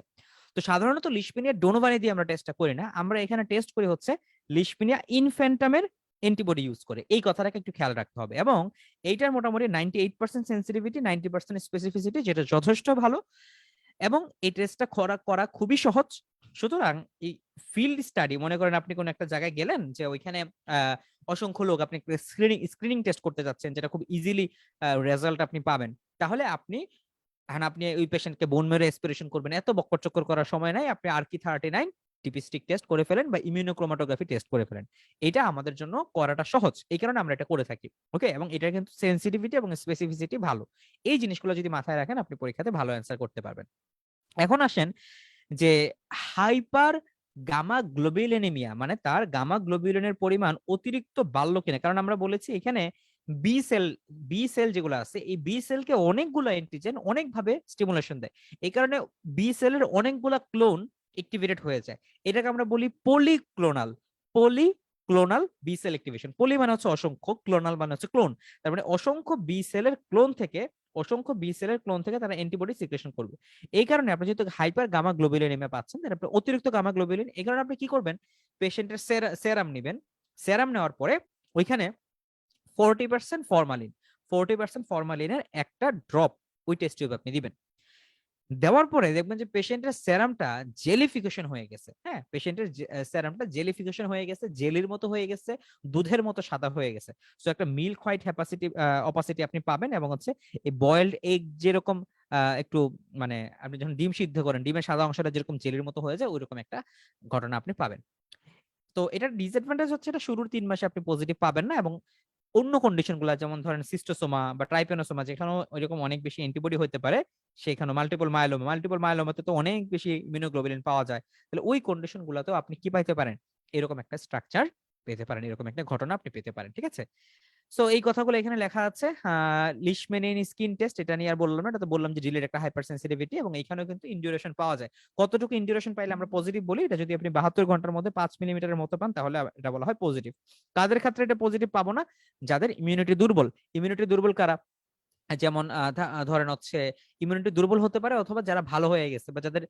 তো সাধারণত লিশমিনিয়া ডোনোভানি দিয়ে আমরা টেস্টটা করি না, আমরা এখানে টেস্ট করি হচ্ছে লিশমিনিয়া ইনফ্যান্টামের অ্যান্টিবডি ইউজ করে। এই কথাটাকে একটু খেয়াল রাখতে হবে। এবং এইটার মোটামুটি 98% সেন্সিটিভিটি, 90% স্পেসিফিসিটি, যেটা যথেষ্ট ভালো। এবং এই টেস্টটা করা করা খুবই সহজ। সুতরাং এই ফিল্ড স্টাডি, মনে করেন আপনি কোন একটা জায়গায় গেলেন, যে ওইখানে আহ, অসংখ্য লোক, আপনি স্ক্রিনিং টেস্ট করতে যাচ্ছেন, যেটা খুব ইজিলি রেজাল্ট আপনি পাবেন। তাহলে আপনি ওই পেশেন্টকে বোন মেরো এসপিরেশন করবেন, এত বক্কর চক্কর করার সময় নাই, আপনি RQ39 টিপিস্টিক টেস্ট করে ফেলেন বা ইমিউনোক্রোমাটোগ্রাফি টেস্ট করে ফেলেন। এটা আমাদের জন্য করাটা সহজ, এই কারণে আমরা এটা করে থাকি। ওকে, এবং এটা কিন্তু সেন্সিটিভিটি এবং স্পেসিফিসিটি ভালো। এই জিনিসগুলো যদি মাথায় রাখেন, আপনি পরীক্ষাতে ভালো অ্যান্সার করতে পারবেন। এখন আসেন যে হাইপার গামা গ্লোবিউলিনেমিয়া, মানে তার গামা গ্লোবিউলিনের পরিমাণ অতিরিক্ত বাড়লো কিনা। কারণ আমরা বলেছি এখানে বি সেল বি সেল যেগুলো আছে, এই বি সেলকে অনেকগুলো অ্যান্টিজেন অনেকভাবে স্টিমুলেশন দেয়। এই কারণে বি সেলের অনেকগুলা ক্লোন অ্যাক্টিভেটেড হয়ে যায়। এটাকে আমরা বলি পলিক্লোনাল বি সেল অ্যাক্টিভেশন। পলি মানে হচ্ছে অসংখ্য, ক্লোনাল মানে হচ্ছে ক্লোন। তার মানে অসংখ্য বি সেলের ক্লোন থেকে তারা অ্যান্টিবডি সিক্রেশন করবে। এই কারণে আপনি যেহেতু হাইপার গামা গ্লোবুলিনেমিয়া পাচ্ছেন, আপনি অতিরিক্ত গামা গ্লোবুলিন, এই কারণে আপনি কি করবেন, পেশেন্টের সেরাম নেবেন। সেরাম নেওয়ার পরে ওইখানে 40% ফরমালিনের একটা ড্রপ ওই টেস্ট টিউবে আপনি দিবেন। দেওয়ার পরে দেখবেন যে পেশেন্টের সেরামটা জেলিফিকেশন হয়ে গেছে। হ্যাঁ, পেশেন্টের সেরামটা জেলিফিকেশন হয়ে গেছে, জেলির মতো হয়ে গেছে, দুধের মতো সাদা হয়ে গেছে। সো একটা মিল্ক হোয়াইট হ্যাপাসিটি অপাসিটি আপনি পাবেন, এবং হচ্ছে এই বয়েলড এগ যেরকম একটু, মানে আপনি যখন ডিম সিদ্ধ করেন, ডিমের সাদা অংশটা যেরকম জেলির মতো হয়ে যায়, ওইরকম একটা ঘটনা আপনি পাবেন। তো এটার ডিসঅ্যাডভান্টেজ হচ্ছে এটা শুরুর 3 মাসে আপনি পজিটিভ পাবেন না, এবং অন্য কন্ডিশন গুলা, যেমন ধরেন সিস্টোসোমা বা ট্রাইপেনোসোমা, যেখানেও ওইরকম অনেক বেশি অ্যান্টিবডি হতে পারে, সেখানে মাল্টিপল মায়োলোমাতে তো অনেক বেশি ইমিউনোগ্লোবুলিন পাওয়া যায়। তাহলে ওই কন্ডিশন গুলাতেও আপনি কি পাইতে পারেন, এরকম একটা স্ট্রাকচার পেতে পারেন, এরকম একটা ঘটনা আপনি পেতে পারেন। ঠিক আছে, সো এই কথাগুলো এখানে লেখা আছে। লিশমেনিন স্কিন টেস্ট, এটা নিয়ে আর বললাম না, এটা তো বললাম যে ডিলের একটা হাইপার সেন্সিটিভিটি, এবং এখানেও কিন্তু ইনডিউরেশন পাওয়া যায়। কতটুকু ইনডিউরেশন পাইলে আমরা পজিটিভ বলি, এটা যদি আপনি 72 ঘন্টার মধ্যে 5 মিলিমিটারের মতো পান, তাহলে এটা বলা হয় পজিটিভ। কাদের ক্ষেত্রে এটা পজিটিভ পাবো না? যাদের ইমিউনিটি দুর্বল। ইমিউনিটি দুর্বল কারা? যেমন ধরেন হচ্ছে ইমিউনিটি দুর্বল হতে পারে, অথবা যারা ভালো হয়ে গেছে বা যাদের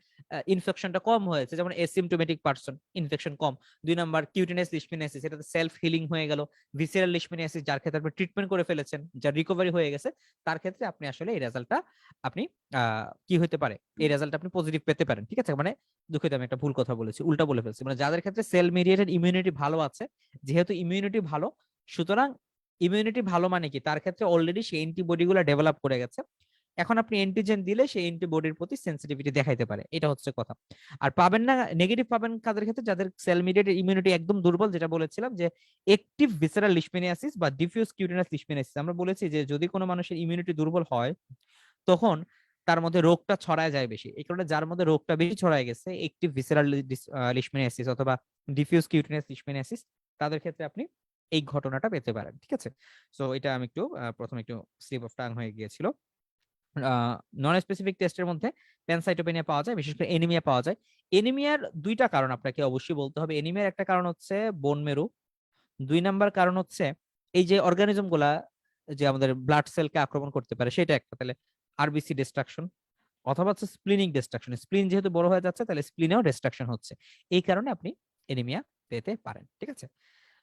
ইনফেকশনটা কম হয়েছে, যেমন এসিমটোমেটিক পারসন, ইনফেকশন কম। 2 নাম্বার কিউটিনাস লিশমিনিয়াসিস, এটা সেলফ হিলিং হয়ে গেল। ভিসেরাল লিশমিনিয়াসিস, যার ক্ষেত্রে আপনি ট্রিটমেন্ট করে ফেলেছেন, যার রিকভারি হয়ে গেছে, তার ক্ষেত্রে আপনি আসলে এই রেজাল্টটা আপনি কি হতে পারে, এই রেজাল্ট আপনি পজিটিভ পেতে পারেন। ঠিক আছে, মানে দুঃখিত, আমি একটা ভুল কথা বলেছি, উল্টা বলে ফেলছি। মানে যাদের ক্ষেত্রে সেল মিডিয়েটেড ইমিউনিটি ভালো আছে, যেহেতু ইমিউনিটি ভালো, সুতরাং ইমিউনিটি ভালো মানে কি, তার ক্ষেত্রে অলরেডি সেই অ্যান্টিবডি গুলো ডেভেলপ করে গেছে। এখন আপনি অ্যান্টিজেন দিলে সেই অ্যান্টিবডির প্রতি সেন্সিটিভিটি দেখাইতে পারে, এটা হচ্ছে কথা। আর পাবেন না, নেগেটিভ পাবেন কাদের ক্ষেত্রে, যাদের সেল মিডিয়েটেড ইমিউনিটি একদম দুর্বল, যেটা বলেছিলাম যে একটিভ ভিসেরাল লিশমিনিয়াসিস বা ডিফিউজ কিউটিনাস লিশমিনিয়াসিস। আমরা বলেছি যে যদি কোনো মানুষের ইমিউনিটি দুর্বল হয়, তখন তার মধ্যে রোগটা ছড়ায় যায় বেশি। এই কারণে যার মধ্যে রোগটা বেশি ছড়ায় গেছে, একটিভ ভিসেরাল লিশমিনিয়াসিস অথবা ডিফিউজ কিউটিনাস লিশমিনিয়াসিস, তাদের ক্ষেত্রে আপনি এই ঘটনাটা পেতে পারেন, ঠিক আছে। সো এটা আমি একটু প্রথমে একটু স্লিপ অফ টাং হয়ে গিয়েছিল। নন স্পেসিফিক টেস্টের মধ্যে প্যানসাইটোপেনিয়া পাওয়া যায়, বিশেষ করে এনিমিয়া পাওয়া যায়। এনিমিয়ার দুইটা কারণ আপনাকে অবশ্যই বলতে হবে। এনিমিয়ার একটা কারণ হচ্ছে বোন মেরু, 2 নাম্বার কারণ হচ্ছে এই যে অর্গানিজম গুলা যে আমাদের ব্লাড সেলকে আক্রমণ করতে পারে সেটা একটা, তাহলে আরবিসি ডিস্ট্রাকশন, অথবা হচ্ছে স্প্লিনিক ডিস্ট্রাকশন, স্প্লিন যেহেতু বড় হয়ে যাচ্ছে তাহলে স্প্লিনেও ডিস্ট্রাকশন হচ্ছে, এই কারণে আপনি এনিমিয়া পেতে পারেন, ঠিক আছে।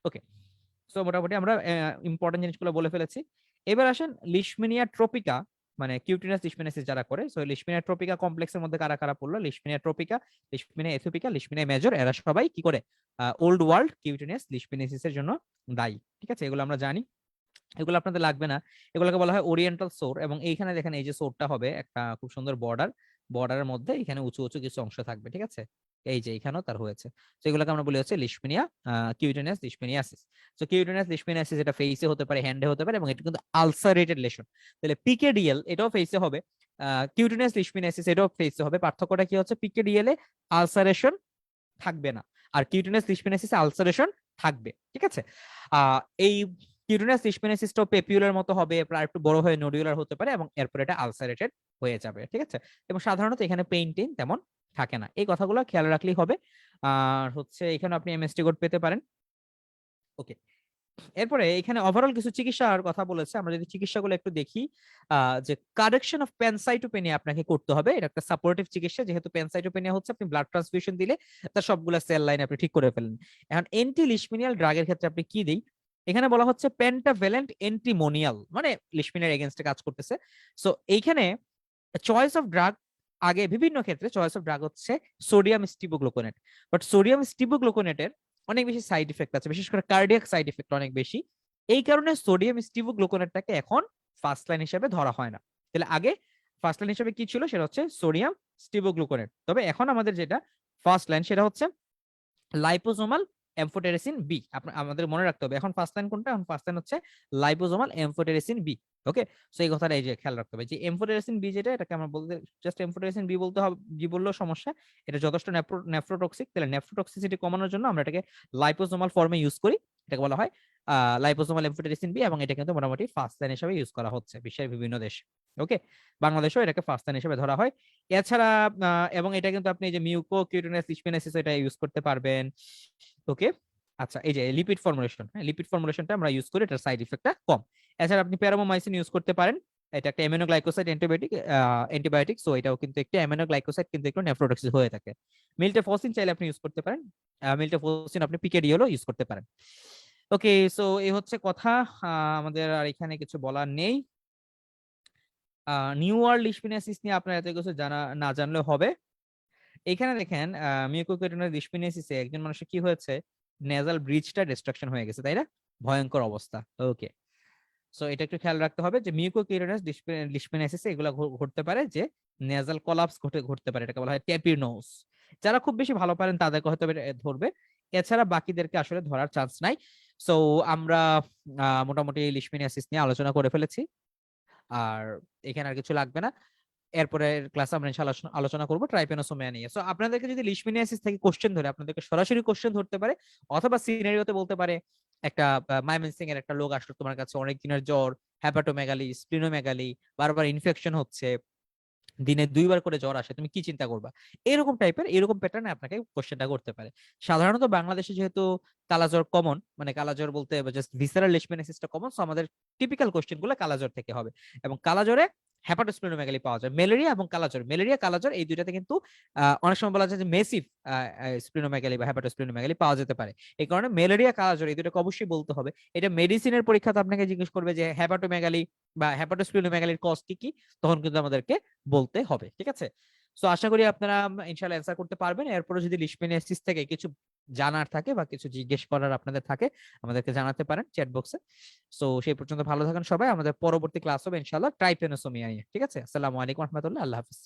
ওকে, সো মোটামুটি আমরা ইম্পর্টেন্ট জিনিসগুলো বলে ফেলেছি। এবার আসেন লিশমিনিয়া ট্রপিকা, মানে কিউটিনাস লিশমিনিয়াসিস যারা করে। সো লিশমিনিয়া ট্রপিকা কমপ্লেক্সের মধ্যে কারা কারা পড়লো? লিশমিনিয়া ট্রপিকা, লিশমিনিয়া এথোপিকা, লিশমিনিয়া মেজর, এরা সবাই কি করে ওল্ড ওয়ার্ল্ড কিউটিনাস লিশমিনিয়াসিসের জন্য দায়ী, ঠিক আছে, এগুলো আমরা জানি, এগুলো আপনাদের লাগবে না। এগুলোকে বলা হয় ওরিয়েন্টাল সোর, এবং এইখানে দেখেন এই যে সোরটা হবে একটা খুব সুন্দর বর্ডার, বর্ডারের মধ্যে এখানে উঁচু উঁচু কিছু অংশ থাকবে, ঠিক আছে, এই যে এখানেও তার হয়েছে। তো এগুলোকে আমরা বলি হচ্ছে লিশমিনিয়া কিউটেনিয়াস লিশমিনিয়াসিস। তো কিউটেনিয়াস লিশমিনিয়াসিস এটা ফেসে হতে পারে, হ্যান্ডে হতে পারে, এবং এটা কিন্তু আলসারেটেড লেশন। তাহলে পিকেডিএল এটাও ফেসে হবে, কিউটেনিয়াস লিশমিনিয়াসিস এটাও ফেসে হবে। পার্থক্যটা কি হচ্ছে? পিকেডিএল এ আলসারেশন থাকবে না, আর কিউটেনিয়াস লিশমিনিয়াসিস আলসারেশন থাকবে, ঠিক আছে। এই কিউটেনিয়াস লিশমিনিয়াসিসটাও পেপিউলার মতো হবে, প্রায় একটু বড় হয়ে নোডিউলার হতে পারে, এবং এরপর এটা আলসারেটেড হয়ে যাবে, ঠিক আছে। এবং সাধারণত এখানে পেইন টেইন তেমন থাকে না, এই কথাগুলো খেয়াল রাখলেই হবে। আর হচ্ছে এখানে আপনি এমএসটি কোড পেতে পারেন। ওকে, এরপরে এখানে ওভারঅল কিছু চিকিৎসার কথা বলেছে, আমরা যদি চিকিৎসাগুলো একটু দেখি, যে কারেকশন অফ প্যানসাইটোপেনিয়া আপনাকে করতে হবে, এটা একটা সাপোর্টিভ চিকিৎসা, যেহেতু প্যানসাইটোপেনিয়া হচ্ছে আপনি ব্লাড ট্রান্সফিউশন দিলে তার সবগুলা সেল লাইন আপনি ঠিক করে ফেলেন। এখন এন্টি লিশমিনিয়াল ড্রাগের ক্ষেত্রে আপনি কি দেই? এখানে বলা হচ্ছে পেন্টাভ্যালেন্ট এন্টিমোনিয়াল, মানে লিশমিনিয়ার এগেনস্টে কাজ করতেছে। সো এইখানে চয়েস অফ ড্রাগ, আগে বিভিন্ন ক্ষেত্রে চয়েস অফ ড্রাগ হচ্ছে সোডিয়াম স্টিবোগ্লুকোনেট, বাট সোডিয়াম স্টিবোগ্লুকোনেটের অনেক বেশি সাইড ইফেক্ট আছে, বিশেষ করে কার্ডিয়াক সাইড ইফেক্ট অনেক বেশি। এই কারণে সোডিয়াম স্টিবোগ্লুকোনেটটাকে এখন ফার্স্ট লাইন হিসেবে ধরা হয় না। তাহলে আগে ফার্স্ট লাইন হিসেবে কি ছিল? সেটা হচ্ছে সোডিয়াম স্টিবোগ্লুকোনেট। তবে এখন আমাদের যেটা ফার্স্ট লাইন সেটা হচ্ছে লাইপোজোমাল এমফোটেরেসিন বি। আমাদের মনে রাখতে হবে এখন ফার্স্ট লাইন কোনটা, এখন ফার্স্ট লাইন হচ্ছে লাইপোজোমাল এমফোটেরেসিন বি। ওকে, সো এই কথাটা এই যে খেয়াল রাখতে হবে যে এমফোটেরেসিন বি যেটা, এটাকে আমরা বলতে জাস্ট এমফোটেরেসিন বি বলতে হবে, বি বললেও সমস্যা, এটা যথেষ্ট নেফ্রোটক্সিক। তাহলে নেফ্রোটক্সিসিটি কমানোর জন্য আমরা এটাকে লাইপোজোমাল ফর্মে ইউজ করি, এটাকে বলা হয় লাইপোজোমাল এমফোটেরেসিন বি, এবং এটা কিন্তু মোটামুটি ফার্স্ট লাইন হিসেবে ইউজ করা হচ্ছে বিশ্বের বিভিন্ন দেশে। ওকে, বাংলাদেশেও এটাকে ফার্স্ট লাইন হিসেবে ধরা হয়। এছাড়া এবং এটা কিন্তু আপনি যে মিউকো কিউটেনিয়াস লিশমিনিয়াসিস এটা ইউজ করতে পারবেন। ওকে, আচ্ছা, এই যে লিপিড ফর্মুলেশন, হ্যাঁ লিপিড ফর্মুলেশনটা আমরা ইউজ করি, এটার সাইড ইফেক্টটা কম। এছাড়া আপনি প্যারামোমাইসিন ইউজ করতে পারেন, এটা একটা অ্যামিনোগ্লাইকোসাইড অ্যান্টিবায়োটিক, সো এটাও কিন্তু একটা অ্যামিনোগ্লাইকোসাইড, কিন্তু একটু নেফ্রোটক্সিস হয়ে থাকে। মিল্টেফোসিন চাইলে আপনি ইউজ করতে পারেন, মিল্টেফোসিন আপনি পিকেডিওলও ইউজ করতে পারেন। ওকে, সো এই হচ্ছে কথা, আমাদের আর এখানে কিছু বলার নেই। নিউ ওয়ার্ল্ড লিশমিনিয়াসিস নিয়ে আপনার এত কিছু জানা না জানলেও হবে। এখানে দেখেন মিউকোকিউটেনাস লিশমিনিয়াসিসে একজন মানুষের কি হয়েছে? নেজাল ব্রিজটা ডিস্ট্রাকশন হয়ে গেছে, তাই না? ভয়ঙ্কর অবস্থা। ওকে, সো এটা একটু খেয়াল রাখতে হবে যে মিউকোকিউটেনাস লিশমিনিয়াসিসে এগুলো ঘটতে পারে, যে নেজাল কলাপস ঘটতে পারে, এটাকে বলা হয় ট্যাপির নোজ। যারা খুব বেশি ভালো পারেন তাদেরকে হয়তো ধরবে, এছাড়া বাকিদেরকে আসলে ধরার চান্স নাই। সো আমরা মোটামুটি লিশমিনিয়াসিস নিয়ে আলোচনা করে ফেলেছি, আর এখানে আর কিছু লাগবে না। এরপরে ক্লাসে আমরা ইনশাআল্লাহ আলোচনা করবো ট্রাইপেনোসোমিয়া নিয়ে। সো আপনাদেরকে যদি লিশমিনিয়াসিস থেকে কোশ্চেন ধরে, আপনাদেরকে সরাসরি কোশ্চেন ধরতে পারে, অথবা সিনারিওতে বলতে পারে একটা মাইমেনসিং এর একটা লোক আসলো তোমার কাছে, অনেক দিনের জ্বর, হ্যাপাটোমেগালি, স্প্লিনোমেগালি, বারবার ইনফেকশন হচ্ছে, দিনে 2বার করে জ্বর আসে, তুমি কি চিন্তা করবা? এরকম টাইপের, এরকম প্যাটার্নে আপনাকে কোশ্চেনটা করতে পারে। সাধারণত বাংলাদেশে যেহেতু কালাজ্বর কমন, মানে কালাজ্বর বলতে জাস্ট ভিসারাল লিশমিনিয়াসিসটা কমন, সো আমাদের টিপিক্যাল কোশ্চেন গুলো কালাজ্বর থেকে হবে। এবং কালাজ্বরে হ্যাপাটোস্প্লিনোমেগালি পাওয়া যায়, ম্যালেরিয়া এবং কালাজ্বর, ম্যালেরিয়া কালাজ্বর এই দুইটাতে কিন্তু অনেক সময় বলা যায় যে মেসিভ স্প্লিনোমেগালি বা হ্যাপাটোস্প্লিনোমেগালি পাওয়া যেতে পারে। এই কারণে ম্যালেরিয়া কালাজ্বর এই দুটোকে অবশ্যই বলতে হবে। এটা মেডিসিনের পরীক্ষাতে আপনাকে জিজ্ঞেস করবে যে হ্যাপাটোমেগালি বা হ্যাপাটোস্প্লিনোমেগালির কজ কি কি, তখন কিন্তু আমাদেরকে বলতে হবে, ঠিক আছে। সো আশা করি আপনারা ইনশাআল্লাহ অ্যান্সার করতে পারবেন। এরপরে যদি লিশমিনিয়াসিস থেকে কিছু জানার থাকে বা কিছু জিজ্ঞেস করার আপনাদের থাকে, আমাদেরকে জানাতে পারেন চ্যাট বক্সে। সো সেই পর্যন্ত ভালো থাকেন সবাই, আমাদের পরবর্তী ক্লাস হবে ইনশাআল্লাহ ট্রাইপেনোসোমিয়া নিয়ে, ঠিক আছে। আসসালামু আলাইকুম রহমতুল্লাহ, আল্লাহ হাফিজ।